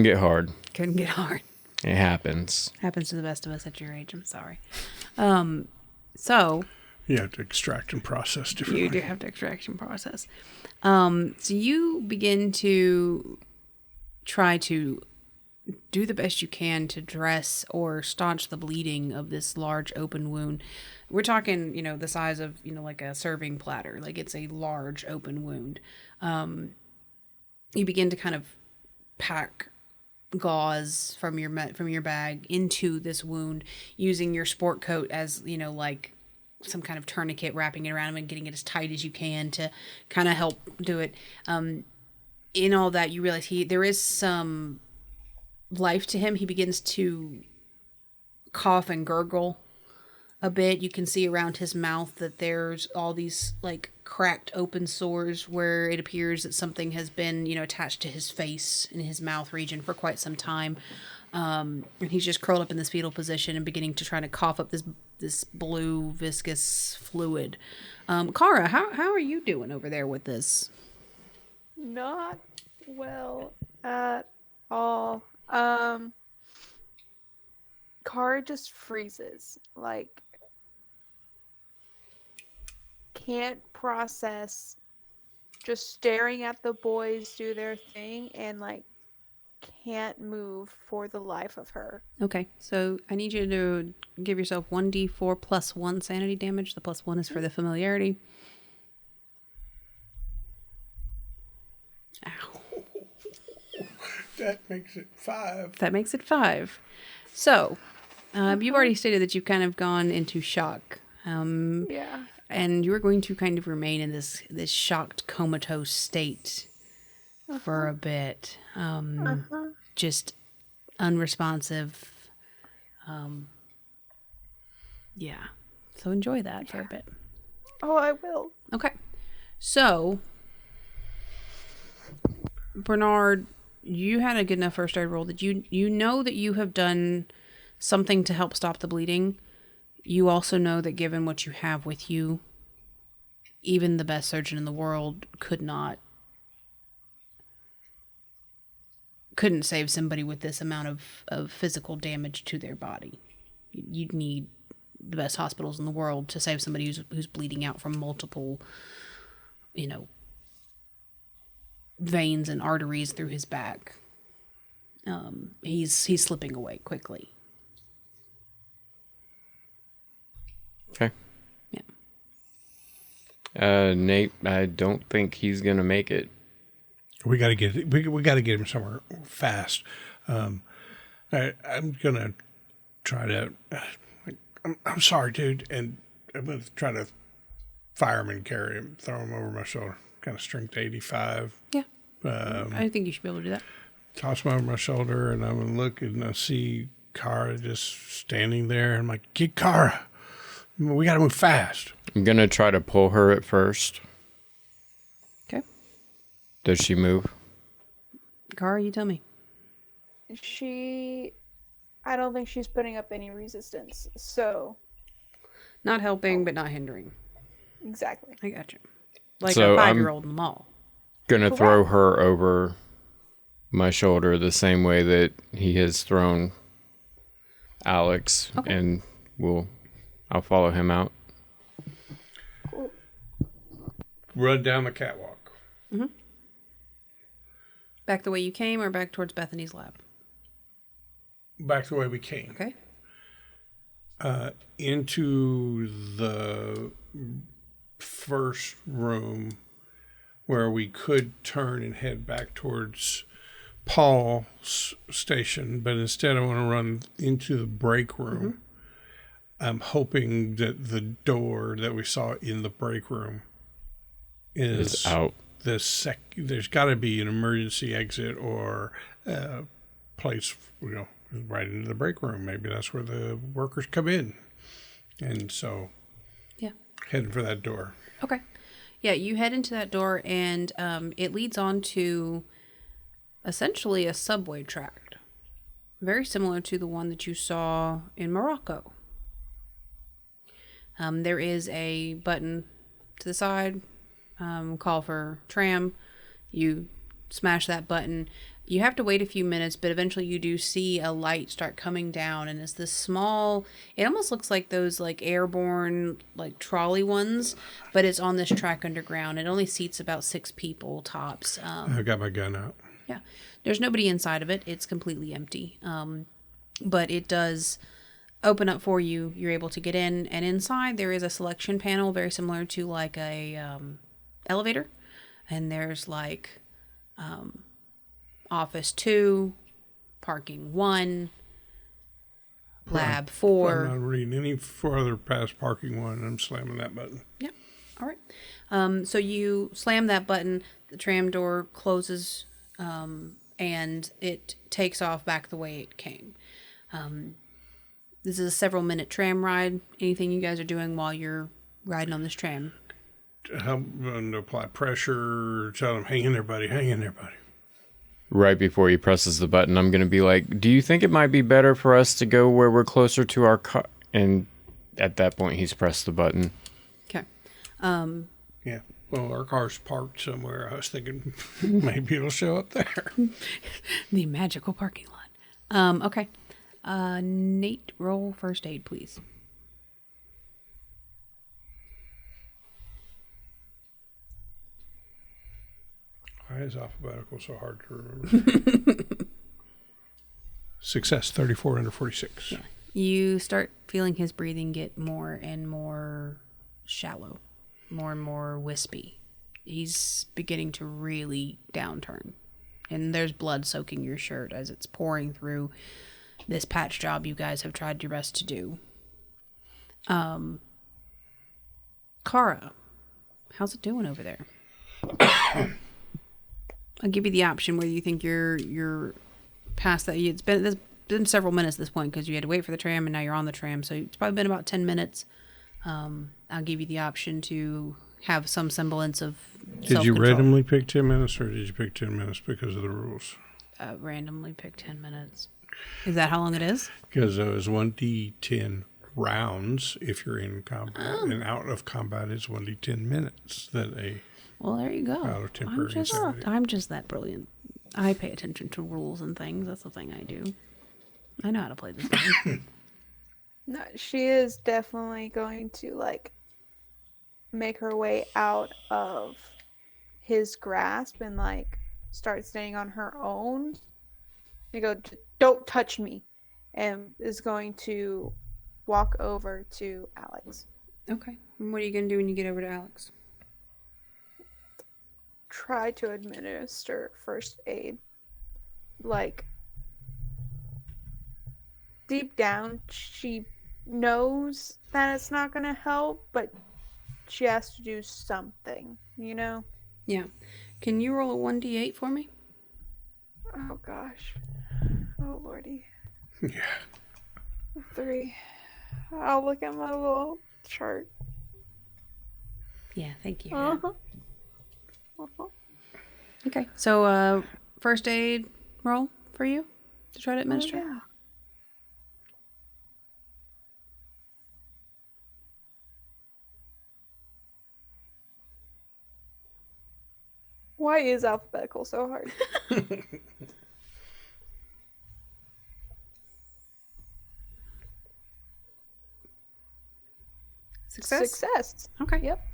D: get hard.
A: Couldn't get hard.
D: It happens.
A: Happens to the best of us at your age. I'm sorry. So
B: You have to extract and process differently.
A: you do have to extraction process. So you begin to try to do the best you can to dress or staunch the bleeding of this large open wound. We're talking, the size of, like a serving platter. Like it's a large open wound. You begin to kind of pack gauze from your bag into this wound, using your sport coat as, like some kind of tourniquet, wrapping it around him and getting it as tight as you can to kind of help do it. In all that, you realize there is some life to him. He begins to cough and gurgle a bit. You can see around his mouth that there's all these like cracked open sores where it appears that something has been, attached to his face and his mouth region for quite some time. And he's just curled up in this fetal position and beginning to try to cough up this blue viscous fluid. Cara, how are you doing over there with this?
C: Not well at all. Cara just freezes. Like, can't process just staring at the boys do their thing and like can't move for the life of her.
A: Okay, so I need you to give yourself 1d4 plus 1 sanity damage. The plus 1 is for the familiarity. Ow.
B: That makes it 5.
A: That makes it 5. So, you've already stated that you've kind of gone into shock.
C: Yeah.
A: And you're going to kind of remain in this shocked, comatose state for a bit. Just unresponsive. Yeah. So enjoy that for a bit.
C: Oh, I will.
A: Okay. So, Bernard, you had a good enough first aid roll that you know that you have done something to help stop the bleeding. You also know that given what you have with you, even the best surgeon in the world couldn't save somebody with this amount of physical damage to their body. You'd need the best hospitals in the world to save somebody who's bleeding out from multiple, veins and arteries through his back. He's slipping away quickly.
D: Okay.
A: Yeah.
D: Nate, I don't think he's gonna make it.
B: We got to get him somewhere fast. I'm gonna try to. I'm sorry, dude, and I'm gonna try to fireman carry him, throw him over my shoulder, kind of strength 85.
A: Yeah. I think you should be able to do that.
B: Toss him over my shoulder, and I'm gonna look and I see Kara just standing there. And I'm like, get Kara. We got to move fast.
D: I'm gonna try to pull her at first.
A: Okay.
D: Does she move?
A: Kara, you tell me.
C: I don't think she's putting up any resistance, so.
A: Not helping, but not hindering.
C: Exactly.
A: I got you. Like
D: So
A: a 5-year-old in the mall.
D: Gonna throw her over my shoulder the same way that he has thrown Alex, and I'll follow him out.
C: Cool.
B: Run down the catwalk.
A: Mm-hmm. Back the way you came or back towards Bethany's lab?
B: Back the way we came.
A: Okay.
B: Into the first room where we could turn and head back towards Paul's station, but instead I want to run into the break room. Mm-hmm. I'm hoping that the door that we saw in the break room is
D: out.
B: There's got to be an emergency exit or a place, right into the break room. Maybe that's where the workers come in. And so,
A: yeah,
B: heading for that door.
A: Okay. Yeah, you head into that door, and it leads on to essentially a subway tract, very similar to the one that you saw in Morocco. There is a button to the side, call for tram. You smash that button. You have to wait a few minutes, but eventually you do see a light start coming down, and it's this small, it almost looks like those like airborne like trolley ones, but it's on this track underground. It only seats about 6 people tops.
B: I got my gun out.
A: Yeah. There's nobody inside of it. It's completely empty. But it does open up for you. You're able to get in, and inside there is a selection panel very similar to like a elevator, and there's like office 2, parking 1, lab 4.
B: I'm not reading any further past parking 1. I'm slamming that button.
A: Yeah. All right. So you slam that button, the tram door closes, and it takes off back the way it came. This is a several-minute tram ride. Anything you guys are doing while you're riding on this tram?
B: Help to apply pressure. Tell them, hang in there, buddy. Hang in there, buddy.
D: Right before he presses the button, I'm going to be like, do you think it might be better for us to go where we're closer to our car? And at that point, he's pressed the button.
A: Okay.
B: Yeah. Well, our car's parked somewhere. I was thinking maybe it'll show up there.
A: The magical parking lot. Okay. Nate, roll first aid, please.
B: Why is alphabetical so hard to remember? Success, 34 under 46.
A: Yeah. You start feeling his breathing get more and more shallow, more and more wispy. He's beginning to really downturn. And there's blood soaking your shirt as it's pouring through this patch job you guys have tried your best to do. Kara, how's it doing over there? I'll give you the option whether you think you're past that. It's been several minutes at this point because you had to wait for the tram and now you're on the tram. So it's probably been about 10 minutes. I'll give you the option to have some semblance of
B: Did you randomly pick 10 minutes or did you pick 10 minutes because of the rules?
A: Randomly pick 10 minutes. Is that how long it is?
B: Because it was 1d10 rounds if you're in combat, and out of combat is 1d10 minutes.
A: Well, there you go.
B: Out of temporary insanity.
A: I'm just that brilliant. I pay attention to rules and things. That's the thing I do. I know how to play this game.
C: No, she is definitely going to make her way out of his grasp and start staying on her own. You go, don't touch me, and is going to walk over to Alex.
A: Okay. And what are you going to do when you get over to Alex?
C: Try to administer first aid. Deep down, she knows that it's not going to help, but she has to do something, you know?
A: Yeah. Can you roll a 1d8 for me?
C: Oh, gosh. Oh, lordy.
B: Yeah.
C: 3. I'll look at my little chart.
A: Yeah, thank you.
C: Uh-huh. Uh-huh.
A: Okay. So, first aid roll for you to try to administer?
C: Oh, yeah. Why is alphabetical so hard? Success.
A: Okay.
C: Yep.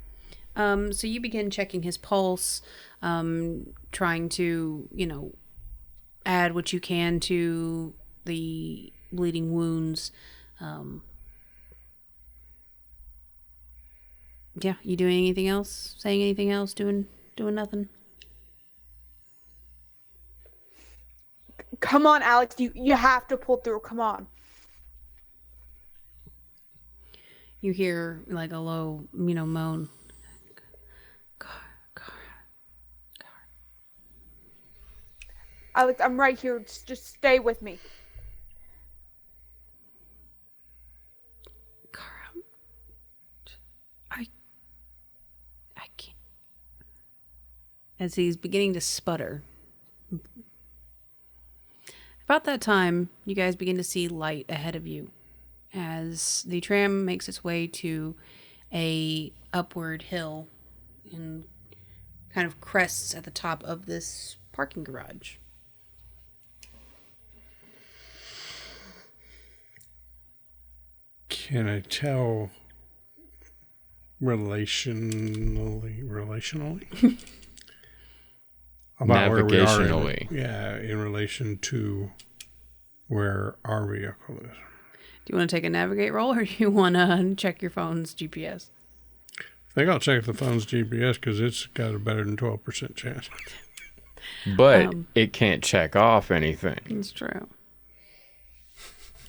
A: So you begin checking his pulse, trying to, add what you can to the bleeding wounds. Yeah, you doing anything else? Saying anything else? Doing nothing?
C: Come on, Alex. You have to pull through. Come on.
A: You hear a low, moan.
C: Alex, I'm right here. Just stay with me.
A: Cara, I can't. As he's beginning to sputter. About that time, you guys begin to see light ahead of you as the tram makes its way to a upward hill and kind of crests at the top of this parking garage.
B: Can I tell relationally about where we are
D: navigationally?
B: In relation to where our vehicle is?
A: Do you want to take a navigate roll or do you want to check your phone's GPS?
B: I think I'll check the phone's GPS because it's got a better than 12% chance.
D: But it can't check off anything.
A: It's true.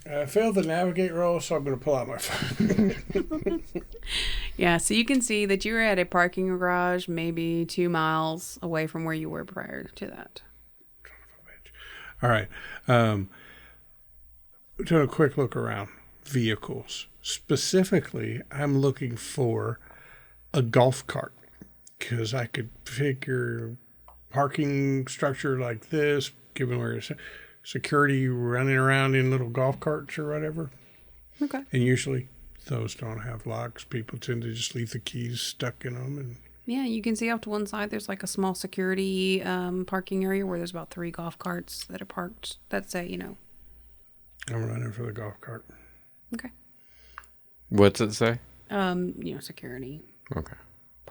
B: I failed the navigate roll, so I'm going to pull out my phone.
A: Yeah, so you can see that you were at a parking garage maybe 2 miles away from where you were prior to that.
B: All right. Doing a quick look around. Vehicles. Specifically, I'm looking for a golf cart because I could figure parking structure like this, given where it's security running around in little golf carts or whatever.
A: Okay.
B: And usually those don't have locks. People tend to just leave the keys stuck in them. And
A: yeah, you can see off to one side there's a small security parking area where there's about 3 golf carts that are parked. That's I'm
B: running for the golf cart.
A: Okay.
D: What's it say?
A: Security.
D: Okay.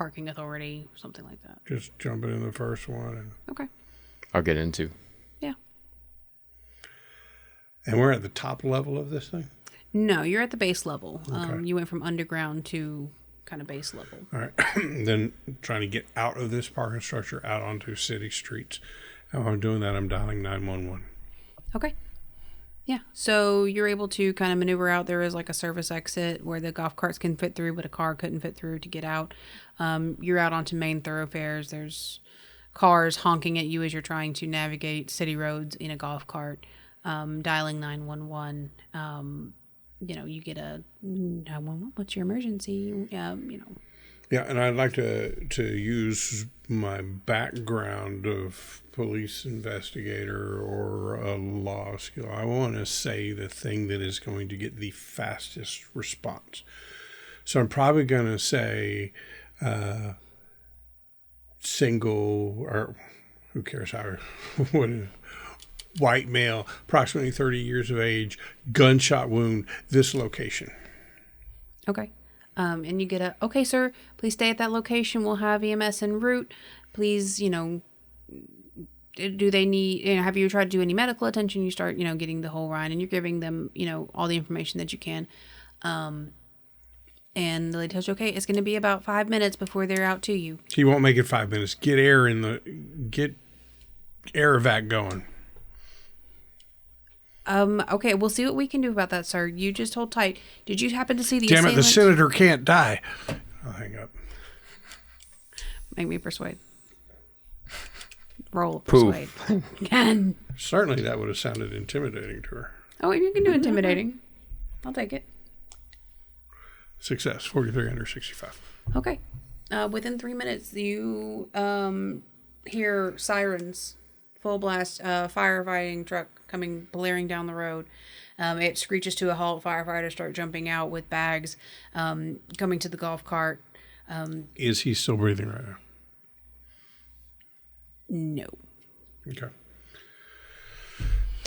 A: parking authority, something like that.
B: Just jumping in the first one. And...
A: Okay.
D: I'll get into.
A: Yeah.
B: And we're at the top level of this thing?
A: No, you're at the base level.
B: Okay.
A: You went from underground to kind of base level.
B: All right. Then trying to get out of this parking structure out onto city streets. How I'm doing that, I'm dialing 911. Okay.
A: Yeah. So you're able to kind of maneuver out. There is like a service exit where the golf carts can fit through, but a car couldn't fit through to get out. You're out onto main thoroughfares. There's cars honking at you as you're trying to navigate city roads in a golf cart. Dialing 911. You get a 911. What's your emergency?
B: Yeah, and I'd like to use my background of police investigator or a law skill. I want to say the thing that is going to get the fastest response. So I'm probably going to say single, or who cares how, what is it? White male, approximately 30 years of age, gunshot wound, this location.
A: Okay. And you get okay, sir, please stay at that location. We'll have EMS en route. Please, do they need, have you tried to do any medical attention? You start, getting the whole ride, and you're giving them, all the information that you can. And the lady tells you, okay, it's going to be about 5 minutes before they're out to you.
B: He won't make it 5 minutes. Get air evac going.
A: Okay, we'll see what we can do about that, sir. You just hold tight. Did you happen to see the
B: Damn
A: assailant?
B: it, the senator can't die. I'll hang up.
A: Make me persuade. Roll persuade. Again.
B: Certainly that would have sounded intimidating to her.
A: Oh, you can do intimidating. I'll take it.
B: Success, 43 under 65.
A: Okay. Within 3 minutes, you hear sirens. Full blast, firefighting truck coming blaring down the road. It screeches to a halt. Firefighters start jumping out with bags, coming to the golf cart.
B: Is he still breathing right now?
A: No.
B: Okay.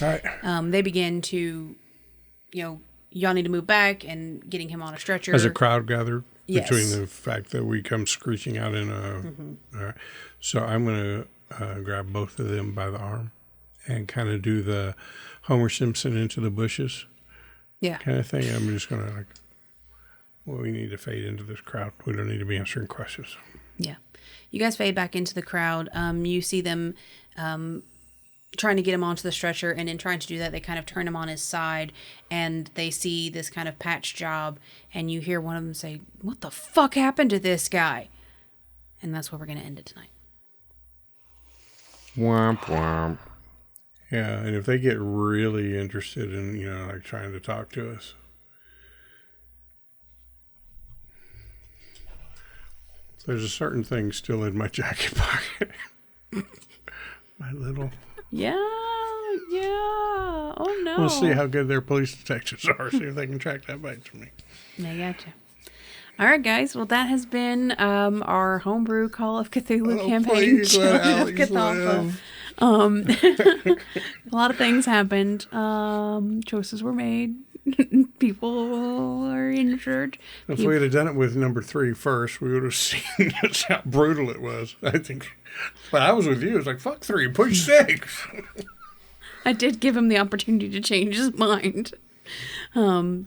B: All right.
A: They begin to, y'all need to move back and getting him on a stretcher.
B: As a crowd gathered
A: Yes.
B: between the fact that we come screeching out in a...
A: Mm-hmm.
B: All right. So I'm going to grab both of them by the arm and kind of do the Homer Simpson into the bushes kind of thing. I'm just going to we need to fade into this crowd. We don't need to be answering questions.
A: Yeah. You guys fade back into the crowd. You see them trying to get him onto the stretcher, and in trying to do that, they kind of turn him on his side, and they see this kind of patch job, and you hear one of them say, "What the fuck happened to this guy?" And that's where we're going to end it tonight.
D: Womp womp.
B: Yeah, and if they get really interested in, trying to talk to us, there's a certain thing still in my jacket pocket. My little...
A: Yeah. Oh, no.
B: We'll see how good their police detectives are, see if they can track that back to me.
A: I gotcha. All right, guys. Well, that has been our homebrew Call of Cthulhu campaign. Children of Cthulhu. A lot of things happened. Choices were made. People were injured.
B: If we had done it with number 3 first, we would have seen just how brutal it was, I think. But I was with you. It's like, fuck 3, push 6.
A: I did give him the opportunity to change his mind. Yeah,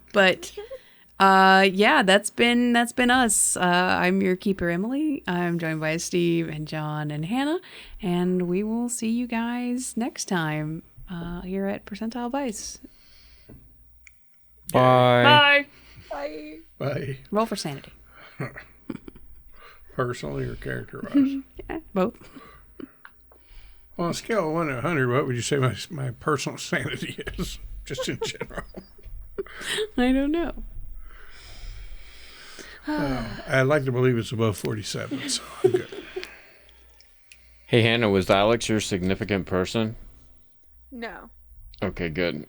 A: that's been us. I'm your keeper, Emily. I'm joined by Steve and John and Hannah, and we will see you guys next time here at Percentile Vice.
D: Bye.
C: Bye.
B: Bye.
A: Roll for sanity.
B: Personally or character-wise?
A: Yeah, both.
B: On a scale of 1 to 100, what would you say my personal sanity is, just in general?
A: I don't know.
B: I'd like to believe it's above 47, so I'm good.
D: Hey, Hannah, was Alex your significant person?
C: No.
D: Okay, good.